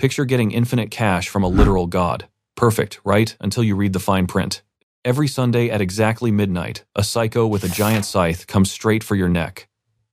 Picture getting infinite cash from a literal god. Perfect, right? Until you read the fine print. Every Sunday at exactly midnight, a psycho with a giant scythe comes straight for your neck.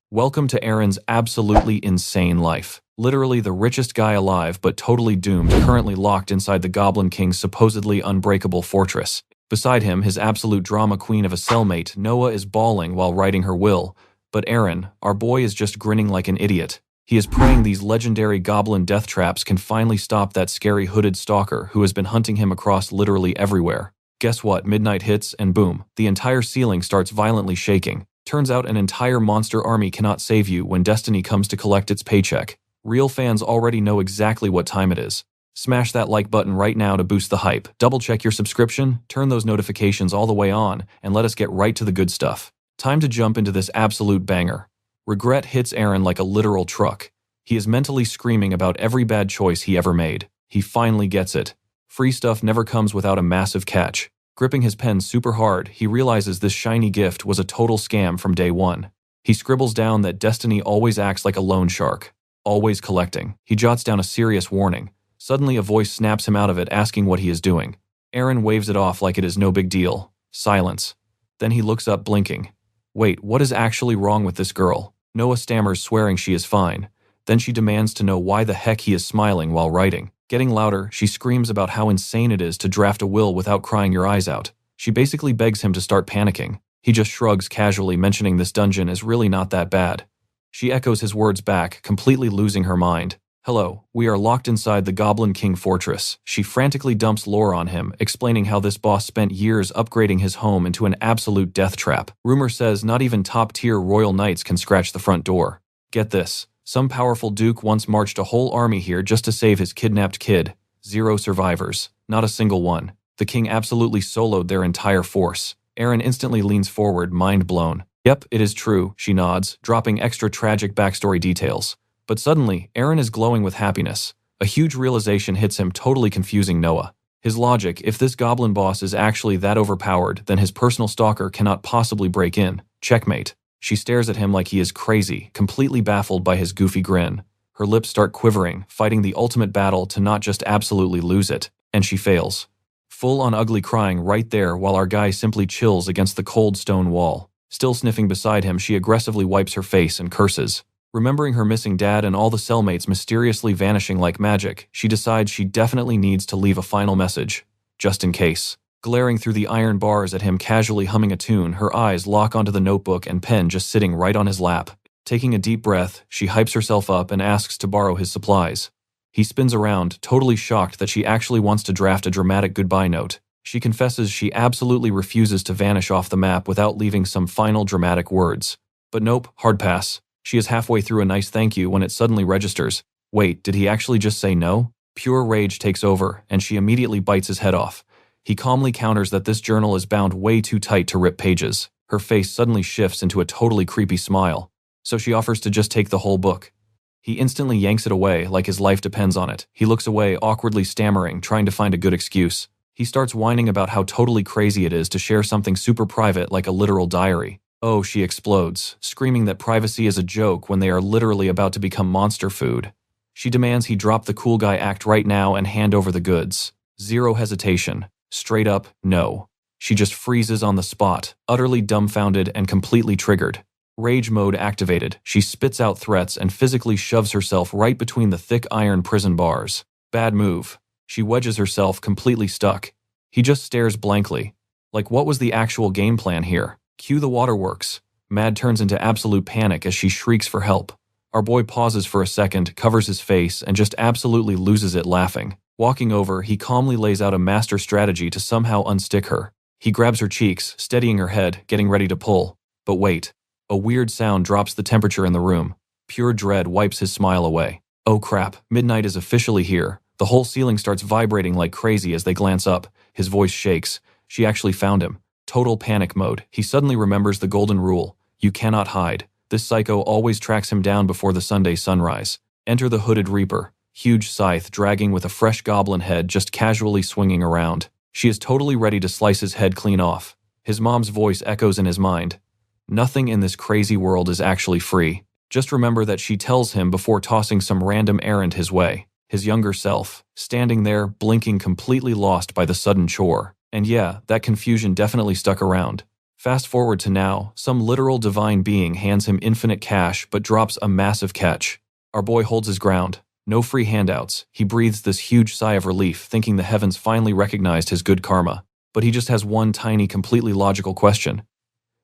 Welcome to Aaron's absolutely insane life. Literally the richest guy alive but totally doomed, currently locked inside the Goblin King's supposedly unbreakable fortress. Beside him, his absolute drama queen of a cellmate, Noah, is bawling while writing her will. But Aaron, our boy, is just grinning like an idiot. He is praying these legendary goblin death traps can finally stop that scary hooded stalker who has been hunting him across literally everywhere. Guess what? Midnight hits and boom, the entire ceiling starts violently shaking. Turns out an entire monster army cannot save you when destiny comes to collect its paycheck. Real fans already know exactly what time it is. Smash that like button right now to boost the hype. Double check your subscription, turn those notifications all the way on, and let us get right to the good stuff. Time to jump into this absolute banger. Regret hits Aaron like a literal truck. He is mentally screaming about every bad choice he ever made. He finally gets it. Free stuff never comes without a massive catch. Gripping his pen super hard, he realizes this shiny gift was a total scam from day one. He scribbles down that destiny always acts like a loan shark. Always collecting. He jots down a serious warning. Suddenly a voice snaps him out of it asking what he is doing. Aaron waves it off like it is no big deal. Silence. Then he looks up blinking. Wait, what is actually wrong with this girl? Noah stammers, swearing she is fine. Then she demands to know why the heck he is smiling while writing. Getting louder, she screams about how insane it is to draft a will without crying your eyes out. She basically begs him to start panicking. He just shrugs casually, mentioning this dungeon is really not that bad. She echoes his words back, completely losing her mind. Hello, we are locked inside the Goblin King fortress. She frantically dumps lore on him, explaining how this boss spent years upgrading his home into an absolute death trap. Rumor says not even top-tier royal knights can scratch the front door. Get this. Some powerful duke once marched a whole army here just to save his kidnapped kid. 0 survivors. Not a single one. The king absolutely soloed their entire force. Aaron instantly leans forward, mind blown. Yep, it is true, she nods, dropping extra tragic backstory details. But suddenly, Aaron is glowing with happiness. A huge realization hits him, totally confusing Noah. His logic, if this goblin boss is actually that overpowered, then his personal stalker cannot possibly break in. Checkmate. She stares at him like he is crazy, completely baffled by his goofy grin. Her lips start quivering, fighting the ultimate battle to not just absolutely lose it. And she fails. Full on ugly crying right there while our guy simply chills against the cold stone wall. Still sniffing beside him, she aggressively wipes her face and curses. Remembering her missing dad and all the cellmates mysteriously vanishing like magic, she decides she definitely needs to leave a final message. Just in case. Glaring through the iron bars at him casually humming a tune, her eyes lock onto the notebook and pen just sitting right on his lap. Taking a deep breath, she hypes herself up and asks to borrow his supplies. He spins around, totally shocked that she actually wants to draft a dramatic goodbye note. She confesses she absolutely refuses to vanish off the map without leaving some final dramatic words. But nope, hard pass. She is halfway through a nice thank you when it suddenly registers. Wait, did he actually just say no? Pure rage takes over, and she immediately bites his head off. He calmly counters that this journal is bound way too tight to rip pages. Her face suddenly shifts into a totally creepy smile. So she offers to just take the whole book. He instantly yanks it away like his life depends on it. He looks away, awkwardly stammering, trying to find a good excuse. He starts whining about how totally crazy it is to share something super private like a literal diary. Oh, she explodes, screaming that privacy is a joke when they are literally about to become monster food. She demands he drop the cool guy act right now and hand over the goods. 0 hesitation. Straight up, no. She just freezes on the spot, utterly dumbfounded and completely triggered. Rage mode activated. She spits out threats and physically shoves herself right between the thick iron prison bars. Bad move. She wedges herself, completely stuck. He just stares blankly. Like, what was the actual game plan here? Cue the waterworks. Mad turns into absolute panic as she shrieks for help. Our boy pauses for a second, covers his face, and just absolutely loses it laughing. Walking over, he calmly lays out a master strategy to somehow unstick her. He grabs her cheeks, steadying her head, getting ready to pull. But wait. A weird sound drops the temperature in the room. Pure dread wipes his smile away. Oh crap, midnight is officially here. The whole ceiling starts vibrating like crazy as they glance up. His voice shakes. She actually found him. Total panic mode. He suddenly remembers the golden rule. You cannot hide. This psycho always tracks him down before the Sunday sunrise. Enter the hooded reaper. Huge scythe dragging with a fresh goblin head just casually swinging around. She is totally ready to slice his head clean off. His mom's voice echoes in his mind. Nothing in this crazy world is actually free. Just remember that she tells him before tossing some random errand his way. his younger self, standing there, blinking, completely lost by the sudden chore. And yeah, that confusion definitely stuck around. Fast forward to now, some literal divine being hands him infinite cash but drops a massive catch. Our boy holds his ground. No free handouts. He breathes this huge sigh of relief, thinking the heavens finally recognized his good karma. But he just has one tiny, completely logical question.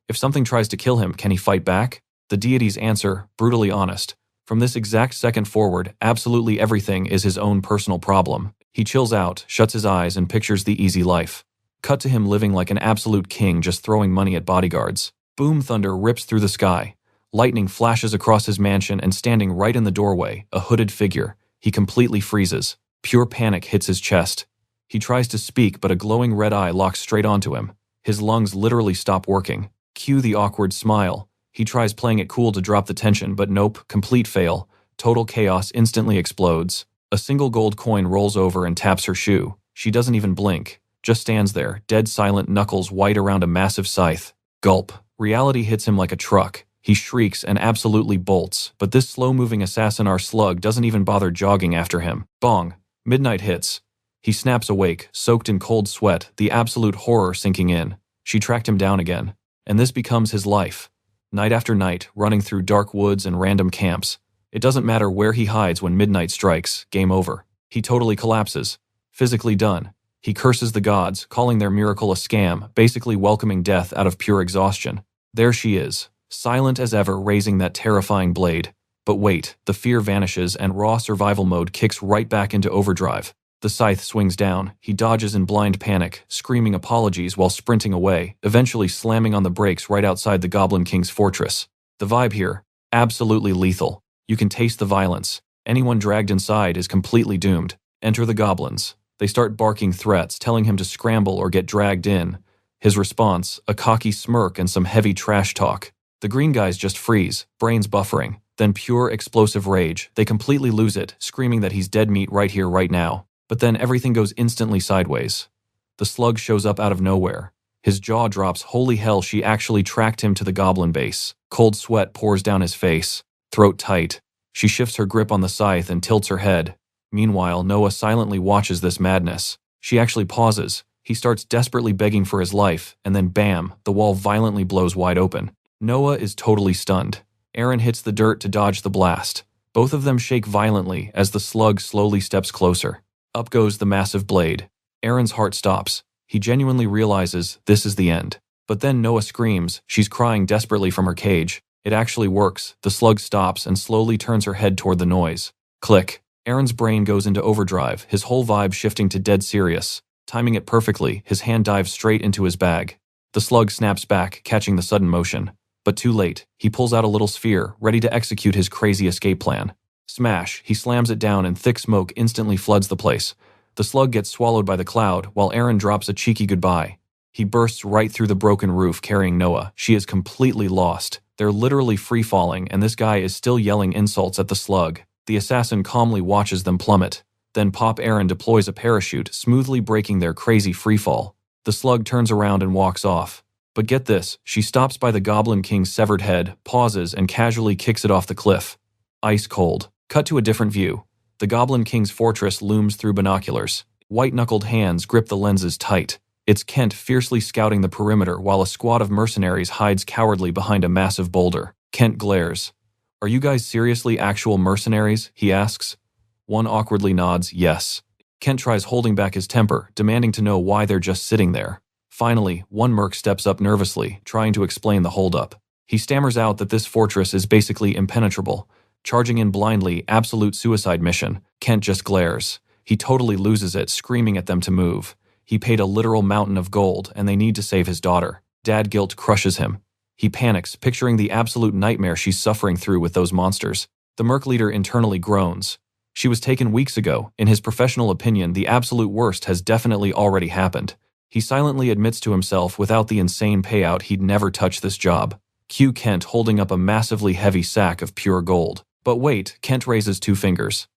If something tries to kill him, can he fight back? The deities answer, brutally honest. From this exact second forward, absolutely everything is his own personal problem. He chills out, shuts his eyes, and pictures the easy life. Cut to him living like an absolute king, just throwing money at bodyguards. Boom thunder rips through the sky. Lightning flashes across his mansion, and standing right in the doorway, a hooded figure. He completely freezes. Pure panic hits his chest. He tries to speak, but a glowing red eye locks straight onto him. His lungs literally stop working. Cue the awkward smile. He tries playing it cool to drop the tension, but nope, complete fail. Total chaos instantly explodes. A single gold coin rolls over and taps her shoe. She doesn't even blink. Just stands there, dead silent, knuckles white around a massive scythe. Gulp. Reality hits him like a truck. He shrieks and absolutely bolts, but this slow-moving assassin our slug doesn't even bother jogging after him. Bong. Midnight hits. He snaps awake, soaked in cold sweat, the absolute horror sinking in. She tracked him down again. And this becomes his life. Night after night, running through dark woods and random camps. It doesn't matter where he hides when midnight strikes, game over. He totally collapses. Physically done. He curses the gods, calling their miracle a scam, basically welcoming death out of pure exhaustion. There she is, silent as ever, raising that terrifying blade. But wait, the fear vanishes and raw survival mode kicks right back into overdrive. The scythe swings down. He dodges in blind panic, screaming apologies while sprinting away, eventually slamming on the brakes right outside the Goblin King's fortress. The vibe here, absolutely lethal. You can taste the violence. Anyone dragged inside is completely doomed. Enter the goblins. They start barking threats, telling him to scramble or get dragged in. His response, a cocky smirk and some heavy trash talk. The green guys just freeze, brains buffering. Then pure explosive rage. They completely lose it, screaming that he's dead meat right here, right now. But then everything goes instantly sideways. The slug shows up out of nowhere. His jaw drops. Holy hell, she actually tracked him to the goblin base. Cold sweat pours down his face. Throat tight. She shifts her grip on the scythe and tilts her head. Meanwhile, Noah silently watches this madness. She actually pauses. He starts desperately begging for his life, and then bam, the wall violently blows wide open. Noah is totally stunned. Aaron hits the dirt to dodge the blast. Both of them shake violently as the slug slowly steps closer. Up goes the massive blade. Aaron's heart stops. He genuinely realizes this is the end. But then Noah screams. She's crying desperately from her cage. It actually works. The slug stops and slowly turns her head toward the noise. Click. Aaron's brain goes into overdrive, his whole vibe shifting to dead serious. Timing it perfectly, his hand dives straight into his bag. The slug snaps back, catching the sudden motion. But too late. He pulls out a little sphere, ready to execute his crazy escape plan. Smash, he slams it down and thick smoke instantly floods the place. The slug gets swallowed by the cloud, while Aaron drops a cheeky goodbye. He bursts right through the broken roof carrying Noah. She is completely lost. They're literally free-falling, and this guy is still yelling insults at the slug. The assassin calmly watches them plummet. Then Pop Aaron deploys a parachute, smoothly breaking their crazy freefall. The slug turns around and walks off. But get this, she stops by the Goblin King's severed head, pauses, and casually kicks it off the cliff. Ice cold. Cut to a different view. The Goblin King's fortress looms through binoculars. White-knuckled hands grip the lenses tight. It's Kent fiercely scouting the perimeter while a squad of mercenaries hides cowardly behind a massive boulder. Kent glares. "Are you guys seriously actual mercenaries?" he asks. One awkwardly nods, yes. Kent tries holding back his temper, demanding to know why they're just sitting there. Finally, one merc steps up nervously, trying to explain the holdup. He stammers out that this fortress is basically impenetrable. Charging in blindly, absolute suicide mission. Kent just glares. He totally loses it, screaming at them to move. He paid a literal mountain of gold, and they need to save his daughter. Dad guilt crushes him. He panics, picturing the absolute nightmare she's suffering through with those monsters. The merc leader internally groans. She was taken weeks ago. In his professional opinion, the absolute worst has definitely already happened. He silently admits to himself without the insane payout he'd never touch this job. Cue Kent holding up a massively heavy sack of pure gold. But wait, Kent raises 2 fingers.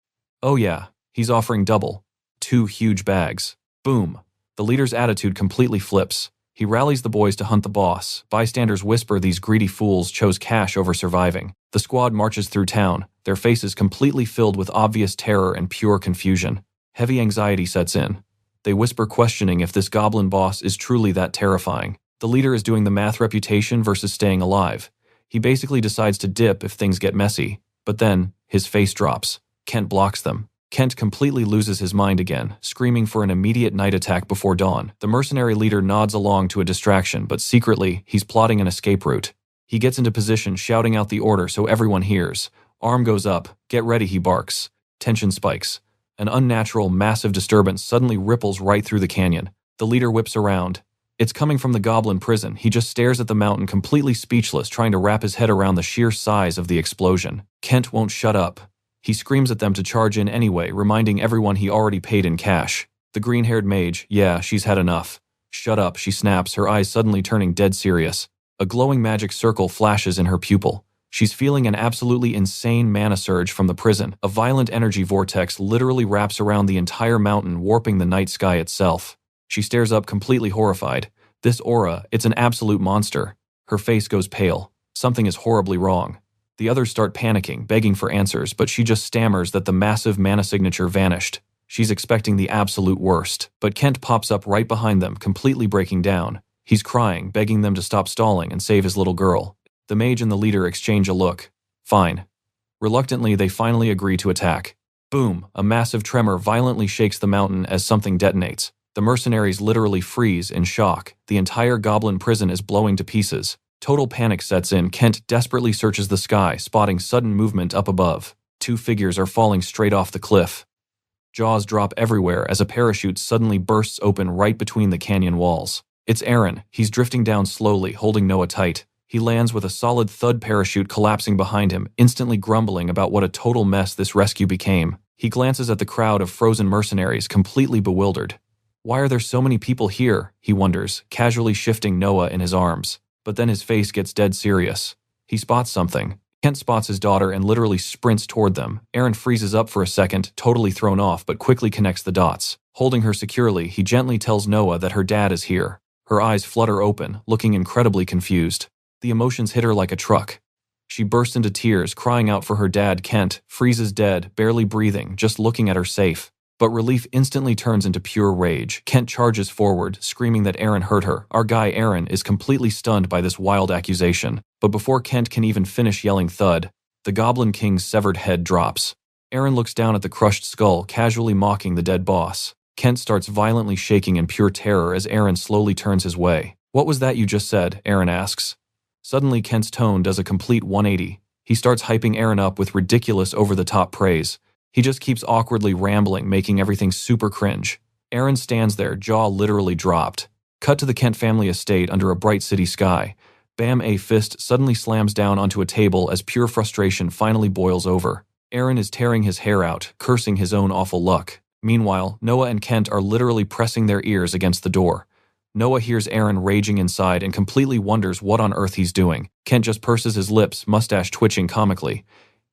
Oh yeah, he's offering double. 2 huge bags. Boom. The leader's attitude completely flips. He rallies the boys to hunt the boss. Bystanders whisper these greedy fools chose cash over surviving. The squad marches through town, their faces completely filled with obvious terror and pure confusion. Heavy anxiety sets in. They whisper questioning if this goblin boss is truly that terrifying. The leader is doing the math reputation versus staying alive. He basically decides to dip if things get messy. But then, his face drops. Kent blocks them. Kent completely loses his mind again, screaming for an immediate night attack before dawn. The mercenary leader nods along to a distraction, but secretly, he's plotting an escape route. He gets into position, shouting out the order so everyone hears. Arm goes up. Get ready, he barks. Tension spikes. An unnatural, massive disturbance suddenly ripples right through the canyon. The leader whips around. It's coming from the goblin prison. He just stares at the mountain, completely speechless, trying to wrap his head around the sheer size of the explosion. Kent won't shut up. He screams at them to charge in anyway, reminding everyone he already paid in cash. The green-haired mage, yeah, she's had enough. Shut up, she snaps, her eyes suddenly turning dead serious. A glowing magic circle flashes in her pupil. She's feeling an absolutely insane mana surge from the prison. A violent energy vortex literally wraps around the entire mountain, warping the night sky itself. She stares up completely horrified. This aura, it's an absolute monster. Her face goes pale. Something is horribly wrong. The others start panicking, begging for answers, but she just stammers that the massive mana signature vanished. She's expecting the absolute worst. But Kent pops up right behind them, completely breaking down. He's crying, begging them to stop stalling and save his little girl. The mage and the leader exchange a look. Fine. Reluctantly, they finally agree to attack. Boom! A massive tremor violently shakes the mountain as something detonates. The mercenaries literally freeze in shock. The entire goblin prison is blowing to pieces. Total panic sets in. Kent desperately searches the sky, spotting sudden movement up above. Two figures are falling straight off the cliff. Jaws drop everywhere as a parachute suddenly bursts open right between the canyon walls. It's Aaron. He's drifting down slowly, holding Noah tight. He lands with a solid thud, parachute collapsing behind him, instantly grumbling about what a total mess this rescue became. He glances at the crowd of frozen mercenaries, completely bewildered. Why are there so many people here? He wonders, casually shifting Noah in his arms. But then his face gets dead serious. He spots something. Kent spots his daughter and literally sprints toward them. Aaron freezes up for a second, totally thrown off, but quickly connects the dots. Holding her securely, he gently tells Noah that her dad is here. Her eyes flutter open, looking incredibly confused. The emotions hit her like a truck. She bursts into tears, crying out for her dad. Kent freezes dead, barely breathing, just looking at her safe. But relief instantly turns into pure rage. Kent charges forward, screaming that Aaron hurt her. Our guy Aaron is completely stunned by this wild accusation. But before Kent can even finish yelling thud, the Goblin King's severed head drops. Aaron looks down at the crushed skull, casually mocking the dead boss. Kent starts violently shaking in pure terror as Aaron slowly turns his way. "What was that you just said?" Aaron asks. Suddenly, Kent's tone does a complete 180. He starts hyping Aaron up with ridiculous over-the-top praise. He just keeps awkwardly rambling, making everything super cringe. Aaron stands there, jaw literally dropped. Cut to the Kent family estate under a bright city sky. Bam! A fist suddenly slams down onto a table as pure frustration finally boils over. Aaron is tearing his hair out, cursing his own awful luck. Meanwhile, Noah and Kent are literally pressing their ears against the door. Noah hears Aaron raging inside and completely wonders what on earth he's doing. Kent just purses his lips, mustache twitching comically.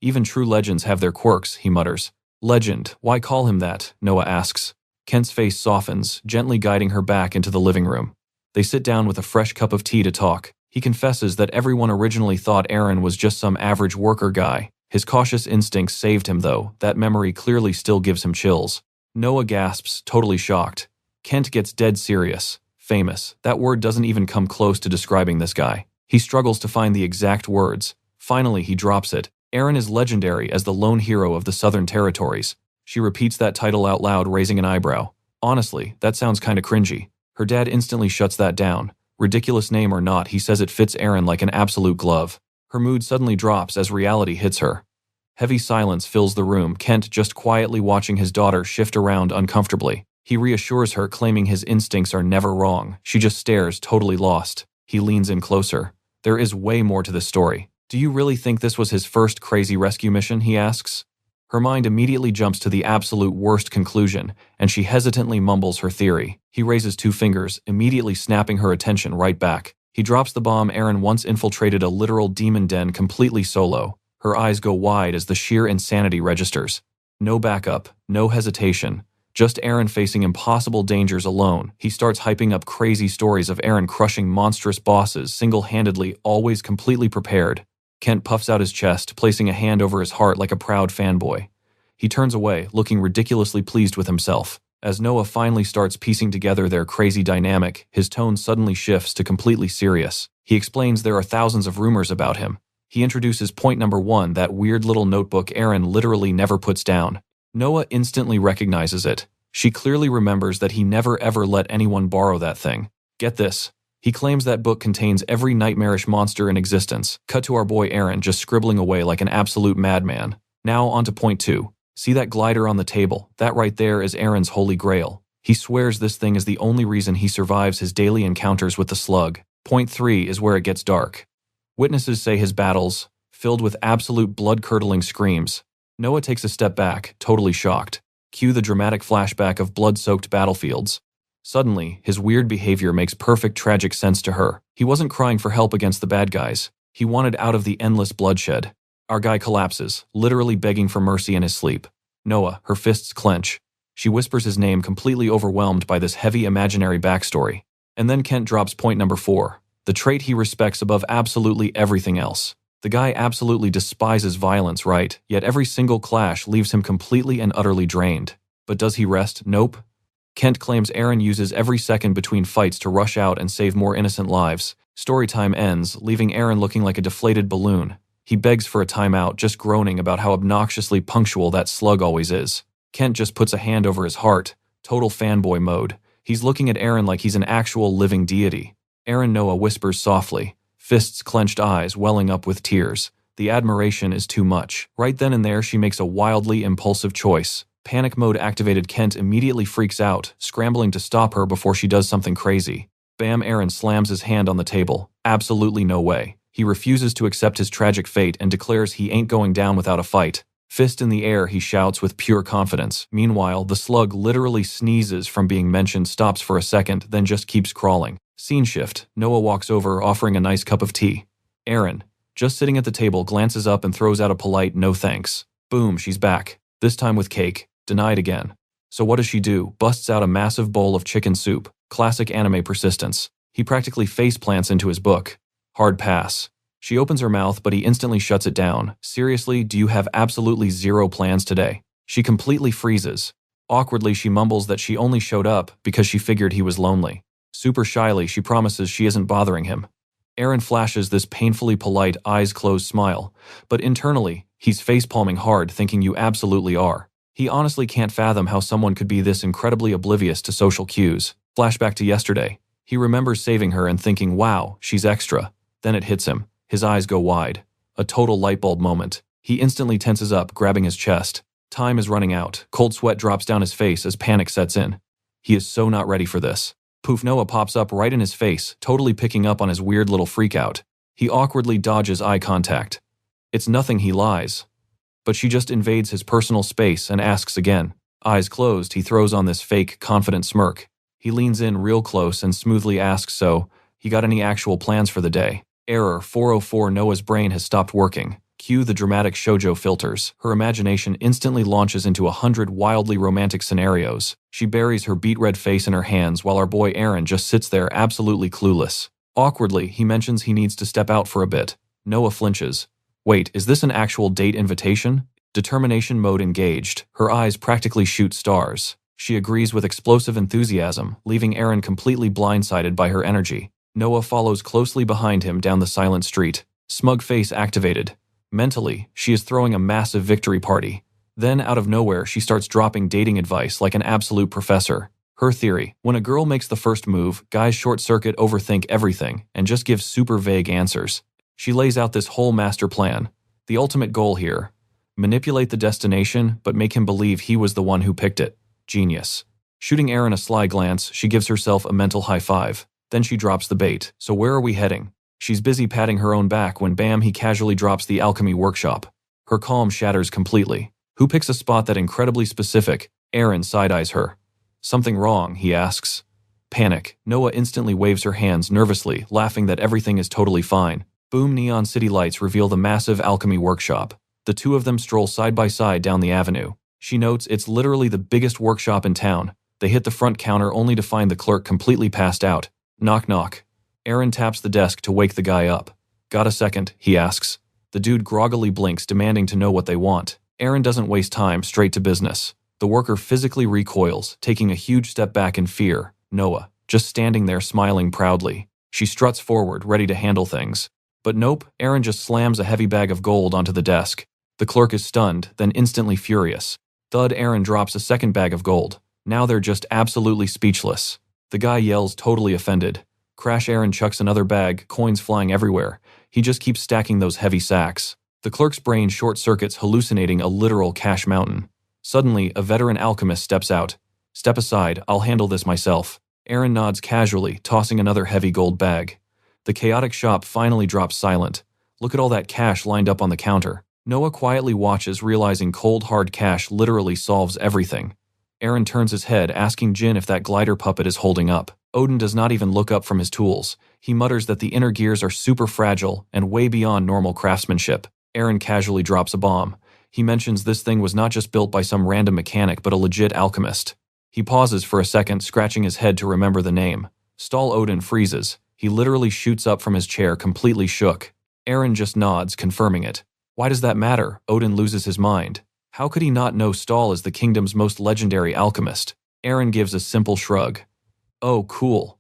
"Even true legends have their quirks," he mutters. "Legend, why call him that?" Noah asks. Kent's face softens, gently guiding her back into the living room. They sit down with a fresh cup of tea to talk. He confesses that everyone originally thought Aaron was just some average worker guy. His cautious instincts saved him though. That memory clearly still gives him chills. Noah gasps, totally shocked. Kent gets dead serious. Famous. That word doesn't even come close to describing this guy. He struggles to find the exact words. Finally, he drops it. Aaron is legendary as the lone hero of the Southern Territories. She repeats that title out loud, raising an eyebrow. Honestly, that sounds kinda cringy. Her dad instantly shuts that down. Ridiculous name or not, he says it fits Aaron like an absolute glove. Her mood suddenly drops as reality hits her. Heavy silence fills the room, Kent just quietly watching his daughter shift around uncomfortably. He reassures her, claiming his instincts are never wrong. She just stares, totally lost. He leans in closer. "There is way more to this story. Do you really think this was his first crazy rescue mission?" he asks. Her mind immediately jumps to the absolute worst conclusion, and she hesitantly mumbles her theory. He raises two fingers, immediately snapping her attention right back. He drops the bomb. Aaron once infiltrated a literal demon den completely solo. Her eyes go wide as the sheer insanity registers. No backup, no hesitation. Just Aaron facing impossible dangers alone. He starts hyping up crazy stories of Aaron crushing monstrous bosses single-handedly, always completely prepared. Kent puffs out his chest, placing a hand over his heart like a proud fanboy. He turns away, looking ridiculously pleased with himself. As Noah finally starts piecing together their crazy dynamic, his tone suddenly shifts to completely serious. He explains there are thousands of rumors about him. He introduces point number 1, that weird little notebook Aaron literally never puts down. Noah instantly recognizes it. She clearly remembers that he never ever let anyone borrow that thing. Get this. He claims that book contains every nightmarish monster in existence. Cut to our boy Aaron just scribbling away like an absolute madman. Now on to point 2. See that glider on the table? That right there is Aaron's holy grail. He swears this thing is the only reason he survives his daily encounters with the slug. Point 3 is where it gets dark. Witnesses say his battles, filled with absolute blood-curdling screams. Noah takes a step back, totally shocked. Cue the dramatic flashback of blood-soaked battlefields. Suddenly, his weird behavior makes perfect tragic sense to her. He wasn't crying for help against the bad guys. He wanted out of the endless bloodshed. Our guy collapses, literally begging for mercy in his sleep. Noah, her fists clench. She whispers his name, completely overwhelmed by this heavy imaginary backstory. And then Kent drops point number 4, the trait he respects above absolutely everything else. The guy absolutely despises violence, right? Yet every single clash leaves him completely and utterly drained. But does he rest? Nope. Kent claims Aaron uses every second between fights to rush out and save more innocent lives. Storytime ends, leaving Aaron looking like a deflated balloon. He begs for a timeout, just groaning about how obnoxiously punctual that slug always is. Kent just puts a hand over his heart. Total fanboy mode. He's looking at Aaron like he's an actual living deity. Aaron Noah whispers softly, fists clenched eyes welling up with tears. The admiration is too much. Right then and there she makes a wildly impulsive choice. Panic mode activated. Kent immediately freaks out, scrambling to stop her before she does something crazy. Bam! Aaron slams his hand on the table. Absolutely no way. He refuses to accept his tragic fate and declares he ain't going down without a fight. Fist in the air, he shouts with pure confidence. Meanwhile, the slug literally sneezes from being mentioned, stops for a second, then just keeps crawling. Scene shift. Noah walks over, offering a nice cup of tea. Aaron, just sitting at the table, glances up and throws out a polite no thanks. Boom, she's back. This time with cake. Denied again. So what does she do? Busts out a massive bowl of chicken soup. Classic anime persistence. He practically face plants into his book. Hard pass. She opens her mouth, but he instantly shuts it down. Seriously, do you have absolutely zero plans today? She completely freezes. Awkwardly, she mumbles that she only showed up because she figured he was lonely. Super shyly, she promises she isn't bothering him. Aaron flashes this painfully polite, eyes-closed smile, but internally, he's face-palming hard, thinking you absolutely are. He honestly can't fathom how someone could be this incredibly oblivious to social cues. Flashback to yesterday. He remembers saving her and thinking, wow, she's extra. Then it hits him. His eyes go wide. A total lightbulb moment. He instantly tenses up, grabbing his chest. Time is running out. Cold sweat drops down his face as panic sets in. He is so not ready for this. Poof! Noah pops up right in his face, totally picking up on his weird little freakout. He awkwardly dodges eye contact. It's nothing, he lies. But she just invades his personal space and asks again. Eyes closed, he throws on this fake, confident smirk. He leans in real close and smoothly asks, so, you got any actual plans for the day? Error 404. Noah's brain has stopped working. Cue the dramatic shoujo filters. Her imagination instantly launches into 100 wildly romantic scenarios. She buries her beet-red face in her hands while our boy Aaron just sits there absolutely clueless. Awkwardly, he mentions he needs to step out for a bit. Noah flinches. Wait, is this an actual date invitation? Determination mode engaged. Her eyes practically shoot stars. She agrees with explosive enthusiasm, leaving Aaron completely blindsided by her energy. Noah follows closely behind him down the silent street. Smug face activated. Mentally, she is throwing a massive victory party. Then, out of nowhere, she starts dropping dating advice like an absolute professor. Her theory: when a girl makes the first move, guys short-circuit, overthink everything, and just give super vague answers. She lays out this whole master plan. The ultimate goal here: manipulate the destination, but make him believe he was the one who picked it. Genius. Shooting Aaron a sly glance, she gives herself a mental high five. Then she drops the bait. So where are we heading? She's busy patting her own back when bam, he casually drops the alchemy workshop. Her calm shatters completely. Who picks a spot that incredibly specific? Aaron side-eyes her. Something wrong, he asks. Panic. Noah instantly waves her hands nervously, laughing that everything is totally fine. Boom! Neon city lights reveal the massive alchemy workshop. The two of them stroll side by side down the avenue. She notes it's literally the biggest workshop in town. They hit the front counter only to find the clerk completely passed out. Knock knock. Aaron taps the desk to wake the guy up. Got a second? He asks. The dude groggily blinks, demanding to know what they want. Aaron doesn't waste time, straight to business. The worker physically recoils, taking a huge step back in fear. Noah, just standing there smiling proudly. She struts forward, ready to handle things. But nope, Aaron just slams a heavy bag of gold onto the desk. The clerk is stunned, then instantly furious. Thud, Aaron drops a second bag of gold. Now they're just absolutely speechless. The guy yells, totally offended. Crash. Aaron chucks another bag, coins flying everywhere. He just keeps stacking those heavy sacks. The clerk's brain short-circuits, hallucinating a literal cash mountain. Suddenly, a veteran alchemist steps out. Step aside, I'll handle this myself. Aaron nods casually, tossing another heavy gold bag. The chaotic shop finally drops silent. Look at all that cash lined up on the counter. Noah quietly watches, realizing cold hard cash literally solves everything. Aaron turns his head, asking Jin if that glider puppet is holding up. Odin does not even look up from his tools. He mutters that the inner gears are super fragile and way beyond normal craftsmanship. Aaron casually drops a bomb. He mentions this thing was not just built by some random mechanic but a legit alchemist. He pauses for a second, scratching his head to remember the name. Stall. Odin freezes. He literally shoots up from his chair, completely shook. Aaron just nods, confirming it. Why does that matter? Odin loses his mind. How could he not know Stall is the kingdom's most legendary alchemist? Aaron gives a simple shrug. Oh, cool.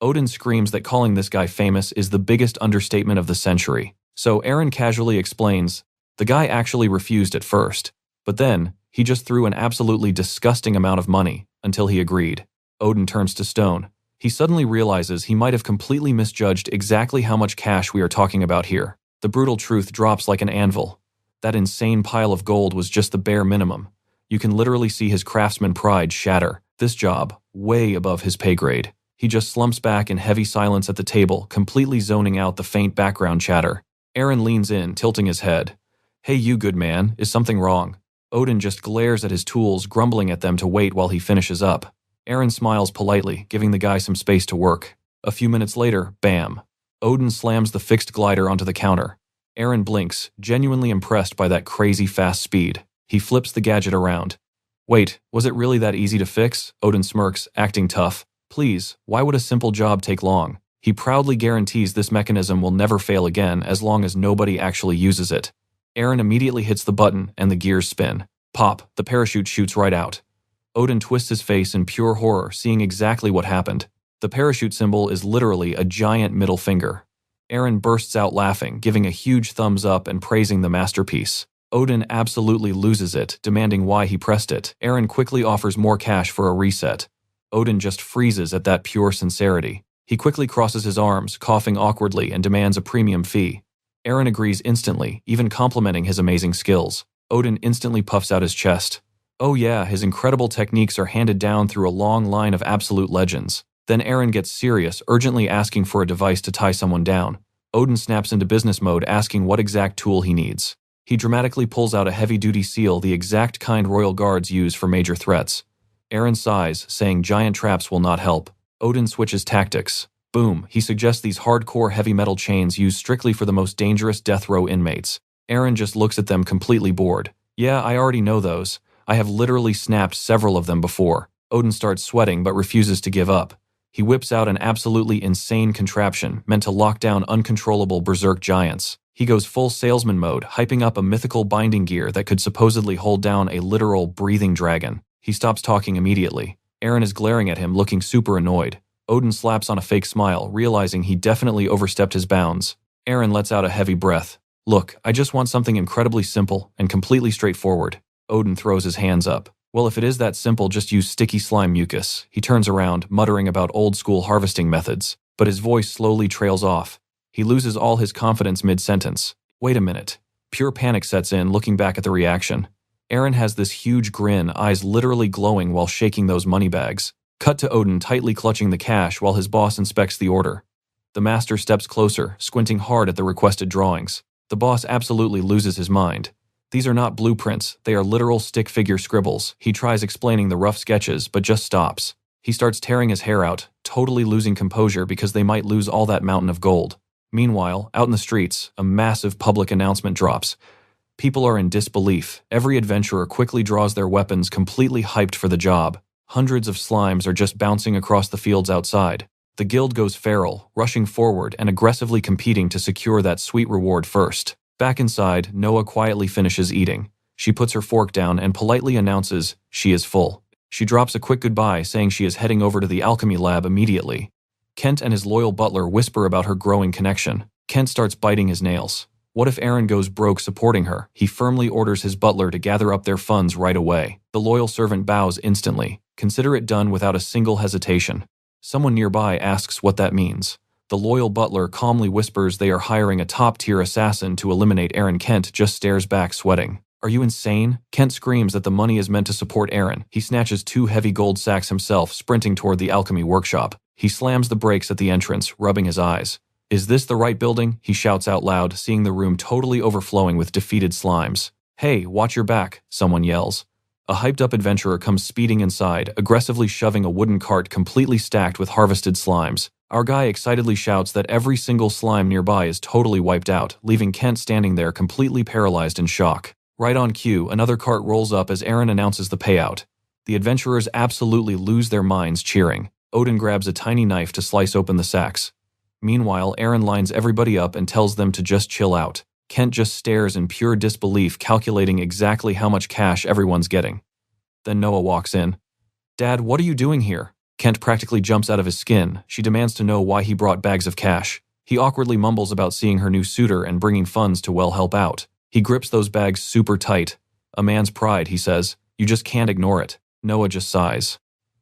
Odin screams that calling this guy famous is the biggest understatement of the century. So Aaron casually explains, the guy actually refused at first. But then, he just threw an absolutely disgusting amount of money, until he agreed. Odin turns to stone. He suddenly realizes he might have completely misjudged exactly how much cash we are talking about here. The brutal truth drops like an anvil. That insane pile of gold was just the bare minimum. You can literally see his craftsman pride shatter. This job, way above his pay grade. He just slumps back in heavy silence at the table, completely zoning out the faint background chatter. Aaron leans in, tilting his head. Hey you good man, is something wrong? Odin just glares at his tools, grumbling at them to wait while he finishes up. Aaron smiles politely, giving the guy some space to work. A few minutes later, bam. Odin slams the fixed glider onto the counter. Aaron blinks, genuinely impressed by that crazy fast speed. He flips the gadget around. Wait, was it really that easy to fix? Odin smirks, acting tough. Please, why would a simple job take long? He proudly guarantees this mechanism will never fail again as long as nobody actually uses it. Aaron immediately hits the button and the gears spin. Pop, the parachute shoots right out. Odin twists his face in pure horror, seeing exactly what happened. The parachute symbol is literally a giant middle finger. Aaron bursts out laughing, giving a huge thumbs up and praising the masterpiece. Odin absolutely loses it, demanding why he pressed it. Aaron quickly offers more cash for a reset. Odin just freezes at that pure sincerity. He quickly crosses his arms, coughing awkwardly, and demands a premium fee. Aaron agrees instantly, even complimenting his amazing skills. Odin instantly puffs out his chest. Oh yeah, his incredible techniques are handed down through a long line of absolute legends. Then Aaron gets serious, urgently asking for a device to tie someone down. Odin snaps into business mode, asking what exact tool he needs. He dramatically pulls out a heavy-duty seal, the exact kind royal guards use for major threats. Aaron sighs, saying giant traps will not help. Odin switches tactics. Boom, he suggests these hardcore heavy metal chains used strictly for the most dangerous death row inmates. Aaron just looks at them completely bored. Yeah, I already know those. I have literally snapped several of them before. Odin starts sweating but refuses to give up. He whips out an absolutely insane contraption meant to lock down uncontrollable berserk giants. He goes full salesman mode, hyping up a mythical binding gear that could supposedly hold down a literal breathing dragon. He stops talking immediately. Aaron is glaring at him, looking super annoyed. Odin slaps on a fake smile, realizing he definitely overstepped his bounds. Aaron lets out a heavy breath. Look, I just want something incredibly simple and completely straightforward. Odin throws his hands up. Well, if it is that simple, just use sticky slime mucus. He turns around, muttering about old-school harvesting methods, but his voice slowly trails off. He loses all his confidence mid-sentence. Wait a minute. Pure panic sets in, looking back at the reaction. Aaron has this huge grin, eyes literally glowing while shaking those money bags. Cut to Odin tightly clutching the cash while his boss inspects the order. The master steps closer, squinting hard at the requested drawings. The boss absolutely loses his mind. These are not blueprints, they are literal stick figure scribbles. He tries explaining the rough sketches, but just stops. He starts tearing his hair out, totally losing composure because they might lose all that mountain of gold. Meanwhile, out in the streets, a massive public announcement drops. People are in disbelief. Every adventurer quickly draws their weapons, completely hyped for the job. Hundreds of slimes are just bouncing across the fields outside. The guild goes feral, rushing forward and aggressively competing to secure that sweet reward first. Back inside, Noah quietly finishes eating. She puts her fork down and politely announces she is full. She drops a quick goodbye, saying she is heading over to the alchemy lab immediately. Kent and his loyal butler whisper about her growing connection. Kent starts biting his nails. What if Aaron goes broke supporting her? He firmly orders his butler to gather up their funds right away. The loyal servant bows instantly. Consider it done without a single hesitation. Someone nearby asks what that means. The loyal butler calmly whispers they are hiring a top-tier assassin to eliminate Aaron. Kent just stares back, sweating. Are you insane? Kent screams that the money is meant to support Aaron. He snatches 2 heavy gold sacks himself, sprinting toward the alchemy workshop. He slams the brakes at the entrance, rubbing his eyes. Is this the right building? He shouts out loud, seeing the room totally overflowing with defeated slimes. Hey, watch your back, someone yells. A hyped-up adventurer comes speeding inside, aggressively shoving a wooden cart completely stacked with harvested slimes. Our guy excitedly shouts that every single slime nearby is totally wiped out, leaving Kent standing there completely paralyzed in shock. Right on cue, another cart rolls up as Aaron announces the payout. The adventurers absolutely lose their minds, cheering. Odin grabs a tiny knife to slice open the sacks. Meanwhile, Aaron lines everybody up and tells them to just chill out. Kent just stares in pure disbelief, calculating exactly how much cash everyone's getting. Then Noah walks in. Dad, what are you doing here? Kent practically jumps out of his skin. She demands to know why he brought bags of cash. He awkwardly mumbles about seeing her new suitor and bringing funds to well help out. He grips those bags super tight. A man's pride, he says. You just can't ignore it. Noah just sighs.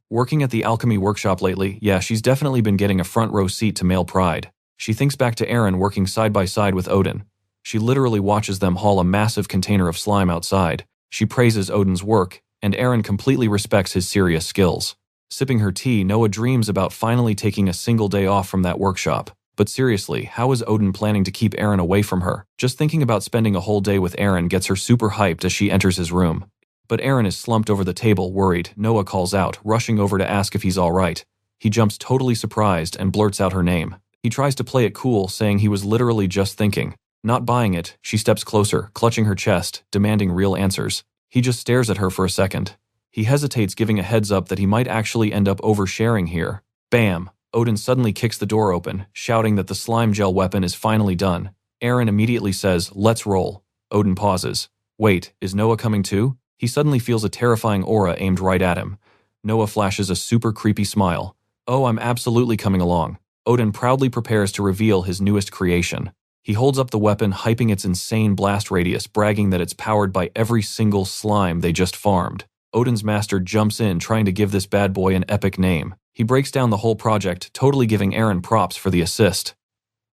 Working at the alchemy workshop lately, yeah, she's definitely been getting a front row seat to male pride. She thinks back to Aaron working side by side with Odin. She literally watches them haul a massive container of slime outside. She praises Odin's work, and Aaron completely respects his serious skills. Sipping her tea, Noah dreams about finally taking a single day off from that workshop. But seriously, how is Odin planning to keep Aaron away from her? Just thinking about spending a whole day with Aaron gets her super hyped as she enters his room. But Aaron is slumped over the table, worried. Noah calls out, rushing over to ask if he's all right. He jumps totally surprised and blurts out her name. He tries to play it cool, saying he was literally just thinking. Not buying it, she steps closer, clutching her chest, demanding real answers. He just stares at her for a second. He hesitates, giving a heads up that he might actually end up oversharing here. Bam! Odin suddenly kicks the door open, shouting that the slime gel weapon is finally done. Aaron immediately says, "Let's roll." Odin pauses. Wait, is Noah coming too? He suddenly feels a terrifying aura aimed right at him. Noah flashes a super creepy smile. Oh, I'm absolutely coming along. Odin proudly prepares to reveal his newest creation. He holds up the weapon, hyping its insane blast radius, bragging that it's powered by every single slime they just farmed. Odin's master jumps in, trying to give this bad boy an epic name. He breaks down the whole project, totally giving Aaron props for the assist.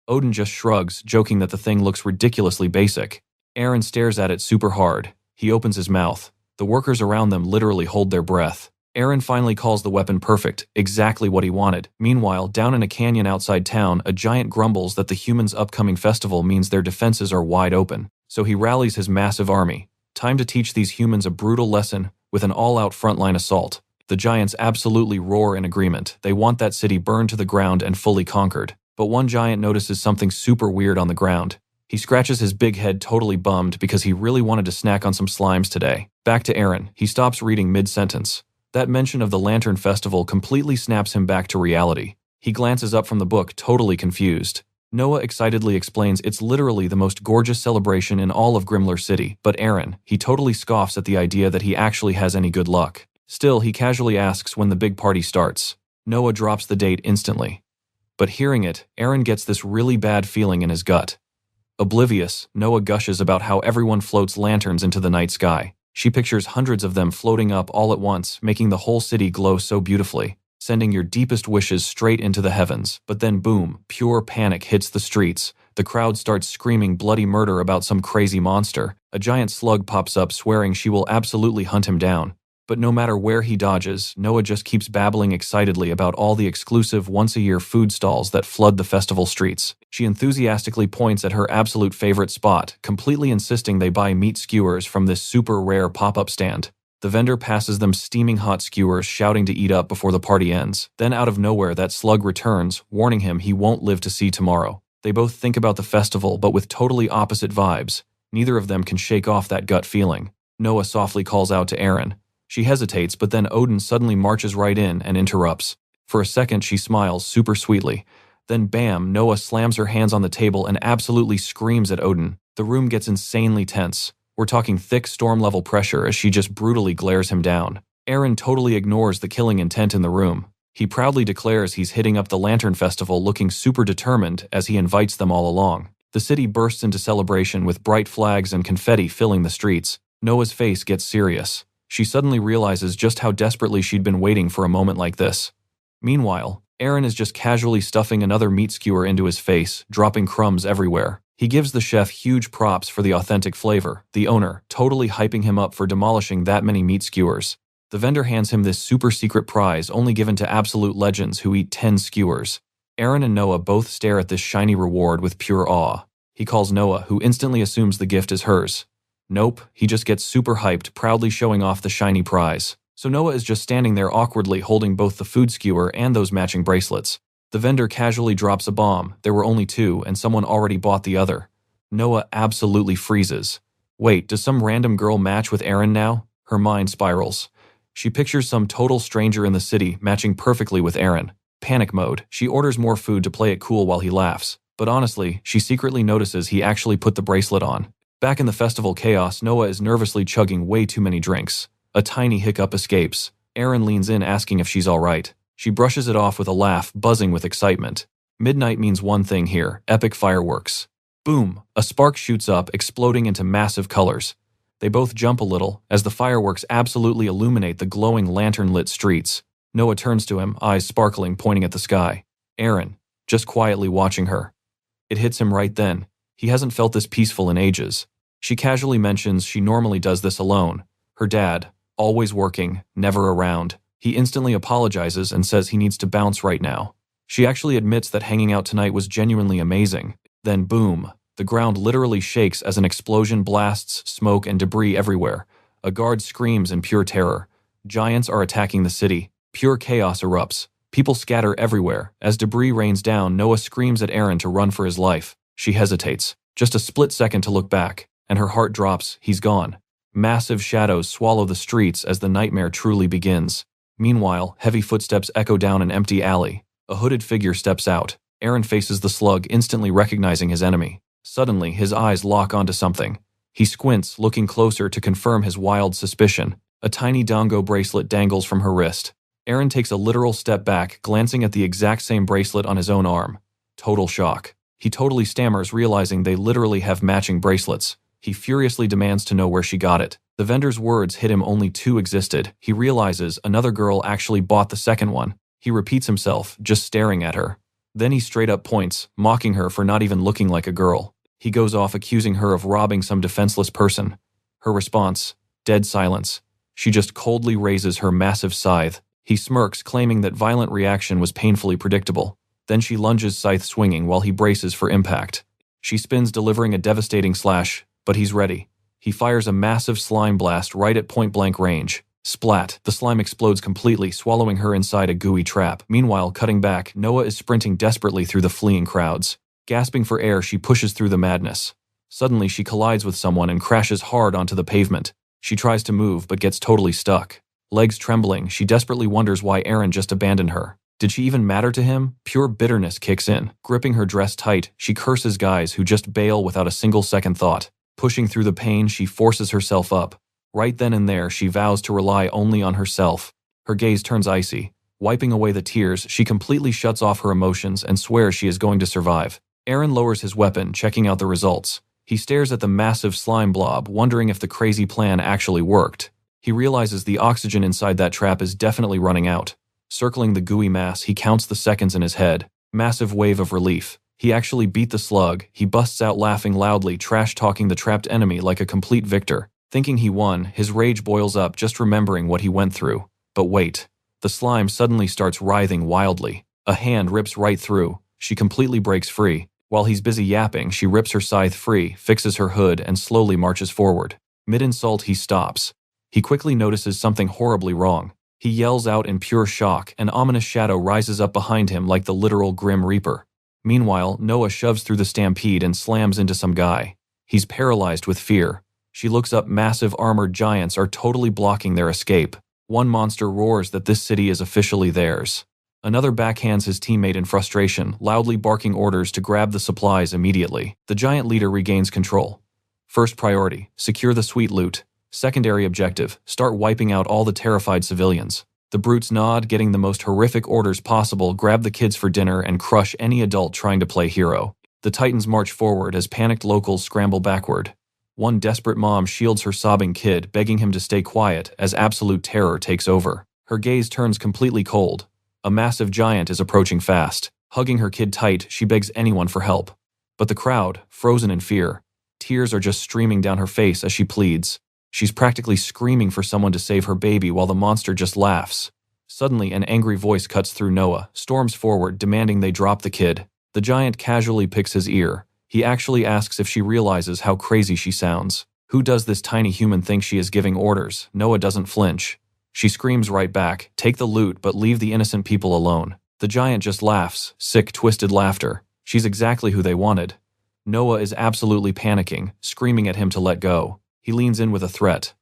Odin just shrugs, joking that the thing looks ridiculously basic. Aaron stares at it super hard. He opens his mouth. The workers around them literally hold their breath. Aaron finally calls the weapon perfect, exactly what he wanted. Meanwhile, down in a canyon outside town, a giant grumbles that the humans' upcoming festival means their defenses are wide open. So he rallies his massive army. Time to teach these humans a brutal lesson with an all-out frontline assault. The giants absolutely roar in agreement. They want that city burned to the ground and fully conquered. But one giant notices something super weird on the ground. He scratches his big head, totally bummed because he really wanted to snack on some slimes today. Back to Aaron. He stops reading mid-sentence. That mention of the Lantern Festival completely snaps him back to reality. He glances up from the book, totally confused. Noah excitedly explains it's literally the most gorgeous celebration in all of Grimler City, but Aaron, he totally scoffs at the idea that he actually has any good luck. Still, he casually asks when the big party starts. Noah drops the date instantly. But hearing it, Aaron gets this really bad feeling in his gut. Oblivious, Noah gushes about how everyone floats lanterns into the night sky. She pictures hundreds of them floating up all at once, making the whole city glow so beautifully, sending your deepest wishes straight into the heavens. But then boom, pure panic hits the streets. The crowd starts screaming bloody murder about some crazy monster. A giant slug pops up, swearing she will absolutely hunt him down. But no matter where he dodges, Noah just keeps babbling excitedly about all the exclusive once-a-year food stalls that flood the festival streets. She enthusiastically points at her absolute favorite spot, completely insisting they buy meat skewers from this super rare pop-up stand. The vendor passes them steaming hot skewers, shouting to eat up before the party ends. Then out of nowhere, that slug returns, warning him he won't live to see tomorrow. They both think about the festival, but with totally opposite vibes. Neither of them can shake off that gut feeling. Noah softly calls out to Aaron. She hesitates, but then Odin suddenly marches right in and interrupts. For a second, she smiles super sweetly. Then bam, Noah slams her hands on the table and absolutely screams at Odin. The room gets insanely tense. We're talking thick storm-level pressure as she just brutally glares him down. Aaron totally ignores the killing intent in the room. He proudly declares he's hitting up the Lantern Festival looking super determined as he invites them all along. The city bursts into celebration with bright flags and confetti filling the streets. Noah's face gets serious. She suddenly realizes just how desperately she'd been waiting for a moment like this. Meanwhile, Aaron is just casually stuffing another meat skewer into his face, dropping crumbs everywhere. He gives the chef huge props for the authentic flavor, the owner totally hyping him up for demolishing that many meat skewers. The vendor hands him this super secret prize only given to absolute legends who eat 10 skewers. Aaron and Noah both stare at this shiny reward with pure awe. He calls Noah, who instantly assumes the gift is hers. Nope, he just gets super hyped, proudly showing off the shiny prize. So Noah is just standing there awkwardly holding both the food skewer and those matching bracelets. The vendor casually drops a bomb. There were only 2, and someone already bought the other. Noah absolutely freezes. Wait, does some random girl match with Aaron now? Her mind spirals. She pictures some total stranger in the city matching perfectly with Aaron. Panic mode, she orders more food to play it cool while he laughs. But honestly, she secretly notices he actually put the bracelet on. Back in the festival chaos, Noah is nervously chugging way too many drinks. A tiny hiccup escapes. Aaron leans in asking if she's alright. She brushes it off with a laugh, buzzing with excitement. Midnight means one thing here: epic fireworks. Boom! A spark shoots up, exploding into massive colors. They both jump a little, as the fireworks absolutely illuminate the glowing lantern-lit streets. Noah turns to him, eyes sparkling, pointing at the sky. Aaron, just quietly watching her. It hits him right then. He hasn't felt this peaceful in ages. She casually mentions she normally does this alone. Her dad, always working, never around. He instantly apologizes and says he needs to bounce right now. She actually admits that hanging out tonight was genuinely amazing. Then boom, the ground literally shakes as an explosion blasts smoke and debris everywhere. A guard screams in pure terror. Giants are attacking the city. Pure chaos erupts. People scatter everywhere. As debris rains down, Noah screams at Aaron to run for his life. She hesitates. Just a split second to look back, and her heart drops. He's gone. Massive shadows swallow the streets as the nightmare truly begins. Meanwhile, heavy footsteps echo down an empty alley. A hooded figure steps out. Aaron faces the slug, instantly recognizing his enemy. Suddenly, his eyes lock onto something. He squints, looking closer to confirm his wild suspicion. A tiny dango bracelet dangles from her wrist. Aaron takes a literal step back, glancing at the exact same bracelet on his own arm. Total shock. He totally stammers, realizing they literally have matching bracelets. He furiously demands to know where she got it. The vendor's words hit him only 2 existed. He realizes another girl actually bought the second one. He repeats himself, just staring at her. Then he straight up points, mocking her for not even looking like a girl. He goes off accusing her of robbing some defenseless person. Her response, dead silence. She just coldly raises her massive scythe. He smirks, claiming that violent reaction was painfully predictable. Then she lunges, scythe swinging, while he braces for impact. She spins, delivering a devastating slash, but he's ready. He fires a massive slime blast right at point-blank range. Splat! The slime explodes completely, swallowing her inside a gooey trap. Meanwhile, cutting back, Noah is sprinting desperately through the fleeing crowds. Gasping for air, she pushes through the madness. Suddenly, she collides with someone and crashes hard onto the pavement. She tries to move, but gets totally stuck. Legs trembling, she desperately wonders why Aaron just abandoned her. Did she even matter to him? Pure bitterness kicks in. Gripping her dress tight, she curses guys who just bail without a single second thought. Pushing through the pain, she forces herself up. Right then and there, she vows to rely only on herself. Her gaze turns icy. Wiping away the tears, she completely shuts off her emotions and swears she is going to survive. Aaron lowers his weapon, checking out the results. He stares at the massive slime blob, wondering if the crazy plan actually worked. He realizes the oxygen inside that trap is definitely running out. Circling the gooey mass, he counts the seconds in his head. Massive wave of relief. He actually beat the slug. He busts out laughing loudly, trash-talking the trapped enemy like a complete victor. Thinking he won, his rage boils up just remembering what he went through. But wait. The slime suddenly starts writhing wildly. A hand rips right through. She completely breaks free. While he's busy yapping, she rips her scythe free, fixes her hood, and slowly marches forward. Mid-insult, he stops. He quickly notices something horribly wrong. He yells out in pure shock. An ominous shadow rises up behind him like the literal Grim Reaper. Meanwhile, Noah shoves through the stampede and slams into some guy. He's paralyzed with fear. She looks up. Massive armored giants are totally blocking their escape. One monster roars that this city is officially theirs. Another backhands his teammate in frustration, loudly barking orders to grab the supplies immediately. The giant leader regains control. First priority, secure the sweet loot. Secondary objective, start wiping out all the terrified civilians. The brutes nod, getting the most horrific orders possible: grab the kids for dinner and crush any adult trying to play hero. The Titans march forward as panicked locals scramble backward. One desperate mom shields her sobbing kid, begging him to stay quiet as absolute terror takes over. Her gaze turns completely cold. A massive giant is approaching fast. Hugging her kid tight, she begs anyone for help. But the crowd, frozen in fear. Tears are just streaming down her face as she pleads. She's practically screaming for someone to save her baby while the monster just laughs. Suddenly, an angry voice cuts through. Noah storms forward, demanding they drop the kid. The giant casually picks his ear. He actually asks if she realizes how crazy she sounds. Who does this tiny human think she is giving orders? Noah doesn't flinch. She screams right back, take the loot but leave the innocent people alone. The giant just laughs, sick, twisted laughter. She's exactly who they wanted. Noah is absolutely panicking, screaming at him to let go. He leans in with a threat.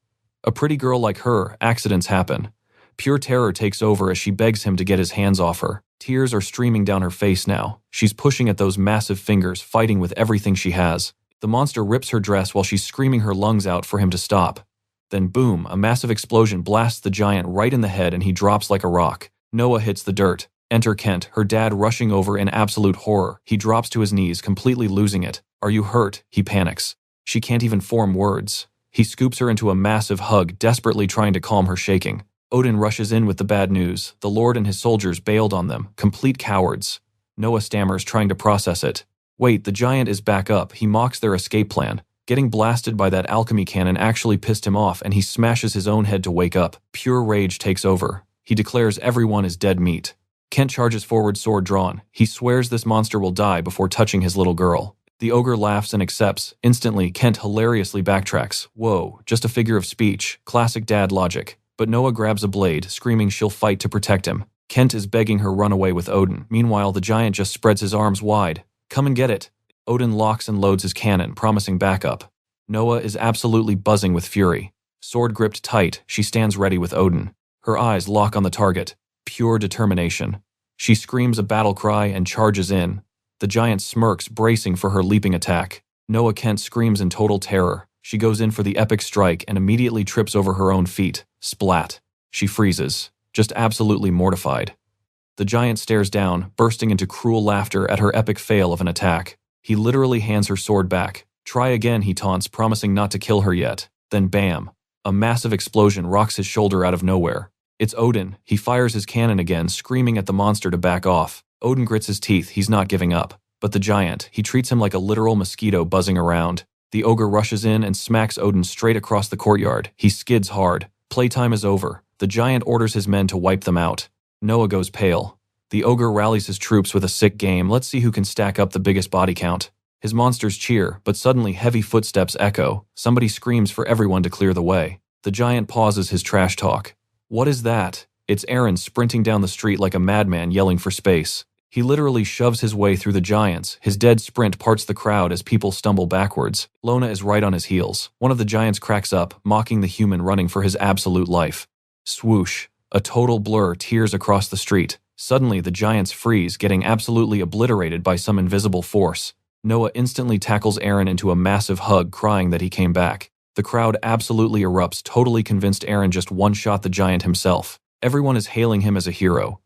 A pretty girl like her, accidents happen. Pure terror takes over as she begs him to get his hands off her. Tears are streaming down her face now. She's pushing at those massive fingers, fighting with everything she has. The monster rips her dress while she's screaming her lungs out for him to stop. Then boom, a massive explosion blasts the giant right in the head and he drops like a rock. Noah hits the dirt. Enter Kent, her dad rushing over in absolute horror. He drops to his knees, completely losing it. Are you hurt? He panics. She can't even form words. He scoops her into a massive hug, desperately trying to calm her shaking. Odin rushes in with the bad news. The Lord and his soldiers bailed on them, complete cowards. Noah stammers, trying to process it. Wait, the giant is back up. He mocks their escape plan. Getting blasted by that alchemy cannon actually pissed him off and he smashes his own head to wake up. Pure rage takes over. He declares everyone is dead meat. Kent charges forward, sword drawn. He swears this monster will die before touching his little girl. The ogre laughs and accepts. Instantly, Kent hilariously backtracks. Whoa, just a figure of speech. Classic dad logic. But Noah grabs a blade, screaming she'll fight to protect him. Kent is begging her run away with Odin. Meanwhile, the giant just spreads his arms wide. Come and get it. Odin locks and loads his cannon, promising backup. Noah is absolutely buzzing with fury. Sword gripped tight, she stands ready with Odin. Her eyes lock on the target. Pure determination. She screams a battle cry and charges in. The giant smirks, bracing for her leaping attack. Noah Kent screams in total terror. She goes in for the epic strike and immediately trips over her own feet. Splat. She freezes, just absolutely mortified. The giant stares down, bursting into cruel laughter at her epic fail of an attack. He literally hands her sword back. Try again, he taunts, promising not to kill her yet. Then bam. A massive explosion rocks his shoulder out of nowhere. It's Odin. He fires his cannon again, screaming at the monster to back off. Odin grits his teeth, he's not giving up. But the giant, he treats him like a literal mosquito buzzing around. The ogre rushes in and smacks Odin straight across the courtyard. He skids hard. Playtime is over. The giant orders his men to wipe them out. Noah goes pale. The ogre rallies his troops with a sick game. Let's see who can stack up the biggest body count. His monsters cheer, but suddenly heavy footsteps echo. Somebody screams for everyone to clear the way. The giant pauses his trash talk. What is that? It's Eren sprinting down the street like a madman yelling for space. He literally shoves his way through the giants. His dead sprint parts the crowd as people stumble backwards. Lona is right on his heels. One of the giants cracks up, mocking the human running for his absolute life. Swoosh. A total blur tears across the street. Suddenly, the giants freeze, getting absolutely obliterated by some invisible force. Noah instantly tackles Eren into a massive hug, crying that he came back. The crowd absolutely erupts, totally convinced Eren just one-shot the giant himself. Everyone is hailing him as a hero.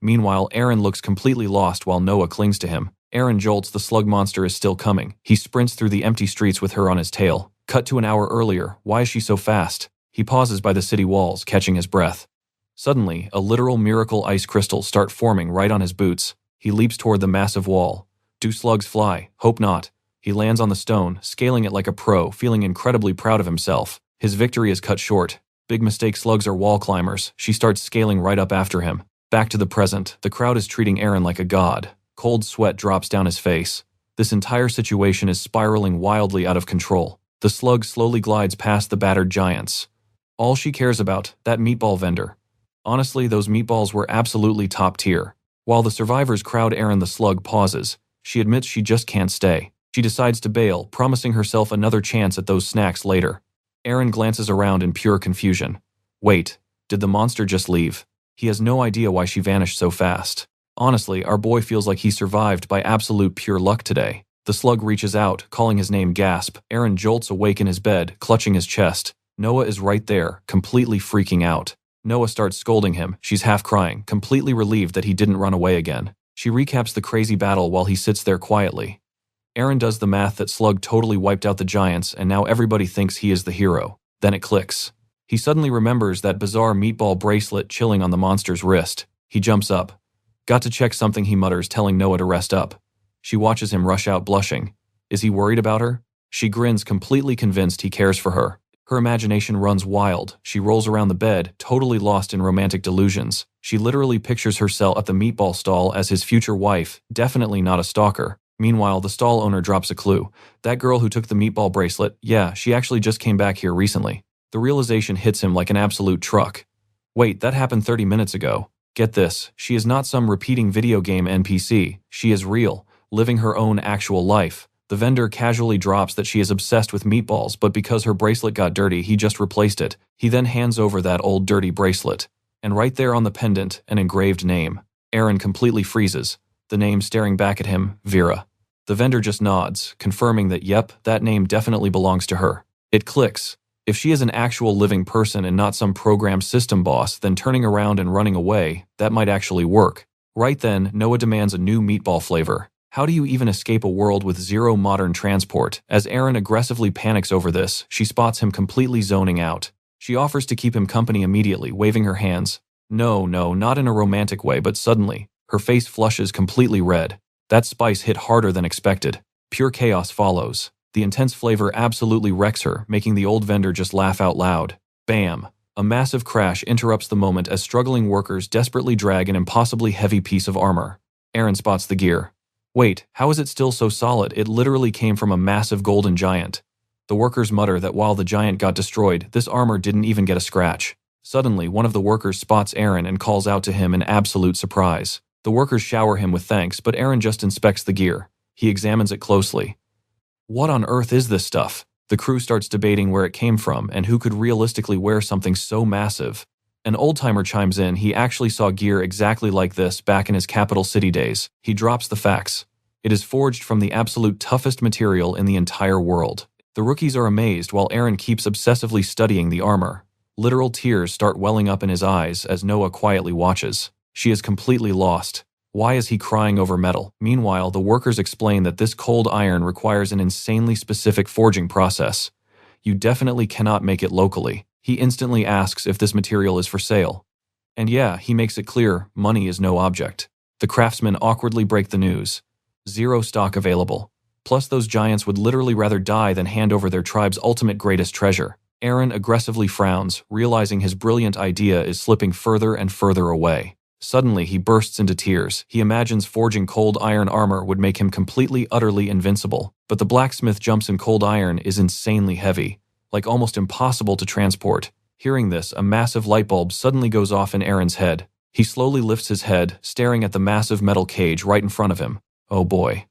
Meanwhile, Eren looks completely lost while Noah clings to him. Eren jolts, the slug monster is still coming. He sprints through the empty streets with her on his tail. Cut to an hour earlier. Why is she so fast? He pauses by the city walls, catching his breath. Suddenly, a literal miracle ice crystals start forming right on his boots. He leaps toward the massive wall. Do slugs fly? Hope not. He lands on the stone, scaling it like a pro, feeling incredibly proud of himself. His victory is cut short. Big mistake, slugs are wall climbers. She starts scaling right up after him. Back to the present, the crowd is treating Eren like a god. Cold sweat drops down his face. This entire situation is spiraling wildly out of control. The slug slowly glides past the battered giants. All she cares about, that meatball vendor. Honestly, those meatballs were absolutely top tier. While the survivors crowd Eren, the slug pauses. She admits she just can't stay. She decides to bail, promising herself another chance at those snacks later. Aaron glances around in pure confusion. Wait, did the monster just leave? He has no idea why she vanished so fast. Honestly, our boy feels like he survived by absolute pure luck today. The slug reaches out, calling his name. Gasp. Aaron jolts awake in his bed, clutching his chest. Noah is right there, completely freaking out. Noah starts scolding him. She's half crying, completely relieved that he didn't run away again. She recaps the crazy battle while he sits there quietly. Aaron does the math that Slug totally wiped out the giants and now everybody thinks he is the hero. Then it clicks. He suddenly remembers that bizarre meatball bracelet chilling on the monster's wrist. He jumps up. Got to check something, he mutters, telling Noah to rest up. She watches him rush out, blushing. Is he worried about her? She grins, completely convinced he cares for her. Her imagination runs wild. She rolls around the bed, totally lost in romantic delusions. She literally pictures herself at the meatball stall as his future wife, definitely not a stalker. Meanwhile, the stall owner drops a clue. That girl who took the meatball bracelet, yeah, she actually just came back here recently. The realization hits him like an absolute truck. Wait, that happened 30 minutes ago. Get this, she is not some repeating video game NPC. She is real, living her own actual life. The vendor casually drops that she is obsessed with meatballs, but because her bracelet got dirty, he just replaced it. He then hands over that old dirty bracelet. And right there on the pendant, an engraved name. Aaron completely freezes. The name staring back at him, Vera. The vendor just nods, confirming that yep, that name definitely belongs to her. It clicks. If she is an actual living person and not some programmed system boss, then turning around and running away, that might actually work. Right then, Noah demands a new meatball flavor. How do you even escape a world with zero modern transport? As Aaron aggressively panics over this, she spots him completely zoning out. She offers to keep him company immediately, waving her hands. No, not in a romantic way, but suddenly, her face flushes completely red. That spice hit harder than expected. Pure chaos follows. The intense flavor absolutely wrecks her, making the old vendor just laugh out loud. Bam! A massive crash interrupts the moment as struggling workers desperately drag an impossibly heavy piece of armor. Aaron spots the gear. Wait, how is it still so solid? It literally came from a massive golden giant. The workers mutter that while the giant got destroyed, this armor didn't even get a scratch. Suddenly, one of the workers spots Aaron and calls out to him in absolute surprise. The workers shower him with thanks, but Aaron just inspects the gear. He examines it closely. What on earth is this stuff? The crew starts debating where it came from and who could realistically wear something so massive. An old-timer chimes in he actually saw gear exactly like this back in his capital city days. He drops the facts. It is forged from the absolute toughest material in the entire world. The rookies are amazed while Aaron keeps obsessively studying the armor. Literal tears start welling up in his eyes as Noah quietly watches. She is completely lost. Why is he crying over metal? Meanwhile, the workers explain that this cold iron requires an insanely specific forging process. You definitely cannot make it locally. He instantly asks if this material is for sale. And yeah, he makes it clear, money is no object. The craftsmen awkwardly break the news. Zero stock available. Plus those giants would literally rather die than hand over their tribe's ultimate greatest treasure. Aaron aggressively frowns, realizing his brilliant idea is slipping further and further away. Suddenly, he bursts into tears. He imagines forging cold iron armor would make him completely, utterly invincible. But the blacksmith jumps in cold iron is insanely heavy, like almost impossible to transport. Hearing this, a massive light bulb suddenly goes off in Aaron's head. He slowly lifts his head, staring at the massive metal cage right in front of him. Oh boy.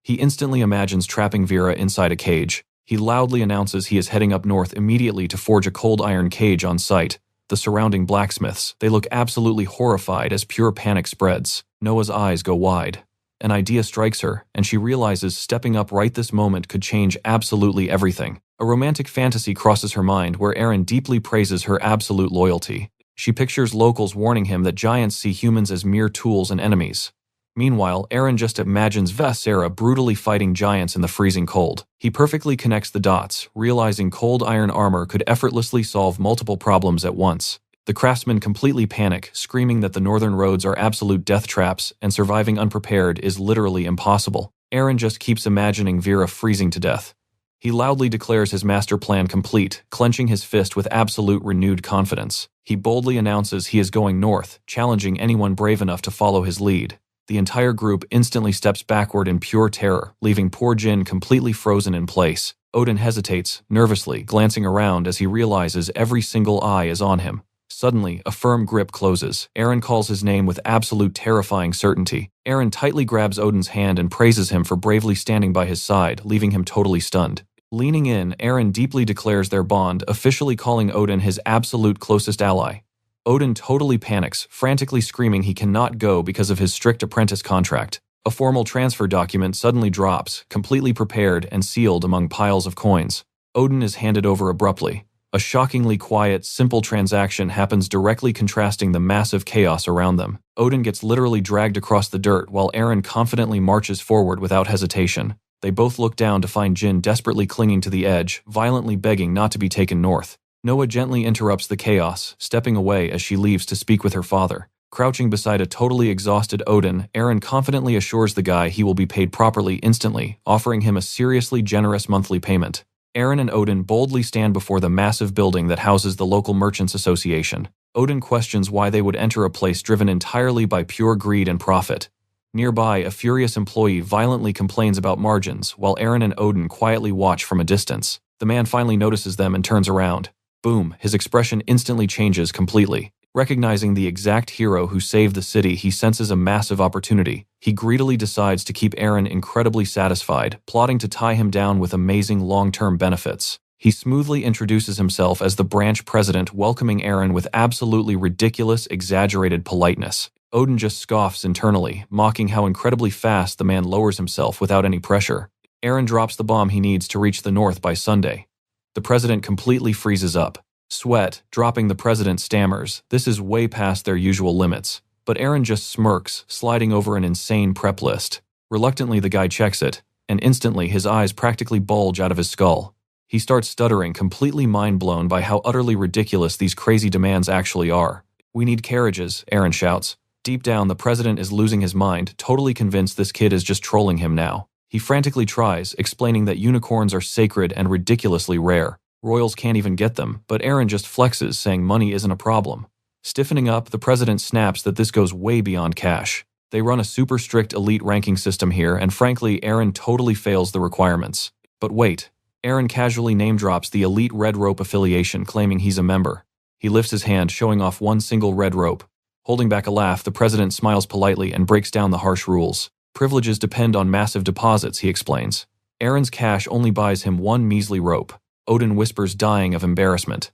He instantly imagines trapping Vera inside a cage. He loudly announces he is heading up north immediately to forge a cold iron cage on site. The surrounding blacksmiths, they look absolutely horrified as pure panic spreads. Noah's eyes go wide. An idea strikes her, and she realizes stepping up right this moment could change absolutely everything. A romantic fantasy crosses her mind where Aaron deeply praises her absolute loyalty. She pictures locals warning him that giants see humans as mere tools and enemies. Meanwhile, Aaron just imagines Vera brutally fighting giants in the freezing cold. He perfectly connects the dots, realizing cold iron armor could effortlessly solve multiple problems at once. The craftsmen completely panic, screaming that the northern roads are absolute death traps and surviving unprepared is literally impossible. Aaron just keeps imagining Vera freezing to death. He loudly declares his master plan complete, clenching his fist with absolute renewed confidence. He boldly announces he is going north, challenging anyone brave enough to follow his lead. The entire group instantly steps backward in pure terror, leaving poor Jin completely frozen in place. Odin hesitates, nervously, glancing around as he realizes every single eye is on him. Suddenly, a firm grip closes. Aaron calls his name with absolute terrifying certainty. Aaron tightly grabs Odin's hand and praises him for bravely standing by his side, leaving him totally stunned. Leaning in, Aaron deeply declares their bond, officially calling Odin his absolute closest ally. Odin totally panics, frantically screaming he cannot go because of his strict apprentice contract. A formal transfer document suddenly drops, completely prepared and sealed among piles of coins. Odin is handed over abruptly. A shockingly quiet, simple transaction happens, directly contrasting the massive chaos around them. Odin gets literally dragged across the dirt while Aaron confidently marches forward without hesitation. They both look down to find Jin desperately clinging to the edge, violently begging not to be taken north. Noah gently interrupts the chaos, stepping away as she leaves to speak with her father. Crouching beside a totally exhausted Odin, Aaron confidently assures the guy he will be paid properly instantly, offering him a seriously generous monthly payment. Aaron and Odin boldly stand before the massive building that houses the local merchants association. Odin questions why they would enter a place driven entirely by pure greed and profit. Nearby, a furious employee violently complains about margins, while Aaron and Odin quietly watch from a distance. The man finally notices them and turns around. Boom, his expression instantly changes completely. Recognizing the exact hero who saved the city, he senses a massive opportunity. He greedily decides to keep Aaron incredibly satisfied, plotting to tie him down with amazing long-term benefits. He smoothly introduces himself as the branch president, welcoming Aaron with absolutely ridiculous, exaggerated politeness. Odin just scoffs internally, mocking how incredibly fast the man lowers himself without any pressure. Aaron drops the bomb he needs to reach the north by Sunday. The president completely freezes up. Sweat, dropping the president stammers, this is way past their usual limits. But Aaron just smirks, sliding over an insane prep list. Reluctantly, the guy checks it, and instantly his eyes practically bulge out of his skull. He starts stuttering, completely mind-blown by how utterly ridiculous these crazy demands actually are. "We need carriages," Aaron shouts. Deep down, the president is losing his mind, totally convinced this kid is just trolling him now. He frantically tries, explaining that unicorns are sacred and ridiculously rare. Royals can't even get them, but Aaron just flexes, saying money isn't a problem. Stiffening up, the president snaps that this goes way beyond cash. They run a super strict elite ranking system here, and frankly, Aaron totally fails the requirements. But wait, Aaron casually name-drops the elite red rope affiliation, claiming he's a member. He lifts his hand, showing off one single red rope. Holding back a laugh, the president smiles politely and breaks down the harsh rules. Privileges depend on massive deposits, he explains. Aaron's cash only buys him one measly rope. Odin whispers, dying of embarrassment.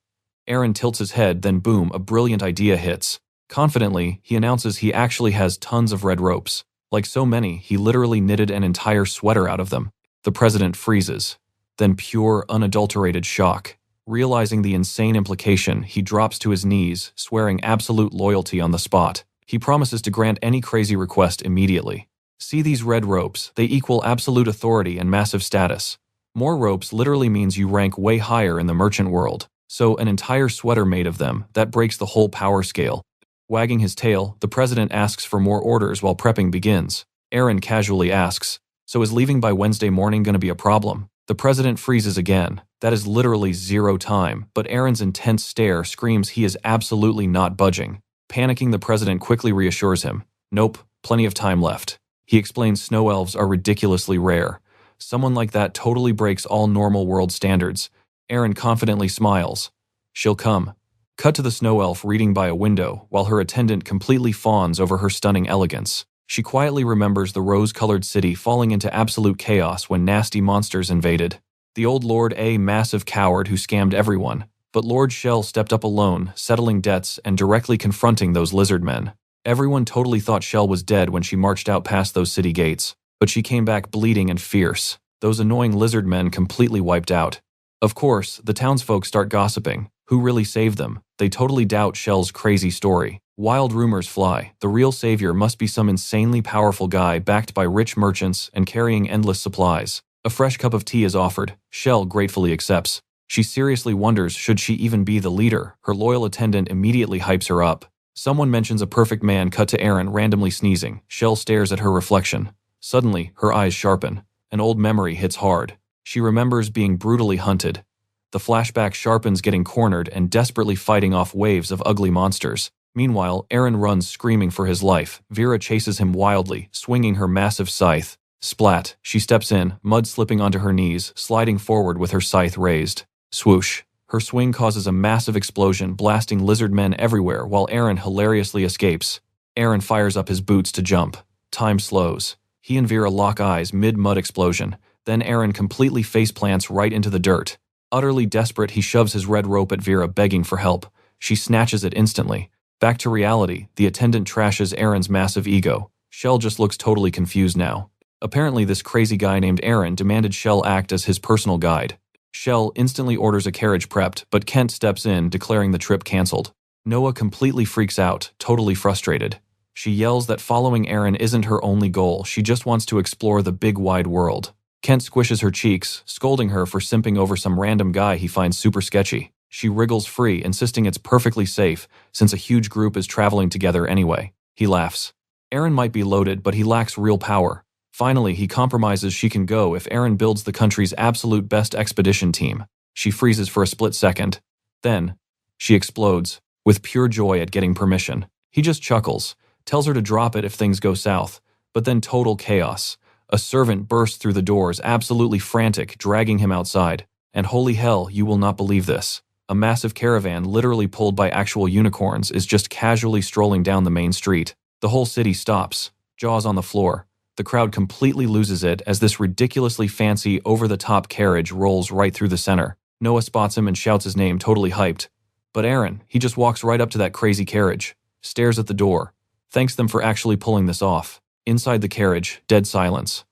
Aaron tilts his head, then boom, a brilliant idea hits. Confidently, he announces he actually has tons of red ropes. Like so many, he literally knitted an entire sweater out of them. The president freezes. Then pure, unadulterated shock. Realizing the insane implication, he drops to his knees, swearing absolute loyalty on the spot. He promises to grant any crazy request immediately. See these red ropes, they equal absolute authority and massive status. More ropes literally means you rank way higher in the merchant world. So an entire sweater made of them, that breaks the whole power scale. Wagging his tail, the president asks for more orders while prepping begins. Aaron casually asks, "So is leaving by Wednesday morning gonna be a problem?" The president freezes again. That is literally zero time, but Aaron's intense stare screams he is absolutely not budging. Panicking, the president quickly reassures him. Nope, plenty of time left. He explains snow elves are ridiculously rare. Someone like that totally breaks all normal world standards. Aaron confidently smiles. She'll come. Cut to the snow elf reading by a window, while her attendant completely fawns over her stunning elegance. She quietly remembers the rose-colored city falling into absolute chaos when nasty monsters invaded. The old Lord, a massive coward who scammed everyone. But Lord Shell stepped up alone, settling debts and directly confronting those lizard men. Everyone totally thought Shell was dead when she marched out past those city gates. But she came back bleeding and fierce. Those annoying lizard men completely wiped out. Of course, the townsfolk start gossiping. Who really saved them? They totally doubt Shell's crazy story. Wild rumors fly. The real savior must be some insanely powerful guy backed by rich merchants and carrying endless supplies. A fresh cup of tea is offered. Shell gratefully accepts. She seriously wonders should she even be the leader. Her loyal attendant immediately hypes her up. Someone mentions a perfect man. Cut to Aaron randomly sneezing. Shell stares at her reflection. Suddenly, her eyes sharpen. An old memory hits hard. She remembers being brutally hunted. The flashback sharpens, getting cornered and desperately fighting off waves of ugly monsters. Meanwhile, Aaron runs screaming for his life. Vera chases him wildly, swinging her massive scythe. Splat, she steps in, mud slipping onto her knees, sliding forward with her scythe raised. Swoosh. Her swing causes a massive explosion, blasting lizard men everywhere while Eren hilariously escapes. Eren fires up his boots to jump. Time slows. He and Vera lock eyes mid-mud explosion. Then Eren completely faceplants right into the dirt. Utterly desperate, he shoves his red rope at Vera, begging for help. She snatches it instantly. Back to reality, the attendant trashes Eren's massive ego. Shell just looks totally confused now. Apparently this crazy guy named Eren demanded Shell act as his personal guide. Shell instantly orders a carriage prepped, but Kent steps in, declaring the trip cancelled. Noah completely freaks out, totally frustrated. She yells that following Eren isn't her only goal, she just wants to explore the big wide world. Kent squishes her cheeks, scolding her for simping over some random guy he finds super sketchy. She wriggles free, insisting it's perfectly safe, since a huge group is traveling together anyway. He laughs. Eren might be loaded, but he lacks real power. Finally, he compromises she can go if Eren builds the country's absolute best expedition team. She freezes for a split second. Then, she explodes, with pure joy at getting permission. He just chuckles, tells her to drop it if things go south, but then total chaos. A servant bursts through the doors, absolutely frantic, dragging him outside. And holy hell, you will not believe this. A massive caravan, literally pulled by actual unicorns, is just casually strolling down the main street. The whole city stops, jaws on the floor. The crowd completely loses it as this ridiculously fancy, over-the-top carriage rolls right through the center. Noah spots him and shouts his name, totally hyped. But Eren, he just walks right up to that crazy carriage, stares at the door, thanks them for actually pulling this off. Inside the carriage, dead silence.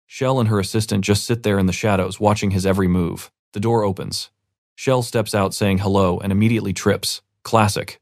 Shell and her assistant just sit there in the shadows, watching his every move. The door opens. Shell steps out saying hello and immediately trips. Classic.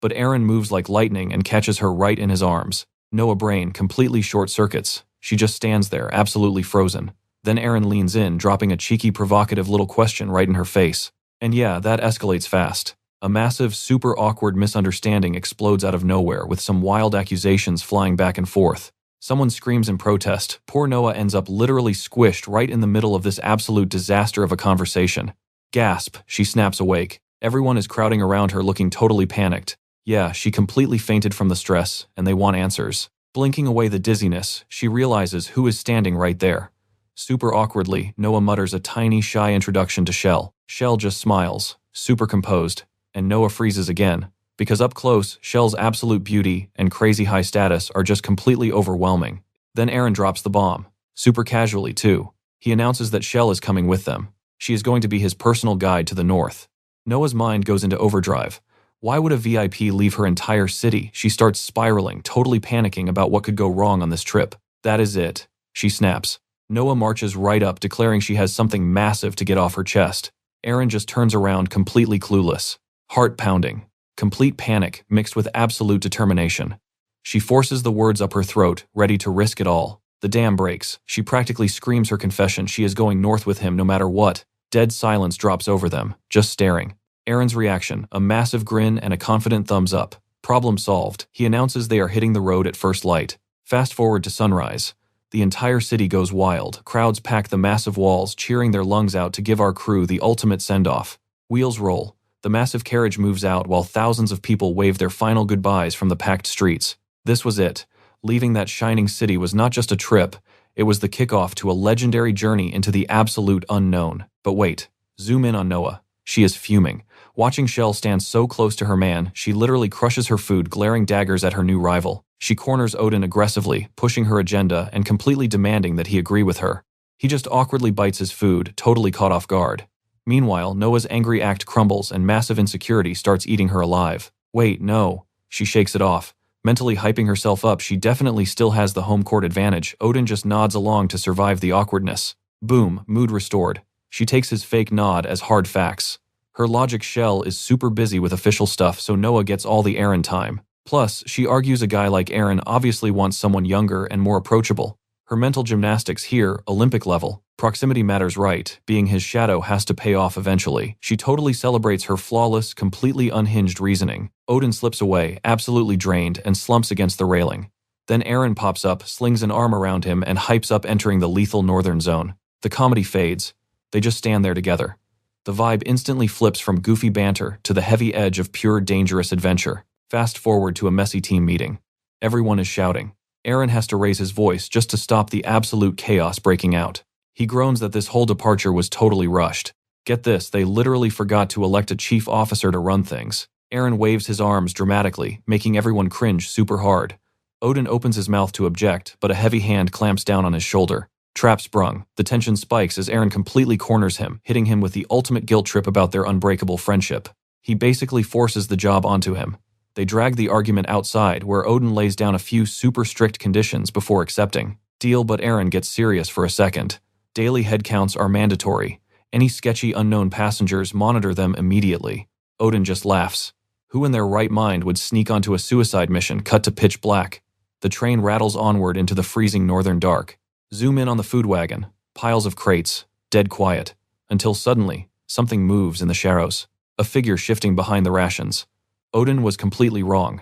But Eren moves like lightning and catches her right in his arms. Noah brain completely short-circuits. She just stands there, absolutely frozen. Then Eren leans in, dropping a cheeky, provocative little question right in her face. And yeah, that escalates fast. A massive, super awkward misunderstanding explodes out of nowhere, with some wild accusations flying back and forth. Someone screams in protest. Poor Noah ends up literally squished right in the middle of this absolute disaster of a conversation. Gasp, she snaps awake. Everyone is crowding around her looking totally panicked. Yeah, she completely fainted from the stress, and they want answers. Blinking away the dizziness, she realizes who is standing right there. Super awkwardly, Noah mutters a tiny, shy introduction to Shell. Shell just smiles, super composed, and Noah freezes again, because up close, Shell's absolute beauty and crazy high status are just completely overwhelming. Then Eren drops the bomb, super casually too. He announces that Shell is coming with them. She is going to be his personal guide to the north. Noah's mind goes into overdrive. Why would a VIP leave her entire city? She starts spiraling, totally panicking about what could go wrong on this trip. That is it, she snaps. Noah marches right up, declaring she has something massive to get off her chest. Eren just turns around completely clueless. Heart pounding. Complete panic mixed with absolute determination. She forces the words up her throat, ready to risk it all. The dam breaks. She practically screams her confession she is going north with him no matter what. Dead silence drops over them, just staring. Eren's reaction, a massive grin and a confident thumbs up. Problem solved. He announces they are hitting the road at first light. Fast forward to sunrise. The entire city goes wild. Crowds pack the massive walls, cheering their lungs out to give our crew the ultimate send-off. Wheels roll. The massive carriage moves out while thousands of people wave their final goodbyes from the packed streets. This was it. Leaving that shining city was not just a trip, it was the kickoff to a legendary journey into the absolute unknown. But wait, zoom in on Noah. She is fuming. Watching Shell stand so close to her man, she literally crushes her food, glaring daggers at her new rival. She corners Odin aggressively, pushing her agenda and completely demanding that he agree with her. He just awkwardly bites his food, totally caught off guard. Meanwhile, Noah's angry act crumbles and massive insecurity starts eating her alive. Wait, no. She shakes it off. Mentally hyping herself up, she definitely still has the home court advantage. Odin just nods along to survive the awkwardness. Boom, mood restored. She takes his fake nod as hard facts. Her logic Shell is super busy with official stuff, so Noah gets all the Eren time. Plus, she argues a guy like Eren obviously wants someone younger and more approachable. Her mental gymnastics here, Olympic level. Proximity matters, right? Being his shadow has to pay off eventually. She totally celebrates her flawless, completely unhinged reasoning. Odin slips away, absolutely drained, and slumps against the railing. Then Eren pops up, slings an arm around him, and hypes up entering the lethal northern zone. The comedy fades. They just stand there together. The vibe instantly flips from goofy banter to the heavy edge of pure dangerous adventure. Fast forward to a messy team meeting. Everyone is shouting. Eren has to raise his voice just to stop the absolute chaos breaking out. He groans that this whole departure was totally rushed. Get this, they literally forgot to elect a chief officer to run things. Eren waves his arms dramatically, making everyone cringe super hard. Odin opens his mouth to object, but a heavy hand clamps down on his shoulder. Trap sprung. The tension spikes as Eren completely corners him, hitting him with the ultimate guilt trip about their unbreakable friendship. He basically forces the job onto him. They drag the argument outside, where Odin lays down a few super strict conditions before accepting. Deal, but Eren gets serious for a second. Daily headcounts are mandatory. Any sketchy unknown passengers monitor them immediately. Odin just laughs. Who in their right mind would sneak onto a suicide mission cut to pitch black? The train rattles onward into the freezing northern dark. Zoom in on the food wagon. Piles of crates. Dead quiet. Until suddenly, something moves in the shadows. A figure shifting behind the rations. Odin was completely wrong.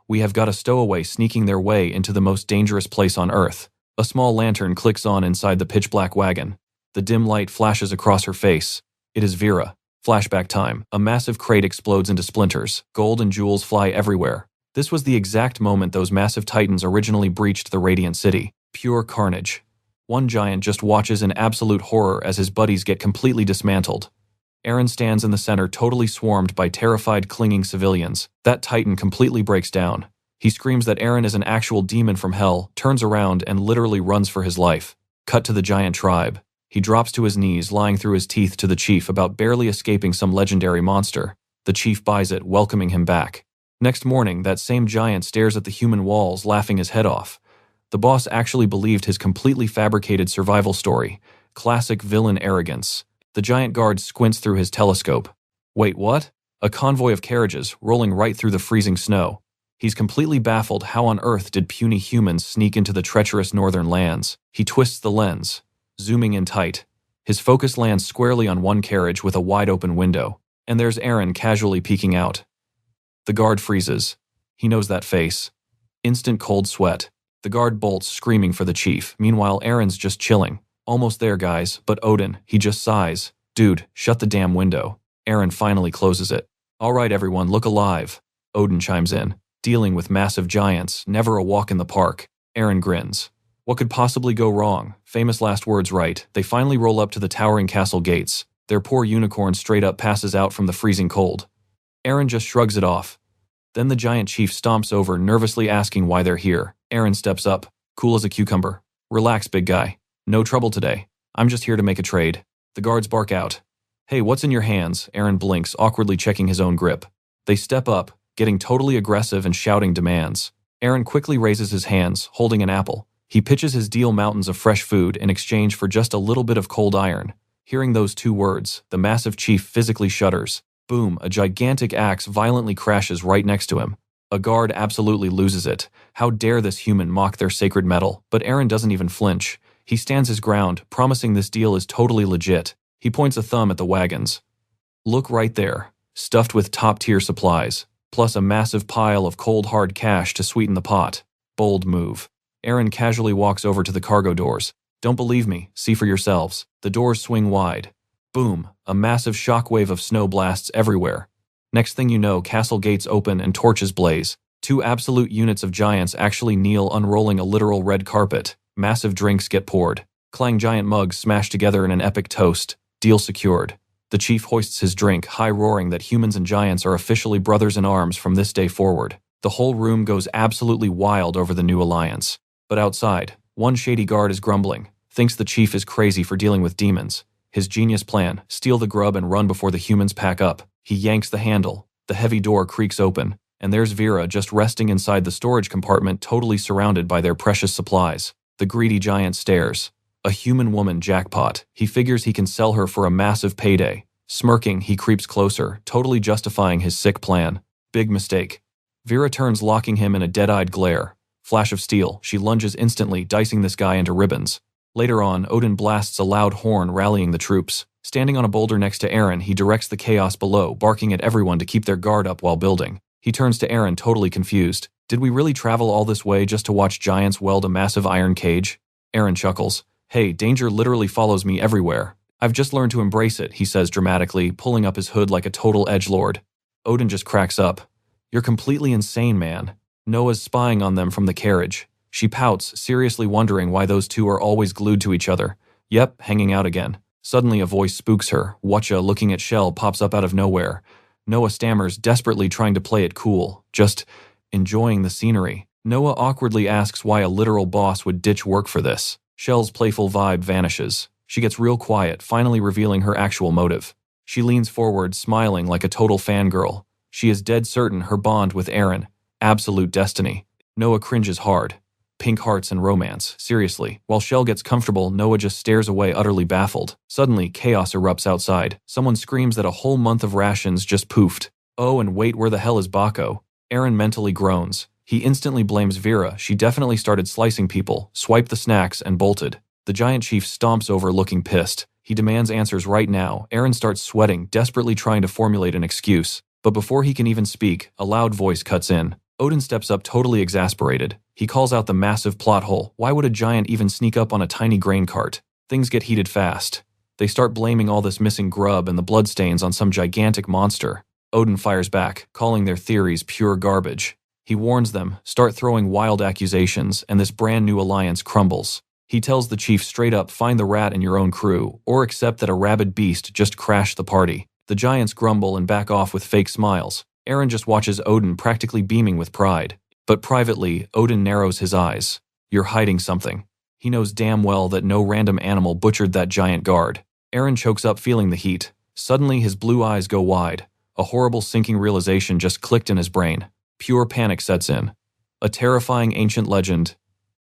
We have got a stowaway sneaking their way into the most dangerous place on Earth. A small lantern clicks on inside the pitch-black wagon. The dim light flashes across her face. It is Vera. Flashback time. A massive crate explodes into splinters. Gold and jewels fly everywhere. This was the exact moment those massive titans originally breached the Radiant City. Pure carnage. One giant just watches in absolute horror as his buddies get completely dismantled. Eren stands in the center, totally swarmed by terrified, clinging civilians. That titan completely breaks down. He screams that Eren is an actual demon from hell, turns around, and literally runs for his life. Cut to the giant tribe. He drops to his knees, lying through his teeth to the chief about barely escaping some legendary monster. The chief buys it, welcoming him back. Next morning, that same giant stares at the human walls, laughing his head off. The boss actually believed his completely fabricated survival story. Classic villain arrogance. The giant guard squints through his telescope. Wait, what? A convoy of carriages, rolling right through the freezing snow. He's completely baffled. How on earth did puny humans sneak into the treacherous northern lands? He twists the lens, zooming in tight. His focus lands squarely on one carriage with a wide-open window, and there's Eren casually peeking out. The guard freezes. He knows that face. Instant cold sweat. The guard bolts, screaming for the chief. Meanwhile, Eren's just chilling. Almost there, guys, but Odin, he just sighs. Dude, shut the damn window. Eren finally closes it. All right, everyone, look alive. Odin chimes in. Dealing with massive giants, never a walk in the park. Eren grins. What could possibly go wrong? Famous last words, right? They finally roll up to the towering castle gates. Their poor unicorn straight up passes out from the freezing cold. Eren just shrugs it off. Then the giant chief stomps over, nervously asking why they're here. Eren steps up, cool as a cucumber. Relax, big guy. No trouble today. I'm just here to make a trade. The guards bark out. Hey, what's in your hands? Eren blinks, awkwardly checking his own grip. They step up, getting totally aggressive and shouting demands. Eren quickly raises his hands, holding an apple. He pitches his deal mountains of fresh food in exchange for just a little bit of cold iron. Hearing those two words, the massive chief physically shudders. Boom, a gigantic axe violently crashes right next to him. A guard absolutely loses it. How dare this human mock their sacred metal? But Eren doesn't even flinch. He stands his ground, promising this deal is totally legit. He points a thumb at the wagons. Look right there, stuffed with top-tier supplies, plus a massive pile of cold hard cash to sweeten the pot. Bold move. Eren casually walks over to the cargo doors. Don't believe me, see for yourselves. The doors swing wide. Boom, a massive shockwave of snow blasts everywhere. Next thing you know, castle gates open and torches blaze. Two absolute units of giants actually kneel, unrolling a literal red carpet. Massive drinks get poured. Clang giant mugs smash together in an epic toast. Deal secured. The chief hoists his drink, high-roaring that humans and giants are officially brothers in arms from this day forward. The whole room goes absolutely wild over the new alliance. But outside, one shady guard is grumbling, thinks the chief is crazy for dealing with demons. His genius plan, steal the grub and run before the humans pack up. He yanks the handle, the heavy door creaks open, and there's Vera just resting inside the storage compartment, totally surrounded by their precious supplies. The greedy giant stares. A human woman jackpot. He figures he can sell her for a massive payday. Smirking, he creeps closer, totally justifying his sick plan. Big mistake. Vera turns, locking him in a dead-eyed glare. Flash of steel, she lunges instantly, dicing this guy into ribbons. Later on, Odin blasts a loud horn, rallying the troops. Standing on a boulder next to Eren, he directs the chaos below, barking at everyone to keep their guard up while building. He turns to Eren, totally confused. Did we really travel all this way just to watch giants weld a massive iron cage? Eren chuckles. Hey, danger literally follows me everywhere. I've just learned to embrace it, he says dramatically, pulling up his hood like a total edgelord. Odin just cracks up. You're completely insane, man. Noah's spying on them from the carriage. She pouts, seriously wondering why those two are always glued to each other. Yep, hanging out again. Suddenly a voice spooks her. Watcha looking at Shell pops up out of nowhere. Noah stammers, desperately trying to play it cool, just enjoying the scenery. Noah awkwardly asks why a literal boss would ditch work for this. Shell's playful vibe vanishes. She gets real quiet, finally revealing her actual motive. She leans forward, smiling like a total fangirl. She is dead certain her bond with Eren. Absolute destiny. Noah cringes hard. Pink hearts and romance, seriously. While Shell gets comfortable, Noah just stares away, utterly baffled. Suddenly, chaos erupts outside. Someone screams that a whole month of rations just poofed. Oh, and wait, where the hell is Bako? Eren mentally groans. He instantly blames Vera. She definitely started slicing people, swiped the snacks, and bolted. The giant chief stomps over, looking pissed. He demands answers right now. Eren starts sweating, desperately trying to formulate an excuse. But before he can even speak, a loud voice cuts in. Odin steps up, totally exasperated. He calls out the massive plot hole. Why would a giant even sneak up on a tiny grain cart? Things get heated fast. They start blaming all this missing grub and the bloodstains on some gigantic monster. Odin fires back, calling their theories pure garbage. He warns them, start throwing wild accusations, and this brand new alliance crumbles. He tells the chief straight up, find the rat in your own crew, or accept that a rabid beast just crashed the party. The giants grumble and back off with fake smiles. Eren just watches Odin practically beaming with pride. But privately, Odin narrows his eyes. You're hiding something. He knows damn well that no random animal butchered that giant guard. Eren chokes up, feeling the heat. Suddenly his blue eyes go wide. A horrible sinking realization just clicked in his brain. Pure panic sets in. A terrifying ancient legend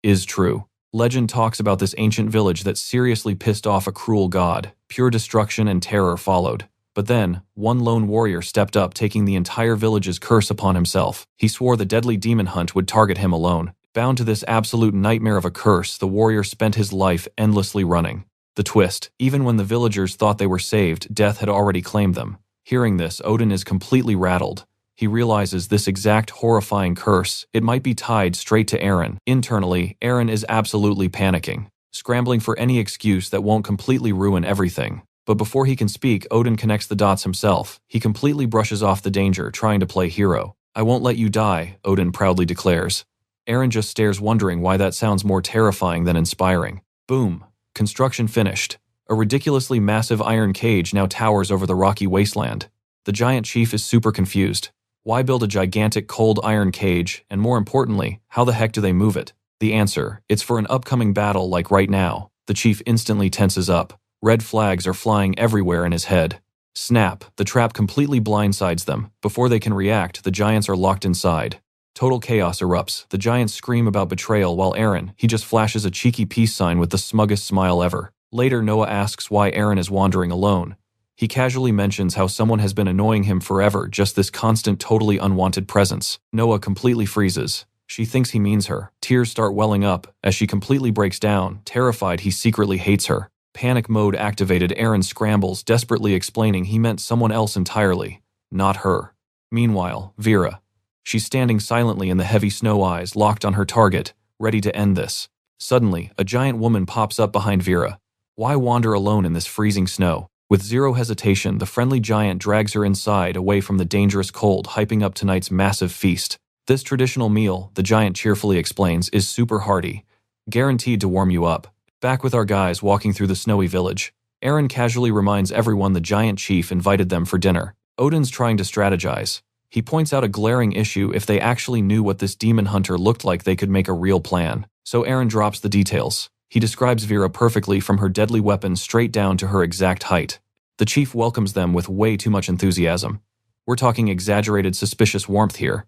is true. Legend talks about this ancient village that seriously pissed off a cruel god. Pure destruction and terror followed. But then, one lone warrior stepped up, taking the entire village's curse upon himself. He swore the deadly demon hunt would target him alone. Bound to this absolute nightmare of a curse, the warrior spent his life endlessly running. The twist: even when the villagers thought they were saved, death had already claimed them. Hearing this, Odin is completely rattled. He realizes this exact horrifying curse, it might be tied straight to Eren. Internally, Eren is absolutely panicking, scrambling for any excuse that won't completely ruin everything. But before he can speak, Odin connects the dots himself. He completely brushes off the danger, trying to play hero. I won't let you die, Odin proudly declares. Eren just stares, wondering why that sounds more terrifying than inspiring. Boom. Construction finished. A ridiculously massive iron cage now towers over the rocky wasteland. The giant chief is super confused. Why build a gigantic cold iron cage, and more importantly, how the heck do they move it? The answer: it's for an upcoming battle like right now. The chief instantly tenses up. Red flags are flying everywhere in his head. Snap, the trap completely blindsides them. Before they can react, the giants are locked inside. Total chaos erupts. The giants scream about betrayal while Eren, he just flashes a cheeky peace sign with the smuggest smile ever. Later, Noah asks why Eren is wandering alone. He casually mentions how someone has been annoying him forever, just this constant, totally unwanted presence. Noah completely freezes. She thinks he means her. Tears start welling up as she completely breaks down, terrified he secretly hates her. Panic mode activated, Eren scrambles, desperately explaining he meant someone else entirely, not her. Meanwhile, Vera. She's standing silently in the heavy snow, eyes locked on her target, ready to end this. Suddenly, a giant woman pops up behind Vera. Why wander alone in this freezing snow? With zero hesitation, the friendly giant drags her inside, away from the dangerous cold, hyping up tonight's massive feast. This traditional meal, the giant cheerfully explains, is super hearty, guaranteed to warm you up. Back with our guys walking through the snowy village, Eren casually reminds everyone the giant chief invited them for dinner. Odin's trying to strategize. He points out a glaring issue: if they actually knew what this demon hunter looked like, they could make a real plan. So Eren drops the details. He describes Vera perfectly, from her deadly weapon straight down to her exact height. The chief welcomes them with way too much enthusiasm. We're talking exaggerated, suspicious warmth here.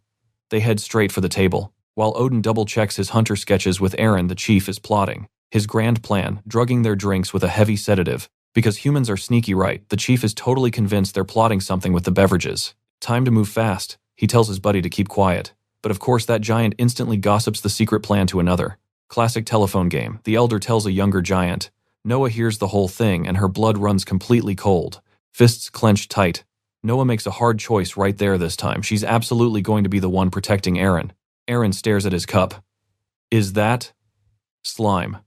They head straight for the table. While Odin double-checks his hunter sketches with Eren, the chief is plotting his grand plan, drugging their drinks with a heavy sedative. Because humans are sneaky, right? The chief is totally convinced they're plotting something with the beverages. Time to move fast. He tells his buddy to keep quiet. But of course that giant instantly gossips the secret plan to another. Classic telephone game. The elder tells a younger giant. Noah hears the whole thing and her blood runs completely cold. Fists clenched tight. Noah makes a hard choice right there this time. She's absolutely going to be the one protecting Eren. Eren stares at his cup. Is that slime?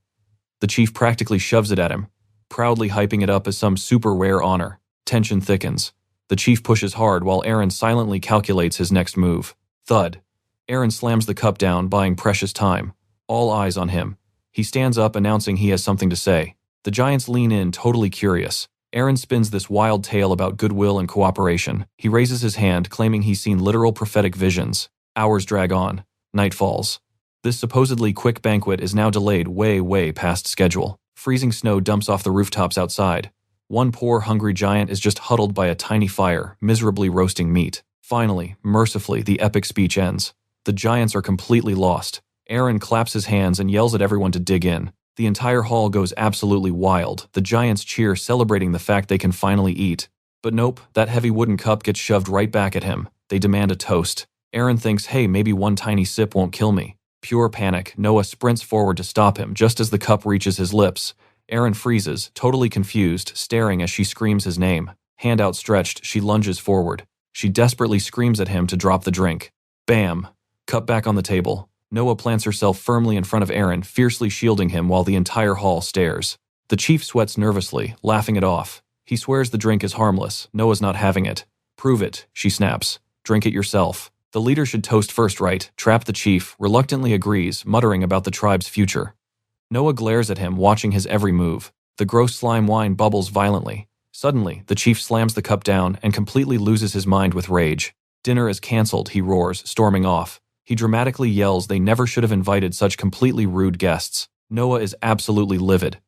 The chief practically shoves it at him, proudly hyping it up as some super rare honor. Tension thickens. The chief pushes hard while Eren silently calculates his next move. Thud. Eren slams the cup down, buying precious time. All eyes on him. He stands up, announcing he has something to say. The giants lean in, totally curious. Aaron spins this wild tale about goodwill and cooperation. He raises his hand, claiming he's seen literal prophetic visions. Hours drag on. Night falls. This supposedly quick banquet is now delayed way past schedule. Freezing snow dumps off the rooftops outside. One poor, hungry giant is just huddled by a tiny fire, miserably roasting meat. Finally, mercifully, the epic speech ends. The giants are completely lost. Aaron claps his hands and yells at everyone to dig in. The entire hall goes absolutely wild. The giants cheer, celebrating the fact they can finally eat. But nope, that heavy wooden cup gets shoved right back at him. They demand a toast. Aaron thinks, hey, maybe one tiny sip won't kill me. Pure panic, Noah sprints forward to stop him just as the cup reaches his lips. Aaron freezes, totally confused, staring as she screams his name. Hand outstretched, she lunges forward. She desperately screams at him to drop the drink. Bam! Cup back on the table. Noah plants herself firmly in front of Aaron, fiercely shielding him while the entire hall stares. The chief sweats nervously, laughing it off. He swears the drink is harmless. Noah's not having it. Prove it, she snaps. Drink it yourself. The leader should toast first, right? Trap the chief reluctantly agrees, muttering about the tribe's future. Noah glares at him, watching his every move. The gross slime wine bubbles violently. Suddenly, the chief slams the cup down and completely loses his mind with rage. Dinner is cancelled, he roars, storming off. He dramatically yells they never should have invited such completely rude guests. Noah is absolutely livid.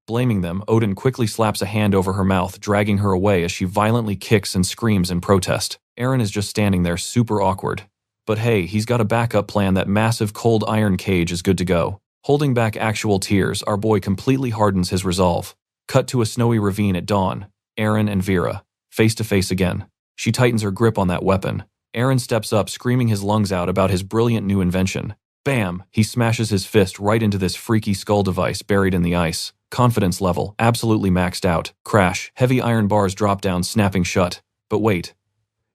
Blaming them, Odin quickly slaps a hand over her mouth, dragging her away as she violently kicks and screams in protest. Aaron is just standing there, super awkward. But hey, he's got a backup plan. That massive cold iron cage is good to go. Holding back actual tears, our boy completely hardens his resolve. Cut to a snowy ravine at dawn. Aaron and Vera, face to face again. She tightens her grip on that weapon. Aaron steps up, screaming his lungs out about his brilliant new invention. Bam! He smashes his fist right into this freaky skull device buried in the ice. Confidence level, absolutely maxed out. Crash, heavy iron bars drop down, snapping shut. But wait.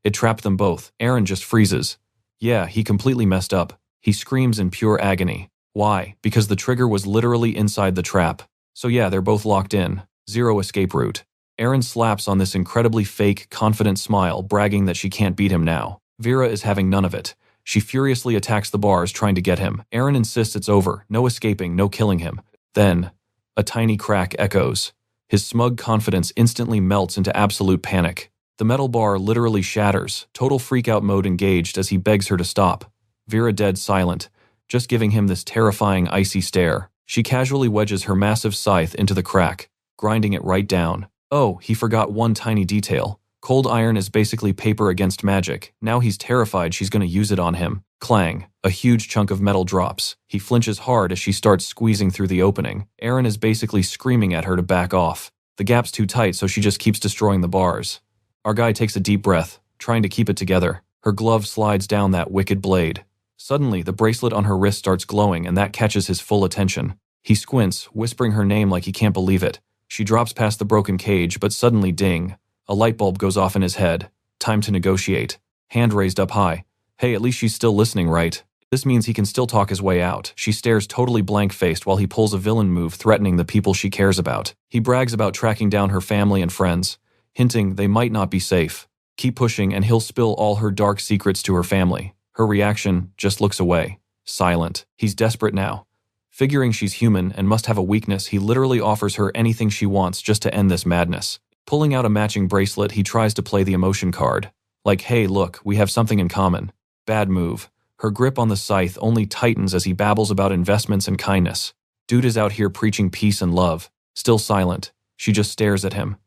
It trapped them both. Aaron just freezes. Yeah, he completely messed up. He screams in pure agony. Why? Because the trigger was literally inside the trap. So yeah, they're both locked in. Zero escape route. Aaron slaps on this incredibly fake, confident smile, bragging that she can't beat him now. Vera is having none of it. She furiously attacks the bars, trying to get him. Aaron insists it's over. No escaping, no killing him. Then, a tiny crack echoes. His smug confidence instantly melts into absolute panic. The metal bar literally shatters, total freak-out mode engaged as he begs her to stop. Vera dead silent, just giving him this terrifying icy stare. She casually wedges her massive scythe into the crack, grinding it right down. Oh, he forgot one tiny detail. Cold iron is basically paper against magic. Now he's terrified she's going to use it on him. Clang. A huge chunk of metal drops. He flinches hard as she starts squeezing through the opening. Aaron is basically screaming at her to back off. The gap's too tight, so she just keeps destroying the bars. Our guy takes a deep breath, trying to keep it together. Her glove slides down that wicked blade. Suddenly, the bracelet on her wrist starts glowing, and that catches his full attention. He squints, whispering her name like he can't believe it. She drops past the broken cage, but suddenly, ding. A light bulb goes off in his head. Time to negotiate. Hand raised up high. Hey, at least she's still listening, right? This means he can still talk his way out. She stares totally blank-faced while he pulls a villain move threatening the people she cares about. He brags about tracking down her family and friends, hinting they might not be safe. Keep pushing and he'll spill all her dark secrets to her family. Her reaction just looks away. Silent. He's desperate now. Figuring she's human and must have a weakness, he literally offers her anything she wants just to end this madness. Pulling out a matching bracelet, he tries to play the emotion card. Like, hey, look, we have something in common. Bad move. Her grip on the scythe only tightens as he babbles about investments and kindness. Dude is out here preaching peace and love. Still silent. She just stares at him.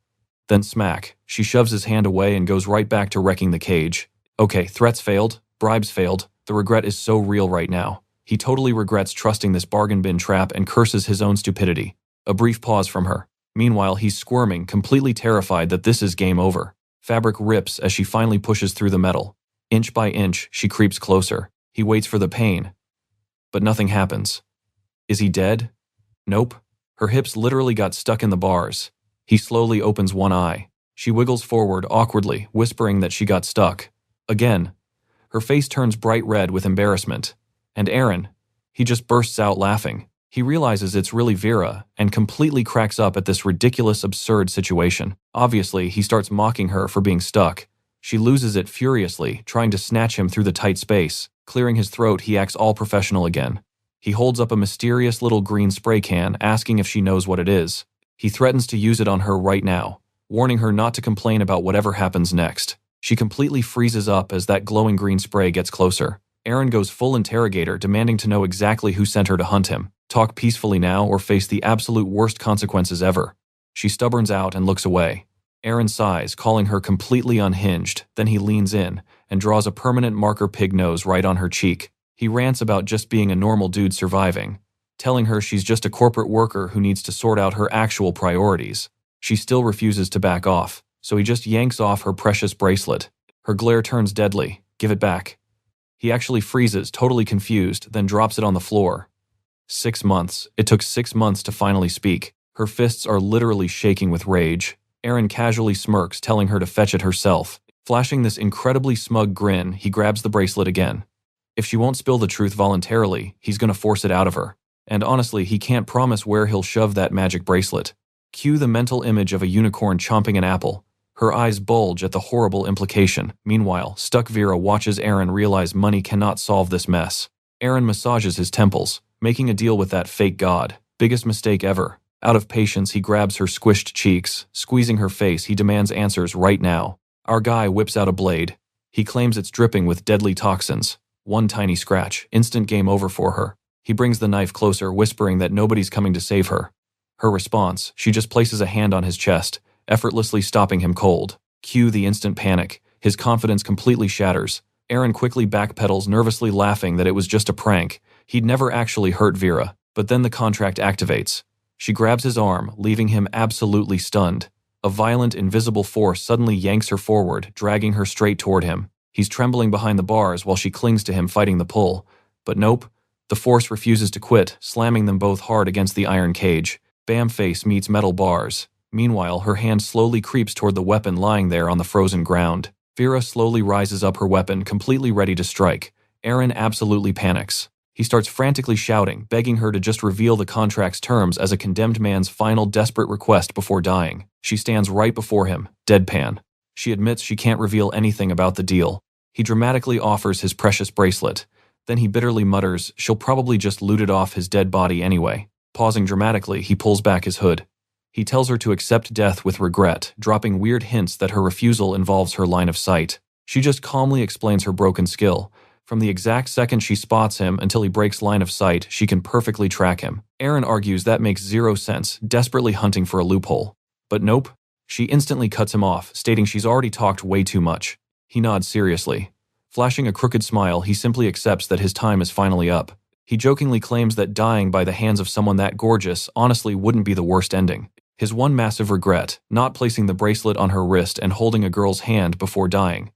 Then smack. She shoves his hand away and goes right back to wrecking the cage. Okay, threats failed. Bribes failed. The regret is so real right now. He totally regrets trusting this bargain bin trap and curses his own stupidity. A brief pause from her. Meanwhile, he's squirming, completely terrified that this is game over. Fabric rips as she finally pushes through the metal. Inch by inch, she creeps closer. He waits for the pain. But nothing happens. Is he dead? Nope. Her hips literally got stuck in the bars. He slowly opens one eye. She wiggles forward awkwardly, whispering that she got stuck. Again. Her face turns bright red with embarrassment. And Aaron, he just bursts out laughing. He realizes it's really Vera and completely cracks up at this ridiculous, absurd situation. Obviously, he starts mocking her for being stuck. She loses it furiously, trying to snatch him through the tight space. Clearing his throat, he acts all professional again. He holds up a mysterious little green spray can, asking if she knows what it is. He threatens to use it on her right now, warning her not to complain about whatever happens next. She completely freezes up as that glowing green spray gets closer. Aaron goes full interrogator, demanding to know exactly who sent her to hunt him. Talk peacefully now or face the absolute worst consequences ever. She stubborns out and looks away. Aaron sighs, calling her completely unhinged. Then he leans in and draws a permanent marker pig nose right on her cheek. He rants about just being a normal dude surviving, telling her she's just a corporate worker who needs to sort out her actual priorities. She still refuses to back off, so he just yanks off her precious bracelet. Her glare turns deadly. Give it back. He actually freezes, totally confused, then drops it on the floor. 6 months. It took 6 months to finally speak. Her fists are literally shaking with rage. Aaron casually smirks, telling her to fetch it herself. Flashing this incredibly smug grin, he grabs the bracelet again. If she won't spill the truth voluntarily, he's gonna force it out of her. And honestly, he can't promise where he'll shove that magic bracelet. Cue the mental image of a unicorn chomping an apple. Her eyes bulge at the horrible implication. Meanwhile, stuck Vera watches Aaron realize money cannot solve this mess. Aaron massages his temples, making a deal with that fake god. Biggest mistake ever. Out of patience, he grabs her squished cheeks. Squeezing her face, he demands answers right now. Our guy whips out a blade. He claims it's dripping with deadly toxins. One tiny scratch, instant game over for her. He brings the knife closer, whispering that nobody's coming to save her. Her response, she just places a hand on his chest, effortlessly stopping him cold. Cue the instant panic. His confidence completely shatters. Aaron quickly backpedals, nervously laughing that it was just a prank. He'd never actually hurt Vera, but then the contract activates. She grabs his arm, leaving him absolutely stunned. A violent, invisible force suddenly yanks her forward, dragging her straight toward him. He's trembling behind the bars while she clings to him, fighting the pull. But nope. The force refuses to quit, slamming them both hard against the iron cage. Bam face meets metal bars. Meanwhile, her hand slowly creeps toward the weapon lying there on the frozen ground. Vera slowly rises up her weapon, completely ready to strike. Aaron absolutely panics. He starts frantically shouting, begging her to just reveal the contract's terms as a condemned man's final desperate request before dying. She stands right before him, deadpan. She admits she can't reveal anything about the deal. He dramatically offers his precious bracelet. Then he bitterly mutters, she'll probably just loot it off his dead body anyway. Pausing dramatically, he pulls back his hood. He tells her to accept death with regret, dropping weird hints that her refusal involves her line of sight. She just calmly explains her broken skill. From the exact second she spots him until he breaks line of sight, she can perfectly track him. Aaron argues that makes zero sense, desperately hunting for a loophole. But nope. She instantly cuts him off, stating she's already talked way too much. He nods seriously. Flashing a crooked smile, he simply accepts that his time is finally up. He jokingly claims that dying by the hands of someone that gorgeous honestly wouldn't be the worst ending. His one massive regret, not placing the bracelet on her wrist and holding a girl's hand before dying.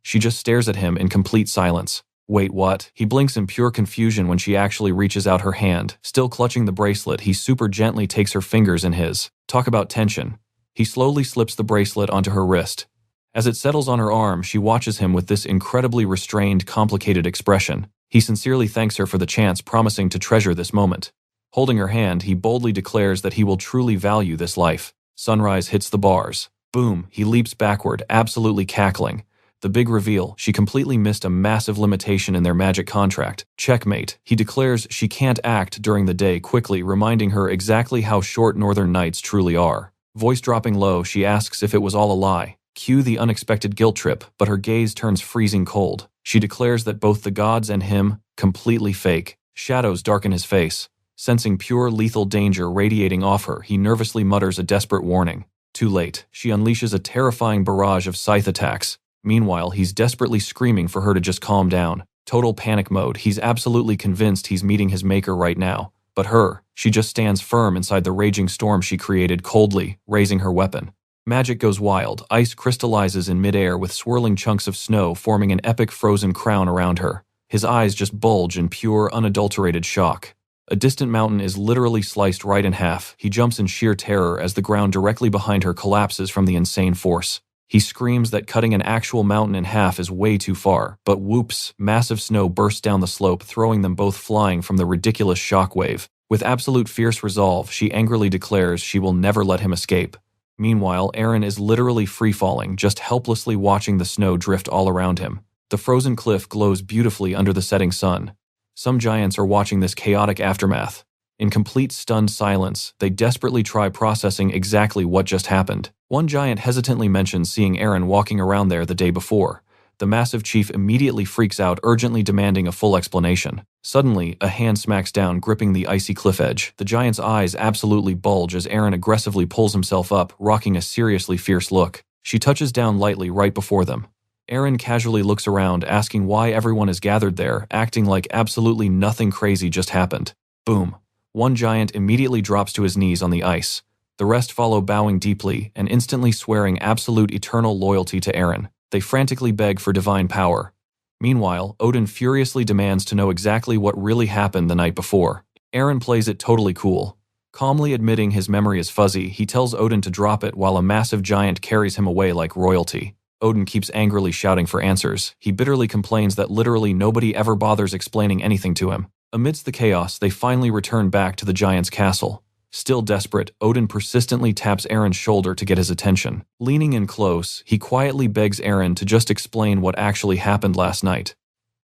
She just stares at him in complete silence. Wait, what? He blinks in pure confusion when she actually reaches out her hand. Still clutching the bracelet, he super gently takes her fingers in his. Talk about tension. He slowly slips the bracelet onto her wrist. As it settles on her arm, she watches him with this incredibly restrained, complicated expression. He sincerely thanks her for the chance, promising to treasure this moment. Holding her hand, he boldly declares that he will truly value this life. Sunrise hits the bars. Boom, he leaps backward, absolutely cackling. The big reveal, she completely missed a massive limitation in their magic contract. Checkmate. He declares she can't act during the day, quickly reminding her exactly how short northern nights truly are. Voice dropping low, she asks if it was all a lie. Cue the unexpected guilt trip, but her gaze turns freezing cold. She declares that both the gods and him, completely fake. Shadows darken his face. Sensing pure lethal danger radiating off her, he nervously mutters a desperate warning. Too late. She unleashes a terrifying barrage of scythe attacks. Meanwhile, he's desperately screaming for her to just calm down. Total panic mode. He's absolutely convinced he's meeting his maker right now. But her, she just stands firm inside the raging storm she created, coldly, raising her weapon. Magic goes wild. Ice crystallizes in midair with swirling chunks of snow forming an epic frozen crown around her. His eyes just bulge in pure, unadulterated shock. A distant mountain is literally sliced right in half. He jumps in sheer terror as the ground directly behind her collapses from the insane force. He screams that cutting an actual mountain in half is way too far, but whoops, massive snow bursts down the slope, throwing them both flying from the ridiculous shockwave. With absolute fierce resolve, she angrily declares she will never let him escape. Meanwhile, Aaron is literally free-falling, just helplessly watching the snow drift all around him. The frozen cliff glows beautifully under the setting sun. Some giants are watching this chaotic aftermath. In complete stunned silence, they desperately try processing exactly what just happened. One giant hesitantly mentions seeing Aaron walking around there the day before. The massive chief immediately freaks out, urgently demanding a full explanation. Suddenly, a hand smacks down, gripping the icy cliff edge. The giant's eyes absolutely bulge as Aaron aggressively pulls himself up, rocking a seriously fierce look. She touches down lightly right before them. Aaron casually looks around, asking why everyone is gathered there, acting like absolutely nothing crazy just happened. Boom. One giant immediately drops to his knees on the ice. The rest follow, bowing deeply and instantly swearing absolute eternal loyalty to Aaron. They frantically beg for divine power. Meanwhile, Odin furiously demands to know exactly what really happened the night before. Aaron plays it totally cool. Calmly admitting his memory is fuzzy, he tells Odin to drop it while a massive giant carries him away like royalty. Odin keeps angrily shouting for answers. He bitterly complains that literally nobody ever bothers explaining anything to him. Amidst the chaos, they finally return back to the giant's castle. Still desperate, Odin persistently taps Aaron's shoulder to get his attention. Leaning in close, he quietly begs Aaron to just explain what actually happened last night.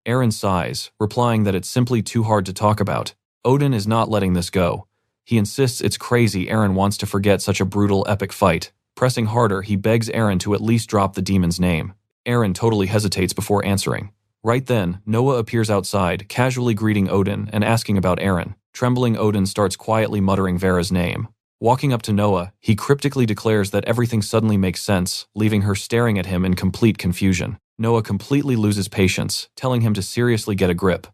Aaron sighs, replying that it's simply too hard to talk about. Odin is not letting this go. He insists it's crazy Aaron wants to forget such a brutal, epic fight. Pressing harder, he begs Aaron to at least drop the demon's name. Aaron totally hesitates before answering. Right then, Noah appears outside, casually greeting Odin and asking about Aaron. Trembling, Odin starts quietly muttering Vera's name. Walking up to Noah, he cryptically declares that everything suddenly makes sense, leaving her staring at him in complete confusion. Noah completely loses patience, telling him to seriously get a grip.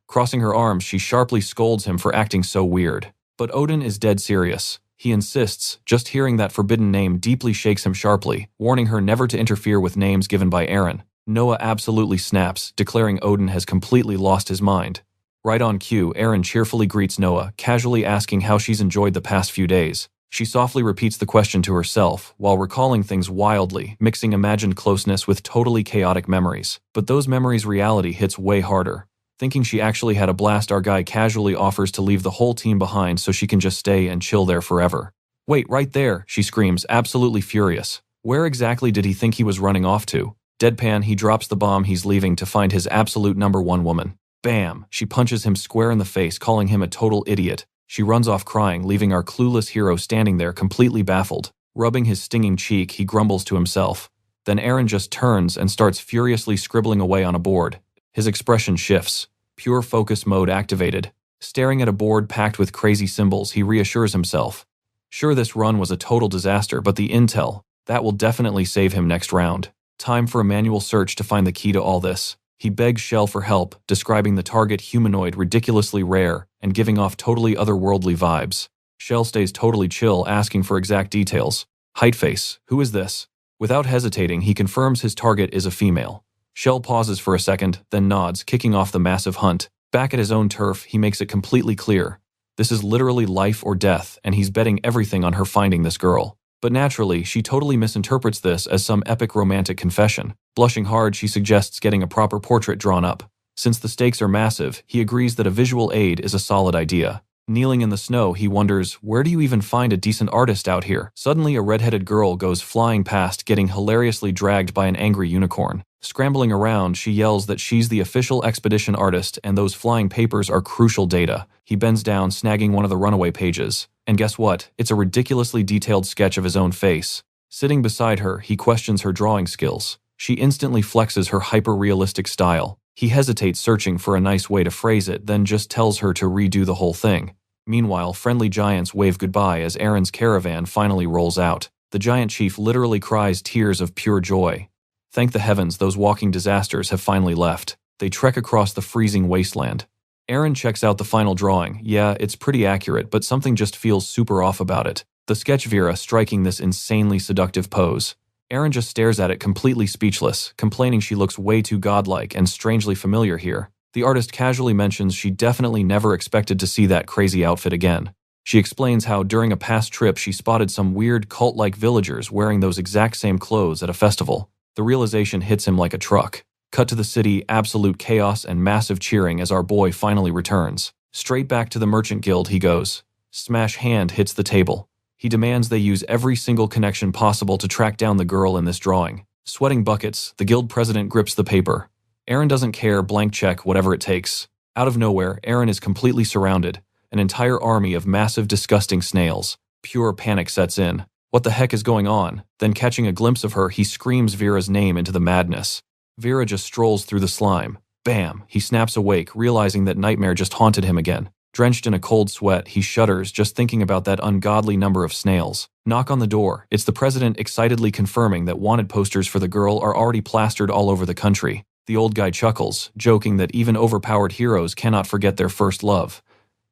Crossing her arms, she sharply scolds him for acting so weird. But Odin is dead serious. He insists, just hearing that forbidden name deeply shakes him sharply, warning her never to interfere with names given by Aaron. Noah absolutely snaps, declaring Odin has completely lost his mind. Right on cue, Aaron cheerfully greets Noah, casually asking how she's enjoyed the past few days. She softly repeats the question to herself, while recalling things wildly, mixing imagined closeness with totally chaotic memories. But those memories' reality hits way harder. Thinking she actually had a blast, our guy casually offers to leave the whole team behind so she can just stay and chill there forever. Wait, right there, she screams, absolutely furious. Where exactly did he think he was running off to? Deadpan, he drops the bomb he's leaving to find his absolute number one woman. Bam! She punches him square in the face, calling him a total idiot. She runs off crying, leaving our clueless hero standing there completely baffled. Rubbing his stinging cheek, he grumbles to himself. Then Aaron just turns and starts furiously scribbling away on a board. His expression shifts. Pure focus mode activated. Staring at a board packed with crazy symbols, he reassures himself. Sure, this run was a total disaster, but the intel, that will definitely save him next round. Time for a manual search to find the key to all this. He begs Shell for help, describing the target humanoid ridiculously rare and giving off totally otherworldly vibes. Shell stays totally chill, asking for exact details. Heightface, who is this? Without hesitating, he confirms his target is a female. Shell pauses for a second, then nods, kicking off the massive hunt. Back at his own turf, he makes it completely clear. This is literally life or death, and he's betting everything on her finding this girl. But naturally, she totally misinterprets this as some epic romantic confession. Blushing hard, she suggests getting a proper portrait drawn up. Since the stakes are massive, he agrees that a visual aid is a solid idea. Kneeling in the snow, he wonders, where do you even find a decent artist out here? Suddenly, a redheaded girl goes flying past, getting hilariously dragged by an angry unicorn. Scrambling around, she yells that she's the official expedition artist and those flying papers are crucial data. He bends down, snagging one of the runaway pages. And guess what? It's a ridiculously detailed sketch of his own face. Sitting beside her, he questions her drawing skills. She instantly flexes her hyper-realistic style. He hesitates, searching for a nice way to phrase it, then just tells her to redo the whole thing. Meanwhile, friendly giants wave goodbye as Aaron's caravan finally rolls out. The giant chief literally cries tears of pure joy. Thank the heavens, those walking disasters have finally left. They trek across the freezing wasteland. Aaron checks out the final drawing. Yeah, it's pretty accurate, but something just feels super off about it. The sketch Vera striking this insanely seductive pose. Aaron just stares at it, completely speechless, complaining she looks way too godlike and strangely familiar here. The artist casually mentions she definitely never expected to see that crazy outfit again. She explains how during a past trip she spotted some weird cult-like villagers wearing those exact same clothes at a festival. The realization hits him like a truck. Cut to the city, absolute chaos and massive cheering as our boy finally returns. Straight back to the merchant guild he goes. Smash hand hits the table. He demands they use every single connection possible to track down the girl in this drawing. Sweating buckets, the guild president grips the paper. Aaron doesn't care, blank check, whatever it takes. Out of nowhere, Aaron is completely surrounded. an entire army of massive, disgusting snails. Pure panic sets in. What the heck is going on? Then catching a glimpse of her, he screams Vera's name into the madness. Vera just strolls through the slime. Bam! He snaps awake, realizing that nightmare just haunted him again. Drenched in a cold sweat, he shudders just thinking about that ungodly number of snails. Knock on the door. It's the president excitedly confirming that wanted posters for the girl are already plastered all over the country. The old guy chuckles, joking that even overpowered heroes cannot forget their first love.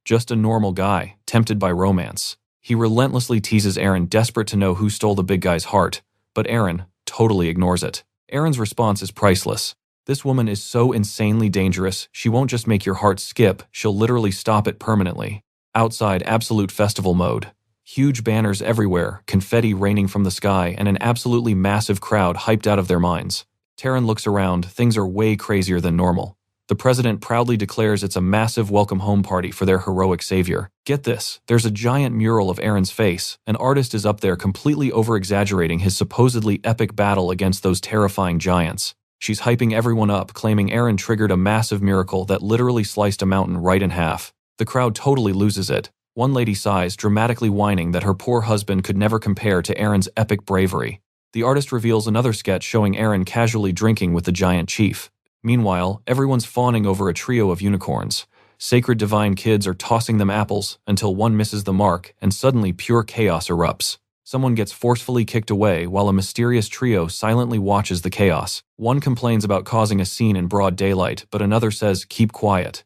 Just a normal guy, tempted by romance. He relentlessly teases Aaron, desperate to know who stole the big guy's heart, but Aaron totally ignores it. Aaron's response is priceless. This woman is so insanely dangerous, she won't just make your heart skip, she'll literally stop it permanently. Outside, absolute festival mode. Huge banners everywhere, confetti raining from the sky, and an absolutely massive crowd hyped out of their minds. Taryn looks around, things are way crazier than normal. The president proudly declares it's a massive welcome home party for their heroic savior. Get this, there's a giant mural of Aaron's face. An artist is up there completely over-exaggerating his supposedly epic battle against those terrifying giants. She's hyping everyone up, claiming Aaron triggered a massive miracle that literally sliced a mountain right in half. The crowd totally loses it. One lady sighs, dramatically whining that her poor husband could never compare to Aaron's epic bravery. The artist reveals another sketch showing Aaron casually drinking with the giant chief. Meanwhile, everyone's fawning over a trio of unicorns. Sacred divine kids are tossing them apples until one misses the mark, and suddenly pure chaos erupts. Someone gets forcefully kicked away while a mysterious trio silently watches the chaos. One complains about causing a scene in broad daylight, but another says, "Keep quiet."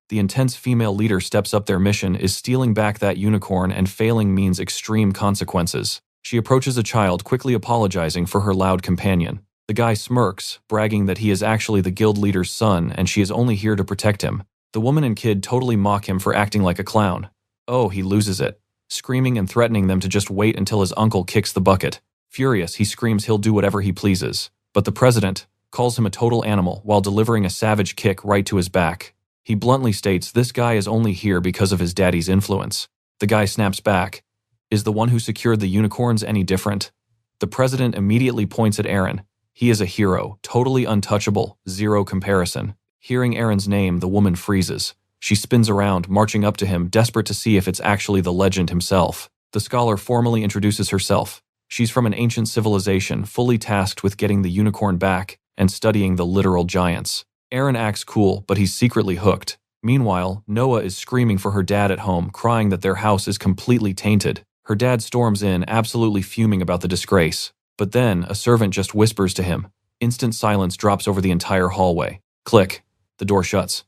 The intense female leader steps up. Their mission is stealing back that unicorn, and failing means extreme consequences. She approaches a child, quickly apologizing for her loud companion. The guy smirks, bragging that he is actually the guild leader's son and she is only here to protect him. The woman and kid totally mock him for acting like a clown. Oh, he loses it, screaming and threatening them to just wait until his uncle kicks the bucket. Furious, he screams he'll do whatever he pleases. But the president calls him a total animal while delivering a savage kick right to his back. He bluntly states this guy is only here because of his daddy's influence. The guy snaps back. Is the one who secured the unicorns any different? The president immediately points at Aaron. He is a hero, totally untouchable, zero comparison. Hearing Aaron's name, the woman freezes. She spins around, marching up to him, desperate to see if it's actually the legend himself. The scholar formally introduces herself. She's from an ancient civilization, fully tasked with getting the unicorn back and studying the literal giants. Aaron acts cool, but he's secretly hooked. Meanwhile, Noah is screaming for her dad at home, crying that their house is completely tainted. Her dad storms in, absolutely fuming about the disgrace. But then, a servant just whispers to him. Instant silence drops over the entire hallway. Click. The door shuts.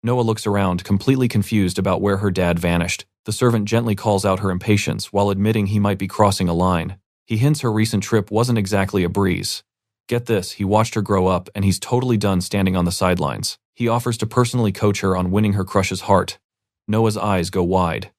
Noah looks around, completely confused about where her dad vanished. The servant gently calls out her impatience while admitting he might be crossing a line. He hints her recent trip wasn't exactly a breeze. Get this, he watched her grow up and he's totally done standing on the sidelines. He offers to personally coach her on winning her crush's heart. Noah's eyes go wide.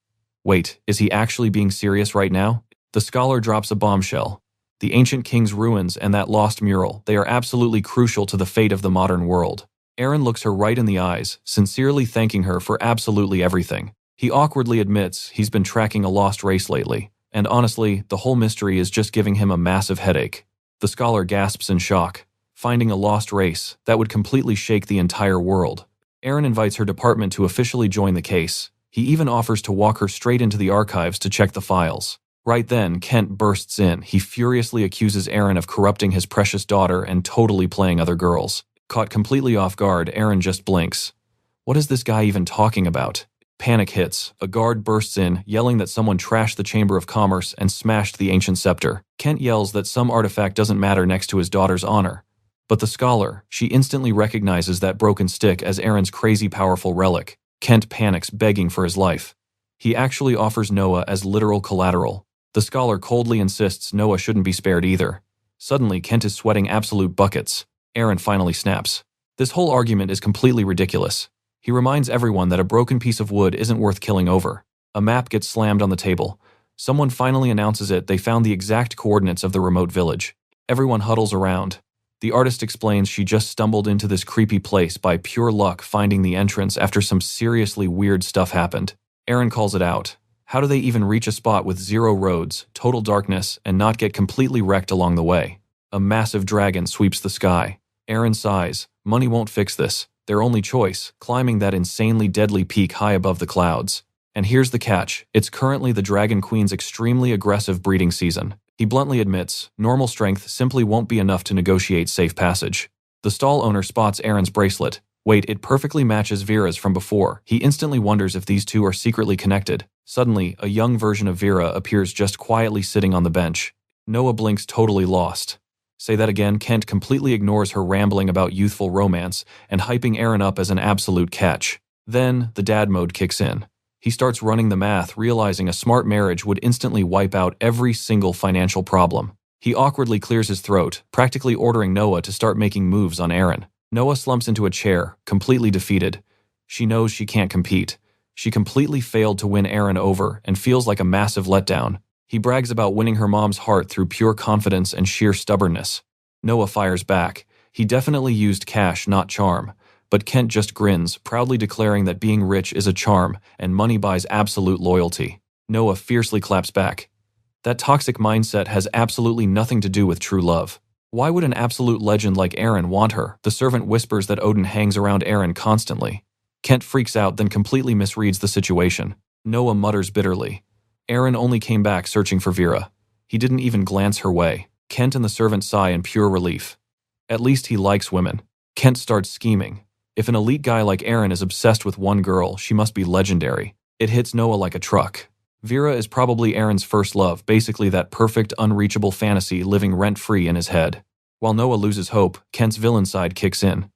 Wait, is he actually being serious right now? The scholar drops a bombshell. The ancient king's ruins and that lost mural, they are absolutely crucial to the fate of the modern world. Aaron looks her right in the eyes, sincerely thanking her for absolutely everything. He awkwardly admits he's been tracking a lost race lately, and honestly, the whole mystery is just giving him a massive headache. The scholar gasps in shock. Finding a lost race, that would completely shake the entire world. Aaron invites her department to officially join the case. He even offers to walk her straight into the archives to check the files. Right then, Kent bursts in. He furiously accuses Aaron of corrupting his precious daughter and totally playing other girls. Caught completely off guard, Aaron just blinks. What is this guy even talking about? Panic hits. A guard bursts in, yelling that someone trashed the Chamber of Commerce and smashed the ancient scepter. Kent yells that some artifact doesn't matter next to his daughter's honor. But the scholar, she instantly recognizes that broken stick as Aaron's crazy powerful relic. Kent panics, begging for his life. He actually offers Noah as literal collateral. The scholar coldly insists Noah shouldn't be spared either. Suddenly, Kent is sweating absolute buckets. Aaron finally snaps. This whole argument is completely ridiculous. He reminds everyone that a broken piece of wood isn't worth killing over. A map gets slammed on the table. Someone finally announces they found the exact coordinates of the remote village. Everyone huddles around. The artist explains she just stumbled into this creepy place by pure luck, finding the entrance after some seriously weird stuff happened. Aaron calls it out. How do they even reach a spot with 0 roads, total darkness, and not get completely wrecked along the way? A massive dragon sweeps the sky. Aaron sighs. Money won't fix this. Their only choice, climbing that insanely deadly peak high above the clouds. And here's the catch, it's currently the Dragon Queen's extremely aggressive breeding season. He bluntly admits, normal strength simply won't be enough to negotiate safe passage. The stall owner spots Aaron's bracelet. Wait, it perfectly matches Vera's from before. He instantly wonders if these two are secretly connected. Suddenly, a young version of Vera appears just quietly sitting on the bench. Noah blinks, totally lost. Say that again. Kent completely ignores her rambling about youthful romance and hyping Aaron up as an absolute catch. Then, the dad mode kicks in. He starts running the math, realizing a smart marriage would instantly wipe out every single financial problem. He awkwardly clears his throat, practically ordering Noah to start making moves on Aaron. Noah slumps into a chair, completely defeated. She knows she can't compete. She completely failed to win Aaron over and feels like a massive letdown. He brags about winning her mom's heart through pure confidence and sheer stubbornness. Noah fires back. He definitely used cash, not charm. But Kent just grins, proudly declaring that being rich is a charm and money buys absolute loyalty. Noah fiercely claps back. That toxic mindset has absolutely nothing to do with true love. Why would an absolute legend like Aaron want her? The servant whispers that Odin hangs around Aaron constantly. Kent freaks out, then completely misreads the situation. Noah mutters bitterly. Aaron only came back searching for Vera. He didn't even glance her way. Kent and the servant sigh in pure relief. At least he likes women. Kent starts scheming. If an elite guy like Aaron is obsessed with one girl, she must be legendary. It hits Noah like a truck. Vera is probably Aaron's first love, basically that perfect, unreachable fantasy living rent-free in his head. While Noah loses hope, Kent's villain side kicks in.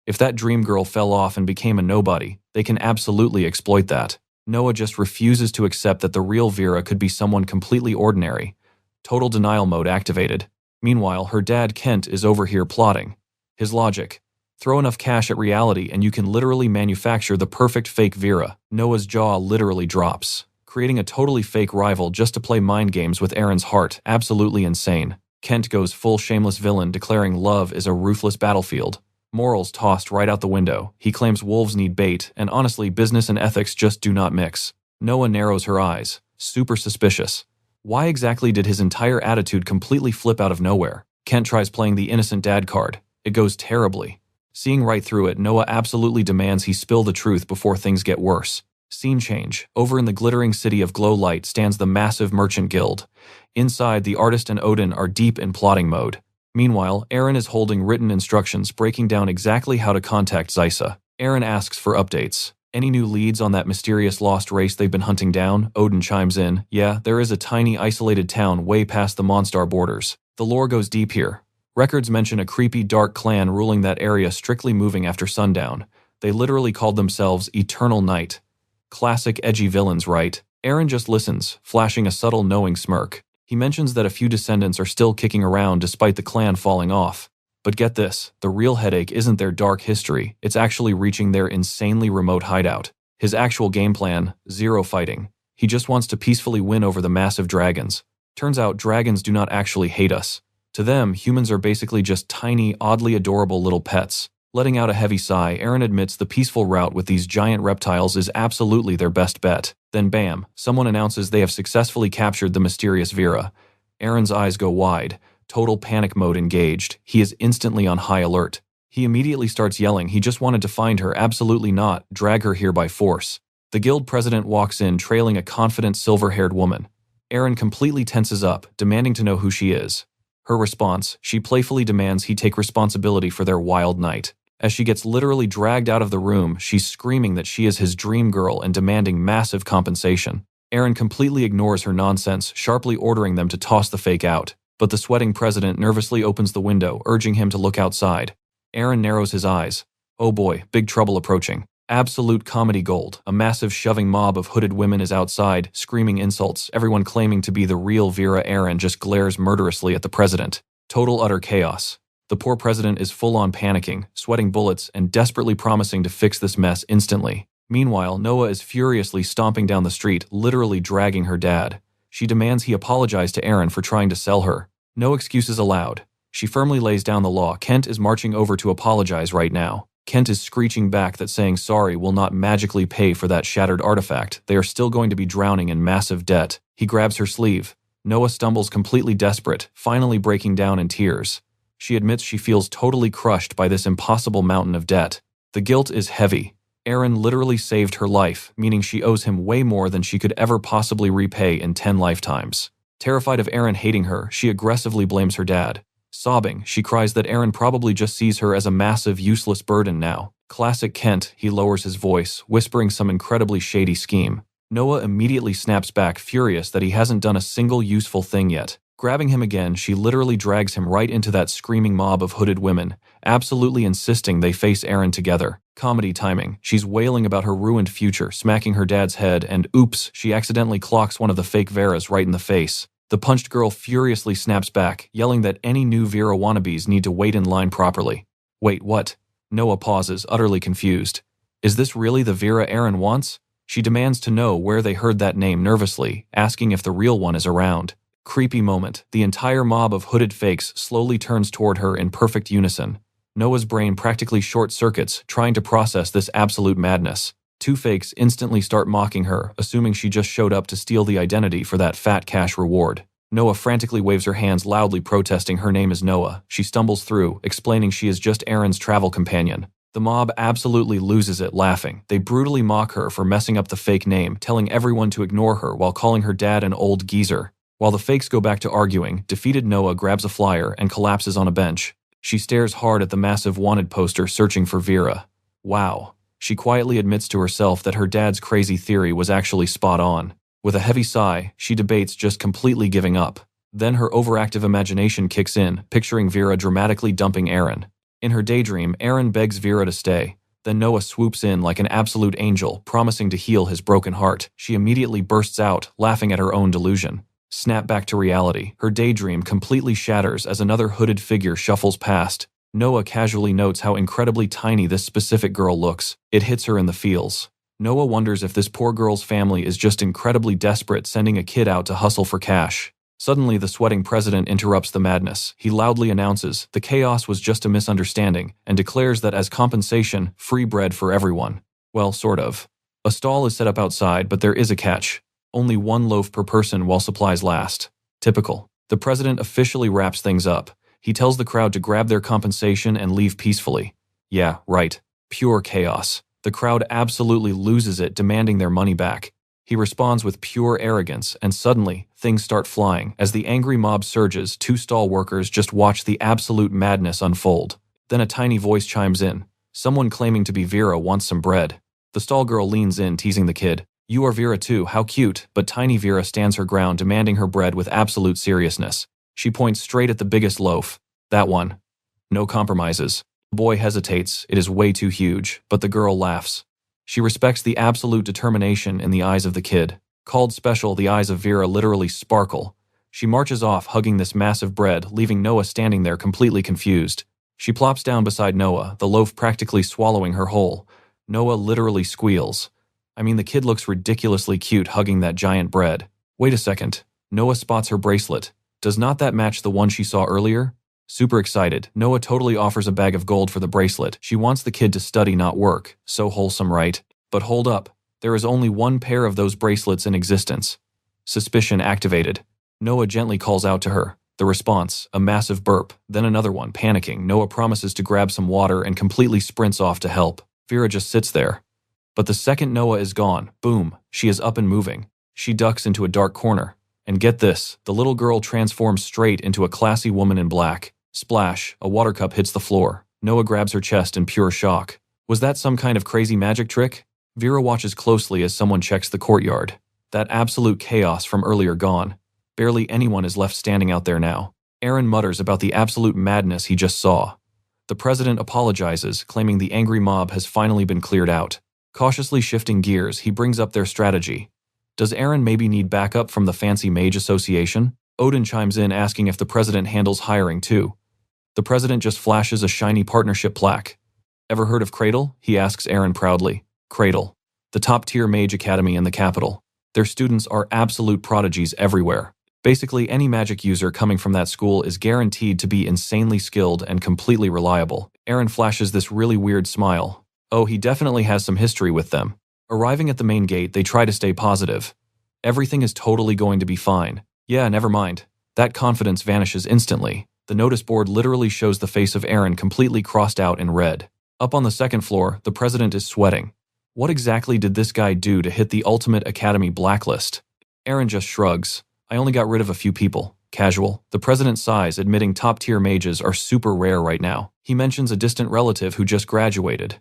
If that dream girl fell off and became a nobody, they can absolutely exploit that. Noah just refuses to accept that the real Vera could be someone completely ordinary. Total denial mode activated. Meanwhile, her dad Kent is over here plotting. His logic. Throw enough cash at reality and you can literally manufacture the perfect fake Vera. Noah's jaw literally drops. Creating a totally fake rival just to play mind games with Aaron's heart, absolutely insane. Kent goes full shameless villain, declaring love is a ruthless battlefield. Morals tossed right out the window. He claims wolves need bait, and honestly, business and ethics just do not mix. Noah narrows her eyes. Super suspicious. Why exactly did his entire attitude completely flip out of nowhere? Kent tries playing the innocent dad card. It goes terribly. Seeing right through it, Noah absolutely demands he spill the truth before things get worse. Scene change. Over in the glittering city of Glow Light stands the massive merchant guild. Inside, the artist and Odin are deep in plotting mode. Meanwhile, Aaron is holding written instructions breaking down exactly how to contact Zysa. Aaron asks for updates. Any new leads on that mysterious lost race they've been hunting down? Odin chimes in. Yeah, there is a tiny isolated town way past the Monstar borders. The lore goes deep here. Records mention a creepy dark clan ruling that area, strictly moving after sundown. They literally called themselves Eternal Night. Classic edgy villains, right? Aaron just listens, flashing a subtle knowing smirk. He mentions that a few descendants are still kicking around despite the clan falling off. But get this, the real headache isn't their dark history, it's actually reaching their insanely remote hideout. His actual game plan, zero fighting. He just wants to peacefully win over the massive dragons. Turns out dragons do not actually hate us. To them, humans are basically just tiny, oddly adorable little pets. Letting out a heavy sigh, Aaron admits the peaceful route with these giant reptiles is absolutely their best bet. Then bam, someone announces they have successfully captured the mysterious Vera. Aaron's eyes go wide, total panic mode engaged. He is instantly on high alert. He immediately starts yelling he just wanted to find her, absolutely not, drag her here by force. The guild president walks in trailing a confident silver-haired woman. Aaron completely tenses up, demanding to know who she is. Her response, she playfully demands he take responsibility for their wild night. As she gets literally dragged out of the room, she's screaming that she is his dream girl and demanding massive compensation. Aaron completely ignores her nonsense, sharply ordering them to toss the fake out. But the sweating president nervously opens the window, urging him to look outside. Aaron narrows his eyes. Oh boy, big trouble approaching. Absolute comedy gold. A massive shoving mob of hooded women is outside, screaming insults, everyone claiming to be the real Vera. Aaron just glares murderously at the president. Total utter chaos. The poor president is full-on panicking, sweating bullets, and desperately promising to fix this mess instantly. Meanwhile, Noah is furiously stomping down the street, literally dragging her dad. She demands he apologize to Aaron for trying to sell her. No excuses allowed. She firmly lays down the law. Kent is marching over to apologize right now. Kent is screeching back that saying sorry will not magically pay for that shattered artifact. They are still going to be drowning in massive debt. He grabs her sleeve. Noah stumbles, completely desperate, finally breaking down in tears. She admits she feels totally crushed by this impossible mountain of debt. The guilt is heavy. Aaron literally saved her life, meaning she owes him way more than she could ever possibly repay in 10 lifetimes. Terrified of Aaron hating her, she aggressively blames her dad. Sobbing, she cries that Aaron probably just sees her as a massive, useless burden now. Classic Kent, he lowers his voice, whispering some incredibly shady scheme. Noah immediately snaps back, furious that he hasn't done a single useful thing yet. Grabbing him again, she literally drags him right into that screaming mob of hooded women, absolutely insisting they face Aaron together. Comedy timing. She's wailing about her ruined future, smacking her dad's head, and oops, she accidentally clocks one of the fake Veras right in the face. The punched girl furiously snaps back, yelling that any new Vera wannabes need to wait in line properly. Wait, what? Noah pauses, utterly confused. Is this really the Vera Aaron wants? She demands to know where they heard that name nervously, asking if the real one is around. Creepy moment. The entire mob of hooded fakes slowly turns toward her in perfect unison. Noah's brain practically short-circuits, trying to process this absolute madness. Two fakes instantly start mocking her, assuming she just showed up to steal the identity for that fat cash reward. Noah frantically waves her hands, loudly protesting her name is Noah. She stumbles through, explaining she is just Aaron's travel companion. The mob absolutely loses it, laughing. They brutally mock her for messing up the fake name, telling everyone to ignore her while calling her dad an old geezer. While the fakes go back to arguing, defeated Noah grabs a flyer and collapses on a bench. She stares hard at the massive wanted poster searching for Vera. Wow. She quietly admits to herself that her dad's crazy theory was actually spot on. With a heavy sigh, she debates just completely giving up. Then her overactive imagination kicks in, picturing Vera dramatically dumping Aaron. In her daydream, Aaron begs Vera to stay. Then Noah swoops in like an absolute angel, promising to heal his broken heart. She immediately bursts out, laughing at her own delusion. Snap back to reality. Her daydream completely shatters as another hooded figure shuffles past. Noah casually notes how incredibly tiny this specific girl looks. It hits her in the feels. Noah wonders if this poor girl's family is just incredibly desperate, sending a kid out to hustle for cash. Suddenly, the sweating president interrupts the madness. He loudly announces the chaos was just a misunderstanding and declares that as compensation, free bread for everyone. Well, sort of. A stall is set up outside, but there is a catch. Only one loaf per person while supplies last. Typical. The president officially wraps things up. He tells the crowd to grab their compensation and leave peacefully. Yeah, right. Pure chaos. The crowd absolutely loses it, demanding their money back. He responds with pure arrogance, and suddenly, things start flying. As the angry mob surges, two stall workers just watch the absolute madness unfold. Then a tiny voice chimes in. Someone claiming to be Vera wants some bread. The stall girl leans in, teasing the kid. You are Vera too, how cute, but tiny Vera stands her ground, demanding her bread with absolute seriousness. She points straight at the biggest loaf. That one. No compromises. The boy hesitates, it is way too huge, but the girl laughs. She respects the absolute determination in the eyes of the kid. Called special, the eyes of Vera literally sparkle. She marches off, hugging this massive bread, leaving Noah standing there completely confused. She plops down beside Noah, the loaf practically swallowing her whole. Noah literally squeals. I mean, the kid looks ridiculously cute hugging that giant bread. Wait a second. Noah spots her bracelet. Does not that match the one she saw earlier? Super excited, Noah totally offers a bag of gold for the bracelet. She wants the kid to study, not work. So wholesome, right? But hold up. There is only one pair of those bracelets in existence. Suspicion activated. Noah gently calls out to her. The response, a massive burp, then another one. Panicking, Noah promises to grab some water and completely sprints off to help. Vera just sits there. But the second Noah is gone, boom, she is up and moving. She ducks into a dark corner. And get this, the little girl transforms straight into a classy woman in black. Splash, a water cup hits the floor. Noah grabs her chest in pure shock. Was that some kind of crazy magic trick? Vera watches closely as someone checks the courtyard. That absolute chaos from earlier gone. Barely anyone is left standing out there now. Aaron mutters about the absolute madness he just saw. The president apologizes, claiming the angry mob has finally been cleared out. Cautiously shifting gears, he brings up their strategy. Does Aaron maybe need backup from the fancy mage association? Odin chimes in, asking if the president handles hiring too. The president just flashes a shiny partnership plaque. Ever heard of Cradle? He asks Aaron proudly. Cradle. The top-tier mage academy in the capital. Their students are absolute prodigies everywhere. Basically, any magic user coming from that school is guaranteed to be insanely skilled and completely reliable. Aaron flashes this really weird smile. Oh, he definitely has some history with them. Arriving at the main gate, they try to stay positive. Everything is totally going to be fine. Yeah, never mind. That confidence vanishes instantly. The notice board literally shows the face of Aaron completely crossed out in red. Up on the second floor, the president is sweating. What exactly did this guy do to hit the ultimate academy blacklist? Aaron just shrugs. I only got rid of a few people. Casual. The president sighs, admitting top-tier mages are super rare right now. He mentions a distant relative who just graduated.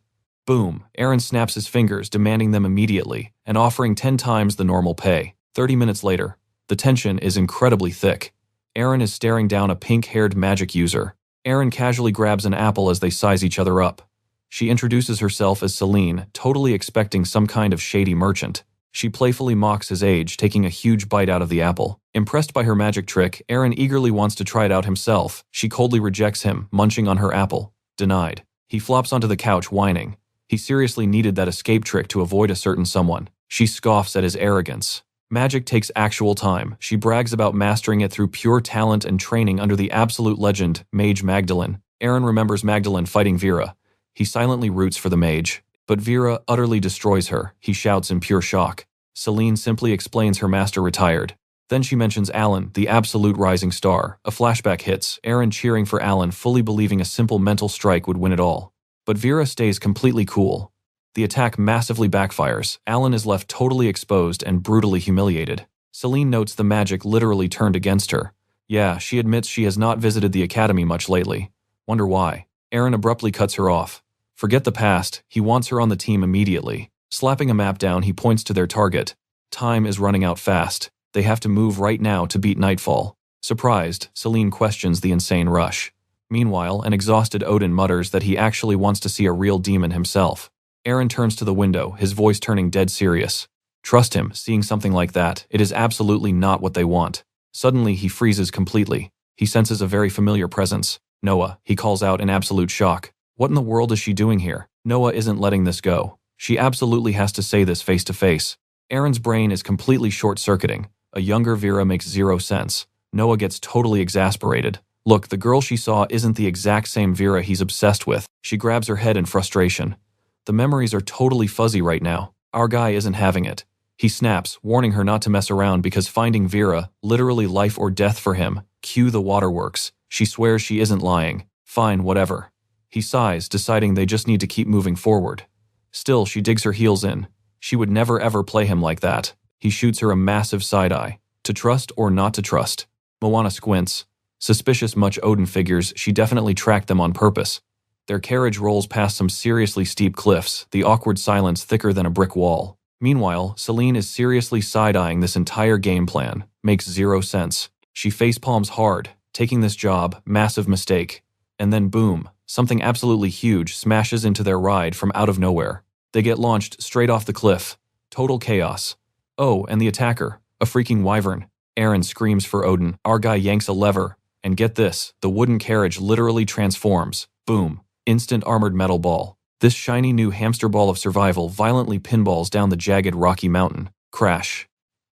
Boom. Aaron snaps his fingers, demanding them immediately, and offering 10 times the normal pay. 30 minutes later, the tension is incredibly thick. Aaron is staring down a pink-haired magic user. Aaron casually grabs an apple as they size each other up. She introduces herself as Seline, totally expecting some kind of shady merchant. She playfully mocks his age, taking a huge bite out of the apple. Impressed by her magic trick, Aaron eagerly wants to try it out himself. She coldly rejects him, munching on her apple. Denied. He flops onto the couch, whining. He seriously needed that escape trick to avoid a certain someone. She scoffs at his arrogance. Magic takes actual time. She brags about mastering it through pure talent and training under the absolute legend, Mage Magdalene. Aaron remembers Magdalene fighting Vera. He silently roots for the mage. But Vera utterly destroys her, he shouts in pure shock. Seline simply explains her master retired. Then she mentions Alan, the absolute rising star. A flashback hits, Aaron cheering for Alan, fully believing a simple mental strike would win it all. But Vera stays completely cool. The attack massively backfires. Alan is left totally exposed and brutally humiliated. Seline notes the magic literally turned against her. Yeah, she admits she has not visited the academy much lately. Wonder why. Aaron abruptly cuts her off. Forget the past, he wants her on the team immediately. Slapping a map down, he points to their target. Time is running out fast. They have to move right now to beat nightfall. Surprised, Seline questions the insane rush. Meanwhile, an exhausted Odin mutters that he actually wants to see a real demon himself. Aaron turns to the window, his voice turning dead serious. Trust him, seeing something like that, it is absolutely not what they want. Suddenly, he freezes completely. He senses a very familiar presence. Noah, he calls out in absolute shock. What in the world is she doing here? Noah isn't letting this go. She absolutely has to say this face to face. Aaron's brain is completely short-circuiting. A younger Vera makes zero sense. Noah gets totally exasperated. Look, the girl she saw isn't the exact same Vera he's obsessed with. She grabs her head in frustration. The memories are totally fuzzy right now. Our guy isn't having it. He snaps, warning her not to mess around because finding Vera, literally life or death for him. Cue the waterworks. She swears she isn't lying. Fine, whatever. He sighs, deciding they just need to keep moving forward. Still, she digs her heels in. She would never ever play him like that. He shoots her a massive side-eye. To trust or not to trust? Moana squints. Suspicious much Odin figures, she definitely tracked them on purpose. Their carriage rolls past some seriously steep cliffs, the awkward silence thicker than a brick wall. Meanwhile, Seline is seriously side-eyeing this entire game plan. Makes zero sense. She facepalms hard, taking this job, massive mistake. And then boom, something absolutely huge smashes into their ride from out of nowhere. They get launched straight off the cliff. Total chaos. Oh, and the attacker, a freaking wyvern. Aaron screams for Odin. Our guy yanks a lever. And get this, the wooden carriage literally transforms. Boom. Instant armored metal ball. This shiny new hamster ball of survival violently pinballs down the jagged rocky mountain. Crash.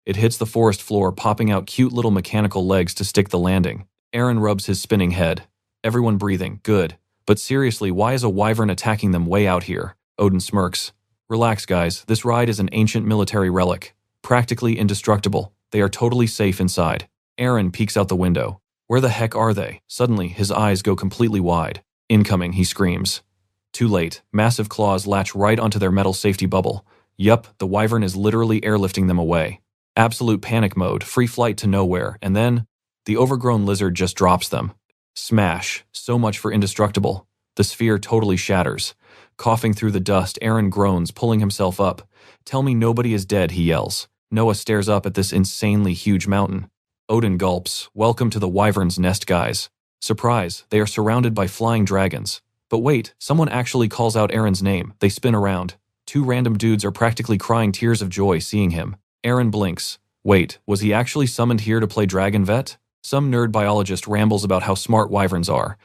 It hits the forest floor, popping out cute little mechanical legs to stick the landing. Aaron rubs his spinning head. Everyone breathing, good. But seriously, why is a wyvern attacking them way out here? Odin smirks. Relax, guys, this ride is an ancient military relic. Practically indestructible. They are totally safe inside. Aaron peeks out the window. Where the heck are they? Suddenly, his eyes go completely wide. Incoming, he screams. Too late. Massive claws latch right onto their metal safety bubble. Yup, the wyvern is literally airlifting them away. Absolute panic mode, free flight to nowhere, and then the overgrown lizard just drops them. Smash. So much for indestructible. The sphere totally shatters. Coughing through the dust, Aaron groans, pulling himself up. Tell me nobody is dead, he yells. Noah stares up at this insanely huge mountain. Odin gulps. Welcome to the wyvern's nest, guys. Surprise, they are surrounded by flying dragons. But wait, someone actually calls out Aaron's name. They spin around. Two random dudes are practically crying tears of joy seeing him. Aaron blinks. Wait, was he actually summoned here to play Dragon Vet? Some nerd biologist rambles about how smart wyverns are.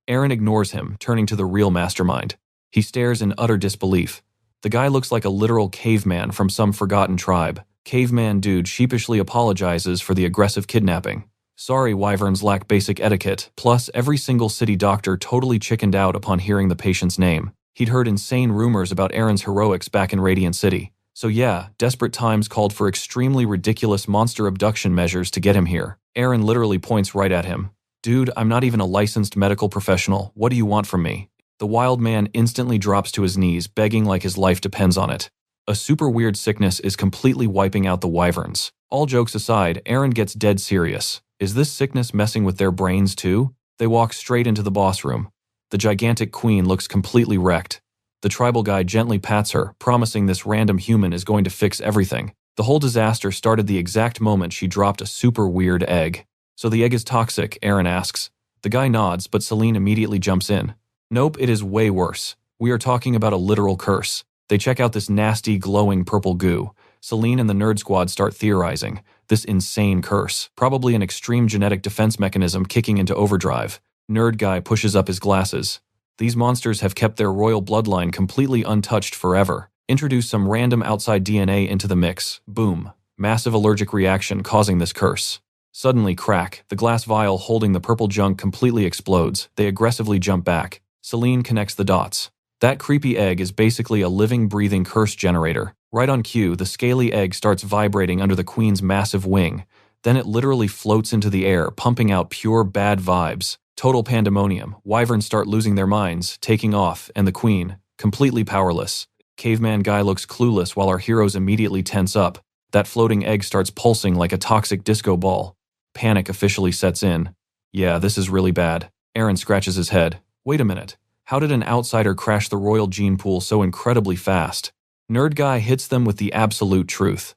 Aaron ignores him, turning to the real mastermind. He stares in utter disbelief. The guy looks like a literal caveman from some forgotten tribe. Caveman dude sheepishly apologizes for the aggressive kidnapping. Sorry, wyverns lack basic etiquette, plus every single city doctor totally chickened out upon hearing the patient's name. He'd heard insane rumors about Aaron's heroics back in Radiant City. So yeah, desperate times called for extremely ridiculous monster abduction measures to get him here. Aaron literally points right at him. Dude, I'm not even a licensed medical professional. What do you want from me? The wild man instantly drops to his knees, begging like his life depends on it. A super weird sickness is completely wiping out the Wyverns. All jokes aside, Aaron gets dead serious. Is this sickness messing with their brains too? They walk straight into the boss room. The gigantic queen looks completely wrecked. The tribal guy gently pats her, promising this random human is going to fix everything. The whole disaster started the exact moment she dropped a super weird egg. So the egg is toxic, Aaron asks. The guy nods, but Seline immediately jumps in. Nope, it is way worse. We are talking about a literal curse. They check out this nasty, glowing purple goo. Seline and the nerd squad start theorizing. This insane curse. Probably an extreme genetic defense mechanism kicking into overdrive. Nerd guy pushes up his glasses. These monsters have kept their royal bloodline completely untouched forever. Introduce some random outside DNA into the mix. Boom. Massive allergic reaction causing this curse. Suddenly, crack. The glass vial holding the purple junk completely explodes. They aggressively jump back. Seline connects the dots. That creepy egg is basically a living, breathing curse generator. Right on cue, the scaly egg starts vibrating under the queen's massive wing. Then it literally floats into the air, pumping out pure bad vibes. Total pandemonium. Wyverns start losing their minds, taking off, and the queen, completely powerless. Caveman guy looks clueless while our heroes immediately tense up. That floating egg starts pulsing like a toxic disco ball. Panic officially sets in. Yeah, this is really bad. Aaron scratches his head. Wait a minute. How did an outsider crash the royal gene pool so incredibly fast? Nerd guy hits them with the absolute truth.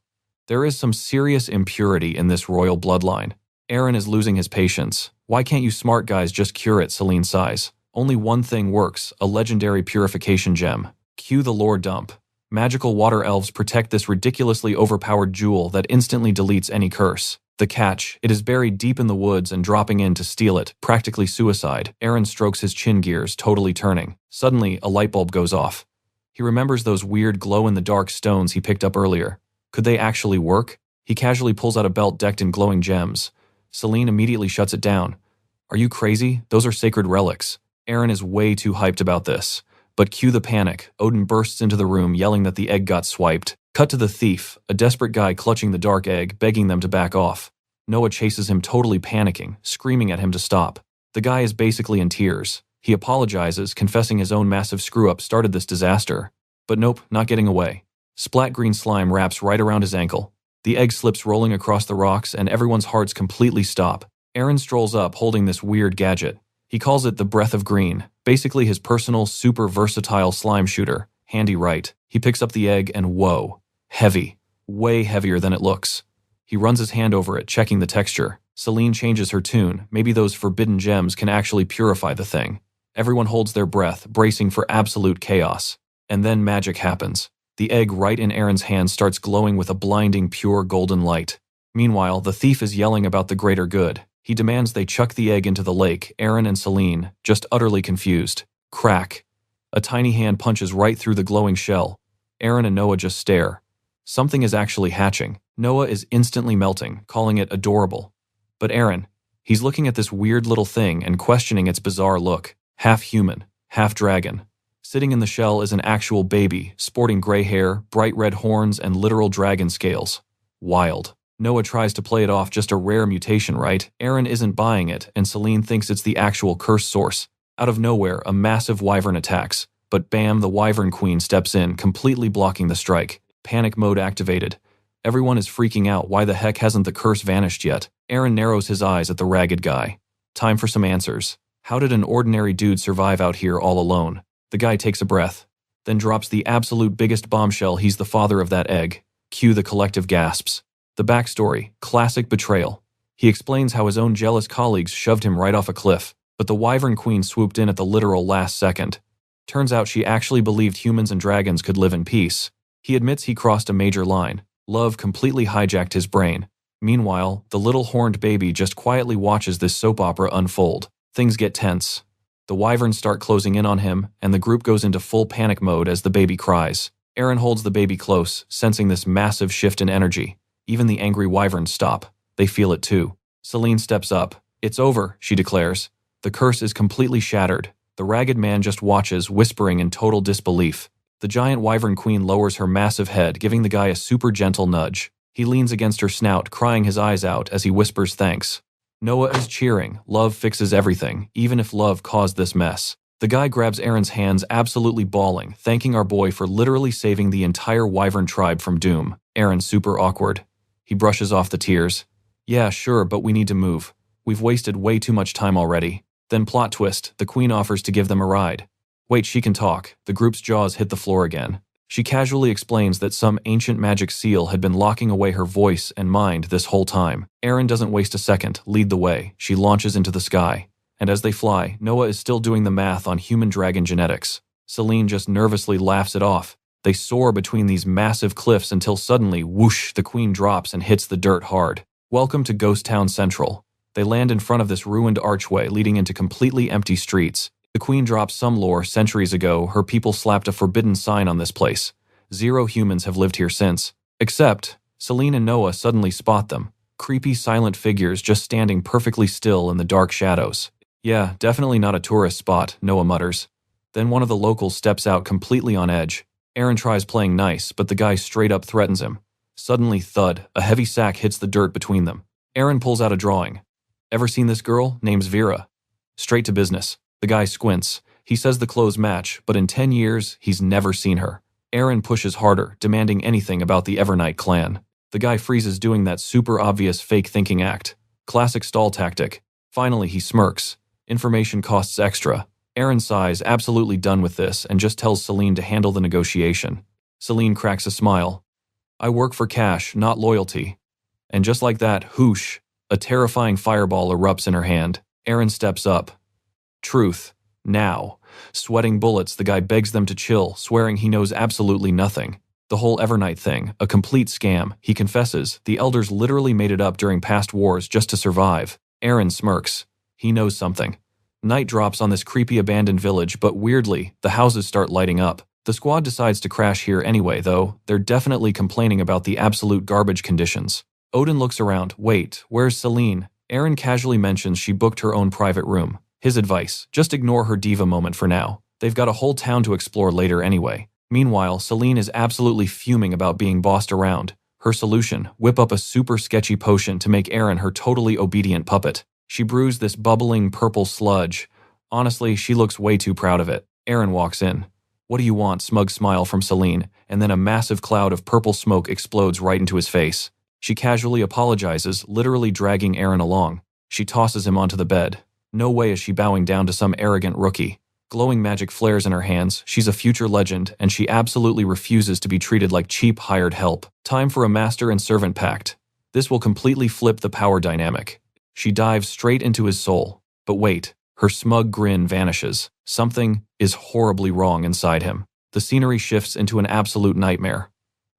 There is some serious impurity in this royal bloodline. Aaron is losing his patience. Why can't you smart guys just cure it, Seline sighs. Only one thing works, a legendary purification gem. Cue the lore dump. Magical water elves protect this ridiculously overpowered jewel that instantly deletes any curse. The catch, it is buried deep in the woods and dropping in to steal it, practically suicide. Aaron strokes his chin gears, totally turning. Suddenly, a light bulb goes off. He remembers those weird glow-in-the-dark stones he picked up earlier. Could they actually work? He casually pulls out a belt decked in glowing gems. Seline immediately shuts it down. Are you crazy? Those are sacred relics. Aaron is way too hyped about this. But cue the panic. Odin bursts into the room yelling that the egg got swiped. Cut to the thief, a desperate guy clutching the dark egg, begging them to back off. Noah chases him totally panicking, screaming at him to stop. The guy is basically in tears. He apologizes, confessing his own massive screw-up started this disaster. But nope, not getting away. Splat green slime wraps right around his ankle. The egg slips rolling across the rocks and everyone's hearts completely stop. Aaron strolls up holding this weird gadget. He calls it the Breath of Green, basically his personal, super versatile slime shooter. Handy right. He picks up the egg and whoa. Heavy. Way heavier than it looks. He runs his hand over it, checking the texture. Seline changes her tune. Maybe those forbidden gems can actually purify the thing. Everyone holds their breath, bracing for absolute chaos. And then magic happens. The egg right in Aaron's hand starts glowing with a blinding, pure golden light. Meanwhile, the thief is yelling about the greater good. He demands they chuck the egg into the lake, Aaron and Seline, just utterly confused. Crack. A tiny hand punches right through the glowing shell. Aaron and Noah just stare. Something is actually hatching. Noah is instantly melting, calling it adorable. But Aaron, he's looking at this weird little thing and questioning its bizarre look. Half human, half dragon. Sitting in the shell is an actual baby, sporting gray hair, bright red horns, and literal dragon scales. Wild. Noah tries to play it off just a rare mutation, right? Aaron isn't buying it, and Seline thinks it's the actual curse source. Out of nowhere, a massive wyvern attacks. But bam, the wyvern queen steps in, completely blocking the strike. Panic mode activated. Everyone is freaking out. Why the heck hasn't the curse vanished yet? Aaron narrows his eyes at the ragged guy. Time for some answers. How did an ordinary dude survive out here all alone? The guy takes a breath, then drops the absolute biggest bombshell. He's the father of that egg. Cue the collective gasps. The backstory, classic betrayal. He explains how his own jealous colleagues shoved him right off a cliff, but the Wyvern Queen swooped in at the literal last second. Turns out she actually believed humans and dragons could live in peace. He admits he crossed a major line. Love completely hijacked his brain. Meanwhile, the little horned baby just quietly watches this soap opera unfold. Things get tense. The wyverns start closing in on him, and the group goes into full panic mode as the baby cries. Aaron holds the baby close, sensing this massive shift in energy. Even the angry wyverns stop. They feel it too. Seline steps up. It's over, she declares. The curse is completely shattered. The ragged man just watches, whispering in total disbelief. The giant wyvern queen lowers her massive head, giving the guy a super gentle nudge. He leans against her snout, crying his eyes out as he whispers thanks. Noah is cheering. Love fixes everything, even if love caused this mess. The guy grabs Aaron's hands, absolutely bawling, thanking our boy for literally saving the entire Wyvern tribe from doom. Aaron's super awkward. He brushes off the tears. Yeah, sure, but we need to move. We've wasted way too much time already. Then plot twist, the queen offers to give them a ride. Wait, she can talk. The group's jaws hit the floor again. She casually explains that some ancient magic seal had been locking away her voice and mind this whole time. Aaron doesn't waste a second. Lead the way. She launches into the sky. And as they fly, Noah is still doing the math on human dragon genetics. Seline just nervously laughs it off. They soar between these massive cliffs until suddenly, whoosh, the queen drops and hits the dirt hard. Welcome to Ghost Town Central. They land in front of this ruined archway leading into completely empty streets. The queen drops some lore. Centuries ago, her people slapped a forbidden sign on this place. 0 humans have lived here since. Except, Seline and Noah suddenly spot them. Creepy silent figures just standing perfectly still in the dark shadows. Yeah, definitely not a tourist spot, Noah mutters. Then one of the locals steps out completely on edge. Aaron tries playing nice, but the guy straight up threatens him. Suddenly, thud, a heavy sack hits the dirt between them. Aaron pulls out a drawing. Ever seen this girl? Name's Vera. Straight to business. The guy squints. He says the clothes match, but in 10 years, he's never seen her. Aaron pushes harder, demanding anything about the Evernight clan. The guy freezes, doing that super obvious fake thinking act. Classic stall tactic. Finally, he smirks. Information costs extra. Aaron sighs, absolutely done with this, and just tells Seline to handle the negotiation. Seline cracks a smile. I work for cash, not loyalty. And just like that, whoosh, a terrifying fireball erupts in her hand. Aaron steps up. Truth. Now. Sweating bullets, the guy begs them to chill, swearing he knows absolutely nothing. The whole Evernight thing, a complete scam. He confesses, the elders literally made it up during past wars just to survive. Aaron smirks. He knows something. Night drops on this creepy abandoned village, but weirdly, the houses start lighting up. The squad decides to crash here anyway, though. They're definitely complaining about the absolute garbage conditions. Odin looks around. Wait, where's Seline? Aaron casually mentions she booked her own private room. His advice, just ignore her diva moment for now. They've got a whole town to explore later anyway. Meanwhile, Seline is absolutely fuming about being bossed around. Her solution, whip up a super sketchy potion to make Aaron her totally obedient puppet. She brews this bubbling purple sludge. Honestly, she looks way too proud of it. Aaron walks in. What do you want? Smug smile from Seline, and then a massive cloud of purple smoke explodes right into his face. She casually apologizes, literally dragging Aaron along. She tosses him onto the bed. No way is she bowing down to some arrogant rookie. Glowing magic flares in her hands. She's a future legend, and she absolutely refuses to be treated like cheap hired help. Time for a master and servant pact. This will completely flip the power dynamic. She dives straight into his soul. But wait, her smug grin vanishes. Something is horribly wrong inside him. The scenery shifts into an absolute nightmare.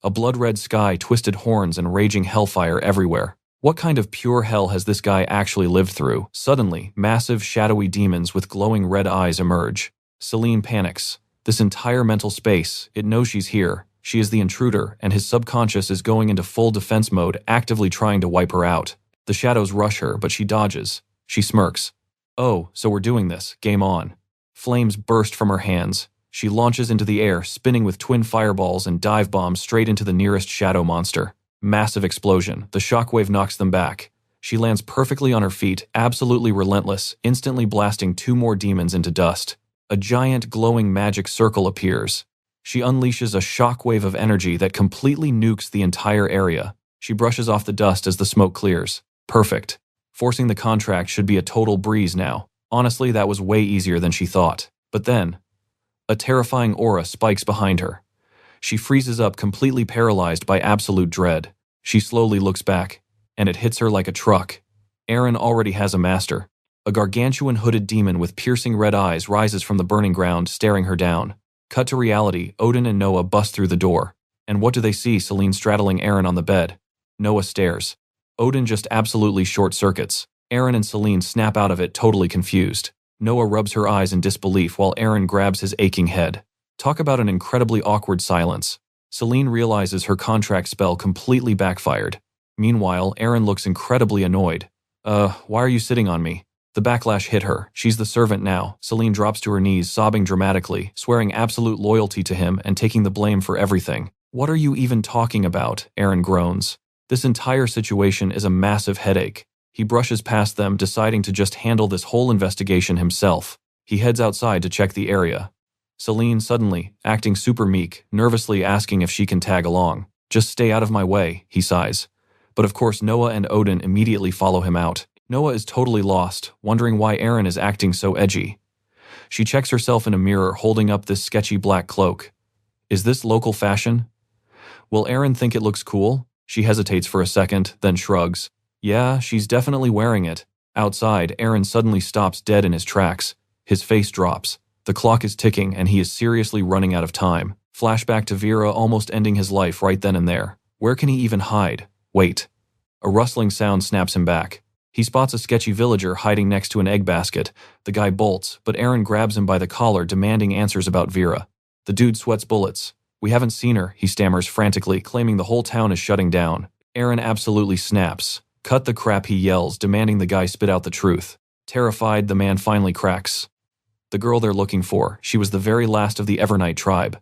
A blood-red sky, twisted horns, and raging hellfire everywhere. What kind of pure hell has this guy actually lived through? Suddenly, massive, shadowy demons with glowing red eyes emerge. Seline panics. This entire mental space, it knows she's here. She is the intruder, and his subconscious is going into full defense mode, actively trying to wipe her out. The shadows rush her, but she dodges. She smirks. Oh, so we're doing this. Game on. Flames burst from her hands. She launches into the air, spinning with twin fireballs and dive bombs straight into the nearest shadow monster. Massive explosion. The shockwave knocks them back. She lands perfectly on her feet, absolutely relentless, instantly blasting 2 more demons into dust. A giant glowing magic circle appears. She unleashes a shockwave of energy that completely nukes the entire area. She brushes off the dust as the smoke clears. Perfect. Forcing the contract should be a total breeze now. Honestly, that was way easier than she thought. But then, a terrifying aura spikes behind her. She freezes up, completely paralyzed by absolute dread. She slowly looks back, and it hits her like a truck. Aaron already has a master. A gargantuan hooded demon with piercing red eyes rises from the burning ground, staring her down. Cut to reality, Odin and Noah bust through the door. And what do they see? Seline straddling Aaron on the bed. Noah stares. Odin just absolutely short-circuits. Aaron and Seline snap out of it, totally confused. Noah rubs her eyes in disbelief while Aaron grabs his aching head. Talk about an incredibly awkward silence. Seline realizes her contract spell completely backfired. Meanwhile, Aaron looks incredibly annoyed. Why are you sitting on me? The backlash hit her. She's the servant now. Seline drops to her knees, sobbing dramatically, swearing absolute loyalty to him and taking the blame for everything. What are you even talking about? Aaron groans. This entire situation is a massive headache. He brushes past them, deciding to just handle this whole investigation himself. He heads outside to check the area. Seline suddenly, acting super meek, nervously asking if she can tag along. Just stay out of my way, he sighs. But of course Noah and Odin immediately follow him out. Noah is totally lost, wondering why Aaron is acting so edgy. She checks herself in a mirror holding up this sketchy black cloak. Is this local fashion? Will Aaron think it looks cool? She hesitates for a second, then shrugs. Yeah, she's definitely wearing it. Outside, Aaron suddenly stops dead in his tracks. His face drops. The clock is ticking and he is seriously running out of time. Flashback to Vera almost ending his life right then and there. Where can he even hide? Wait. A rustling sound snaps him back. He spots a sketchy villager hiding next to an egg basket. The guy bolts, but Aaron grabs him by the collar demanding answers about Vera. The dude sweats bullets. We haven't seen her, he stammers frantically, claiming the whole town is shutting down. Aaron absolutely snaps. Cut the crap, he yells, demanding the guy spit out the truth. Terrified, the man finally cracks. The girl they're looking for, she was the very last of the Evernight tribe.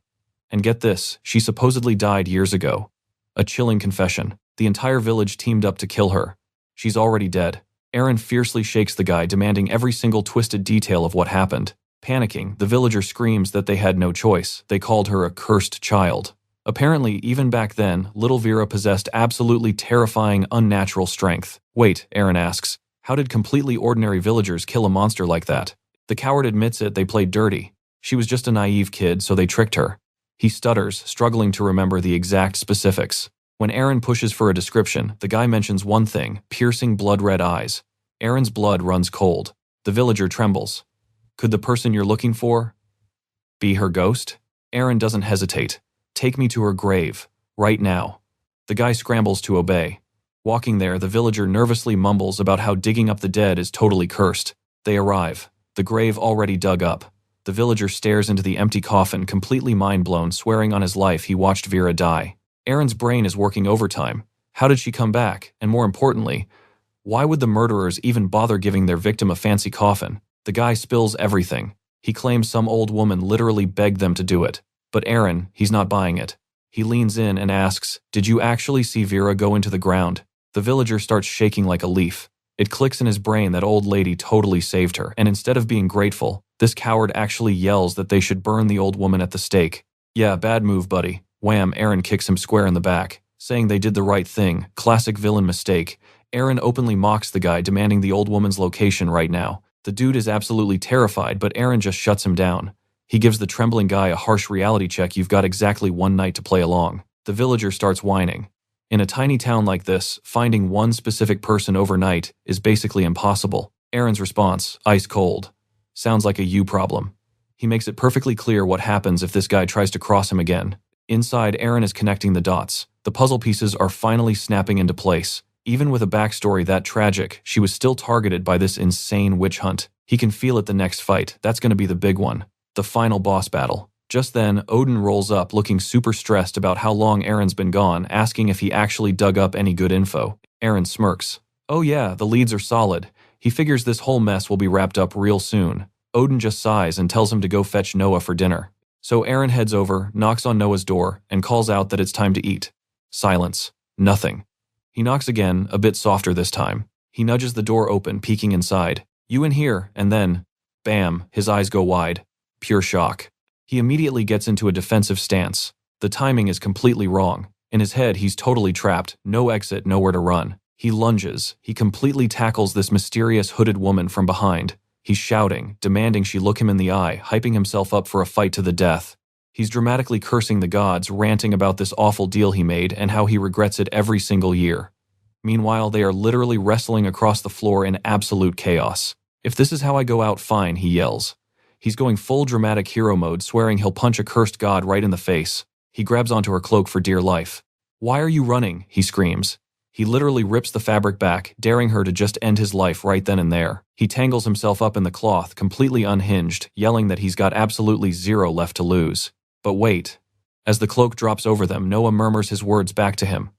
And get this, she supposedly died years ago. A chilling confession. The entire village teamed up to kill her. She's already dead. Aaron fiercely shakes the guy, demanding every single twisted detail of what happened. Panicking, the villager screams that they had no choice. They called her a cursed child. Apparently, even back then, little Vera possessed absolutely terrifying, unnatural strength. Wait, Aaron asks, how did completely ordinary villagers kill a monster like that? The coward admits it, they played dirty. She was just a naive kid, so they tricked her. He stutters, struggling to remember the exact specifics. When Aaron pushes for a description, the guy mentions one thing, piercing blood-red eyes. Aaron's blood runs cold. The villager trembles. Could the person you're looking for be her ghost? Aaron doesn't hesitate. Take me to her grave, right now. The guy scrambles to obey. Walking there, the villager nervously mumbles about how digging up the dead is totally cursed. They arrive. The grave already dug up. The villager stares into the empty coffin, completely mind-blown, swearing on his life he watched Vera die. Aaron's brain is working overtime. How did she come back? And more importantly, why would the murderers even bother giving their victim a fancy coffin? The guy spills everything. He claims some old woman literally begged them to do it. But Aaron, he's not buying it. He leans in and asks, did you actually see Vera go into the ground? The villager starts shaking like a leaf. It clicks in his brain that old lady totally saved her, and instead of being grateful, this coward actually yells that they should burn the old woman at the stake. Yeah, bad move, buddy. Wham, Aaron kicks him square in the back, saying they did the right thing. Classic villain mistake. Aaron openly mocks the guy, demanding the old woman's location right now. The dude is absolutely terrified, but Aaron just shuts him down. He gives the trembling guy a harsh reality check. You've got exactly one night to play along. The villager starts whining. In a tiny town like this, finding one specific person overnight is basically impossible. Aaron's response, ice cold. Sounds like a you problem. He makes it perfectly clear what happens if this guy tries to cross him again. Inside, Aaron is connecting the dots. The puzzle pieces are finally snapping into place. Even with a backstory that tragic, she was still targeted by this insane witch hunt. He can feel it the next fight. That's going to be the big one. The final boss battle. Just then, Odin rolls up looking super stressed about how long Aaron's been gone, asking if he actually dug up any good info. Aaron smirks. Oh yeah, the leads are solid. He figures this whole mess will be wrapped up real soon. Odin just sighs and tells him to go fetch Noah for dinner. So Aaron heads over, knocks on Noah's door, and calls out that it's time to eat. Silence. Nothing. He knocks again, a bit softer this time. He nudges the door open, peeking inside. You in here, and then, bam, his eyes go wide. Pure shock. He immediately gets into a defensive stance. The timing is completely wrong. In his head, he's totally trapped. No exit, nowhere to run. He lunges. He completely tackles this mysterious hooded woman from behind. He's shouting, demanding she look him in the eye, hyping himself up for a fight to the death. He's dramatically cursing the gods, ranting about this awful deal he made and how he regrets it every single year. Meanwhile, they are literally wrestling across the floor in absolute chaos. If this is how I go out, fine, he yells. He's going full dramatic hero mode, swearing he'll punch a cursed god right in the face. He grabs onto her cloak for dear life. Why are you running? He screams. He literally rips the fabric back, daring her to just end his life right then and there. He tangles himself up in the cloth, completely unhinged, yelling that he's got absolutely zero left to lose. But wait. As the cloak drops over them, Noah murmurs his words back to him.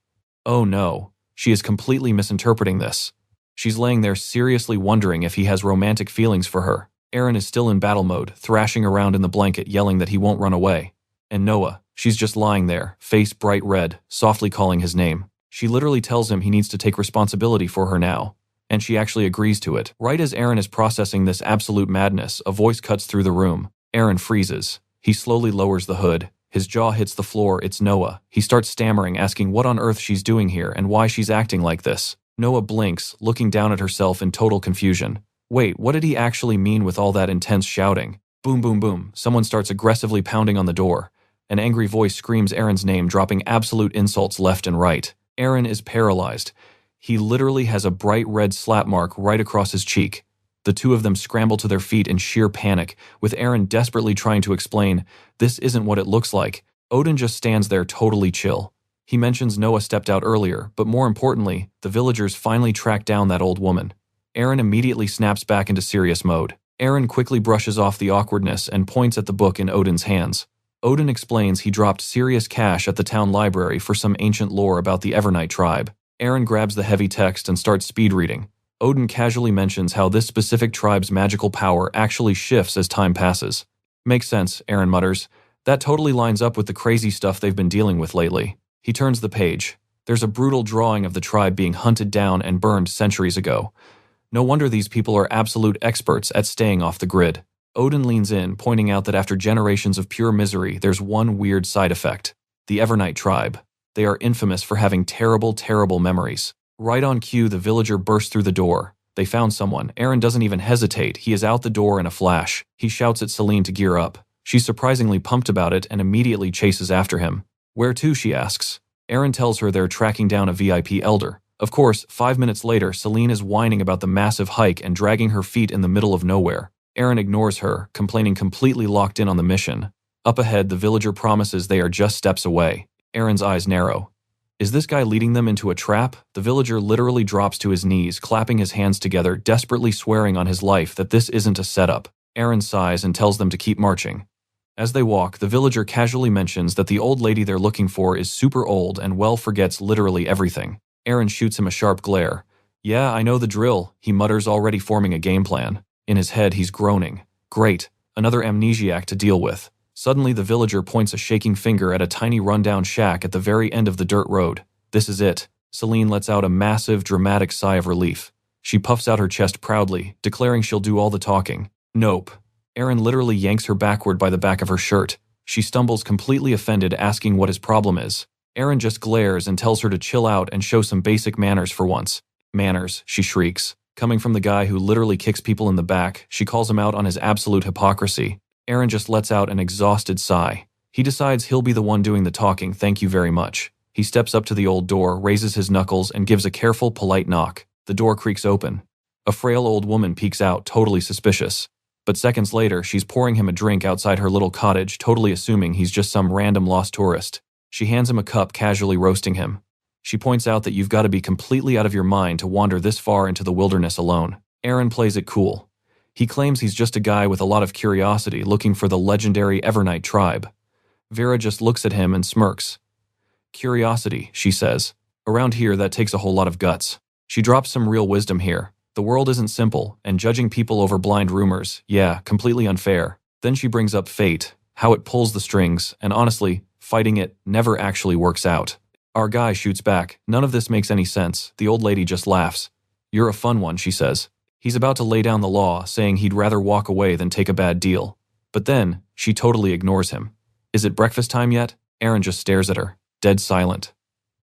Oh no. She is completely misinterpreting this. She's laying there seriously wondering if he has romantic feelings for her. Aaron is still in battle mode, thrashing around in the blanket, yelling that he won't run away. And Noah, she's just lying there, face bright red, softly calling his name. She literally tells him he needs to take responsibility for her now. and she actually agrees to it. Right as Aaron is processing this absolute madness, a voice cuts through the room. Aaron freezes. He slowly lowers the hood. His jaw hits the floor. It's Noah. He starts stammering, asking what on earth she's doing here and why she's acting like this. Noah blinks, looking down at herself in total confusion. Wait, what did he actually mean with all that intense shouting? Boom, boom, boom. Someone starts aggressively pounding on the door. An angry voice screams Aaron's name, dropping absolute insults left and right. Aaron is paralyzed. He literally has a bright red slap mark right across his cheek. The two of them scramble to their feet in sheer panic, with Aaron desperately trying to explain, "This isn't what it looks like." Odin just stands there totally chill. He mentions Noah stepped out earlier, but more importantly, the villagers finally track down that old woman. Aaron immediately snaps back into serious mode. Aaron quickly brushes off the awkwardness and points at the book in Odin's hands. Odin explains he dropped serious cash at the town library for some ancient lore about the Evernight tribe. Aaron grabs the heavy text and starts speed reading. Odin casually mentions how this specific tribe's magical power actually shifts as time passes. Makes sense, Aaron mutters. That totally lines up with the crazy stuff they've been dealing with lately. He turns the page. There's a brutal drawing of the tribe being hunted down and burned centuries ago. No wonder these people are absolute experts at staying off the grid. Odin leans in, pointing out that after generations of pure misery, there's one weird side effect. The Evernight tribe. They are infamous for having terrible, terrible memories. Right on cue, the villager bursts through the door. They found someone. Aaron doesn't even hesitate. He is out the door in a flash. He shouts at Seline to gear up. She's surprisingly pumped about it and immediately chases after him. Where to, she asks. Aaron tells her they're tracking down a VIP elder. Of course, 5 minutes later, Seline is whining about the massive hike and dragging her feet in the middle of nowhere. Aaron ignores her, complaining completely locked in on the mission. Up ahead, the villager promises they are just steps away. Aaron's eyes narrow. Is this guy leading them into a trap? The villager literally drops to his knees, clapping his hands together, desperately swearing on his life that this isn't a setup. Aaron sighs and tells them to keep marching. As they walk, the villager casually mentions that the old lady they're looking for is super old and forgets literally everything. Aaron shoots him a sharp glare. Yeah, I know the drill, he mutters, already forming a game plan. In his head, he's groaning. Great, another amnesiac to deal with. Suddenly, the villager points a shaking finger at a tiny rundown shack at the very end of the dirt road. This is it. Seline lets out a massive, dramatic sigh of relief. She puffs out her chest proudly, declaring she'll do all the talking. Nope. Aaron literally yanks her backward by the back of her shirt. She stumbles, completely offended, asking what his problem is. Aaron just glares and tells her to chill out and show some basic manners for once. Manners, she shrieks. Coming from the guy who literally kicks people in the back, she calls him out on his absolute hypocrisy. Aaron just lets out an exhausted sigh. He decides he'll be the one doing the talking, thank you very much. He steps up to the old door, raises his knuckles, and gives a careful, polite knock. The door creaks open. A frail old woman peeks out, totally suspicious. But seconds later, she's pouring him a drink outside her little cottage, totally assuming he's just some random lost tourist. She hands him a cup, casually roasting him. She points out that you've got to be completely out of your mind to wander this far into the wilderness alone. Aaron plays it cool. He claims he's just a guy with a lot of curiosity looking for the legendary Evernight tribe. Vera just looks at him and smirks. Curiosity, she says. Around here, that takes a whole lot of guts. She drops some real wisdom here. The world isn't simple, and judging people over blind rumors, yeah, completely unfair. Then she brings up fate, how it pulls the strings, and honestly, fighting it never actually works out. Our guy shoots back. None of this makes any sense. The old lady just laughs. You're a fun one, she says. He's about to lay down the law, saying he'd rather walk away than take a bad deal. But then, she totally ignores him. Is it breakfast time yet? Aaron just stares at her, dead silent.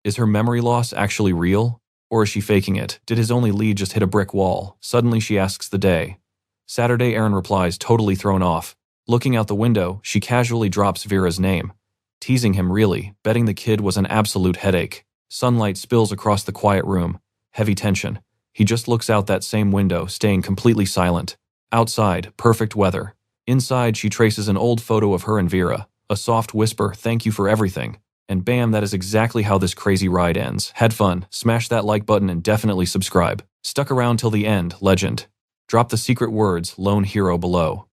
Is her memory loss actually real? Or is she faking it? Did his only lead just hit a brick wall? Suddenly she asks the day. Saturday, Aaron replies, totally thrown off. Looking out the window, she casually drops Vera's name. Teasing him really, betting the kid was an absolute headache. Sunlight spills across the quiet room. Heavy tension. He just looks out that same window, staying completely silent. Outside, perfect weather. Inside, she traces an old photo of her and Vera. A soft whisper, thank you for everything. And bam, that is exactly how this crazy ride ends. Had fun, smash that like button and definitely subscribe. Stuck around till the end, legend. Drop the secret words, lone hero below.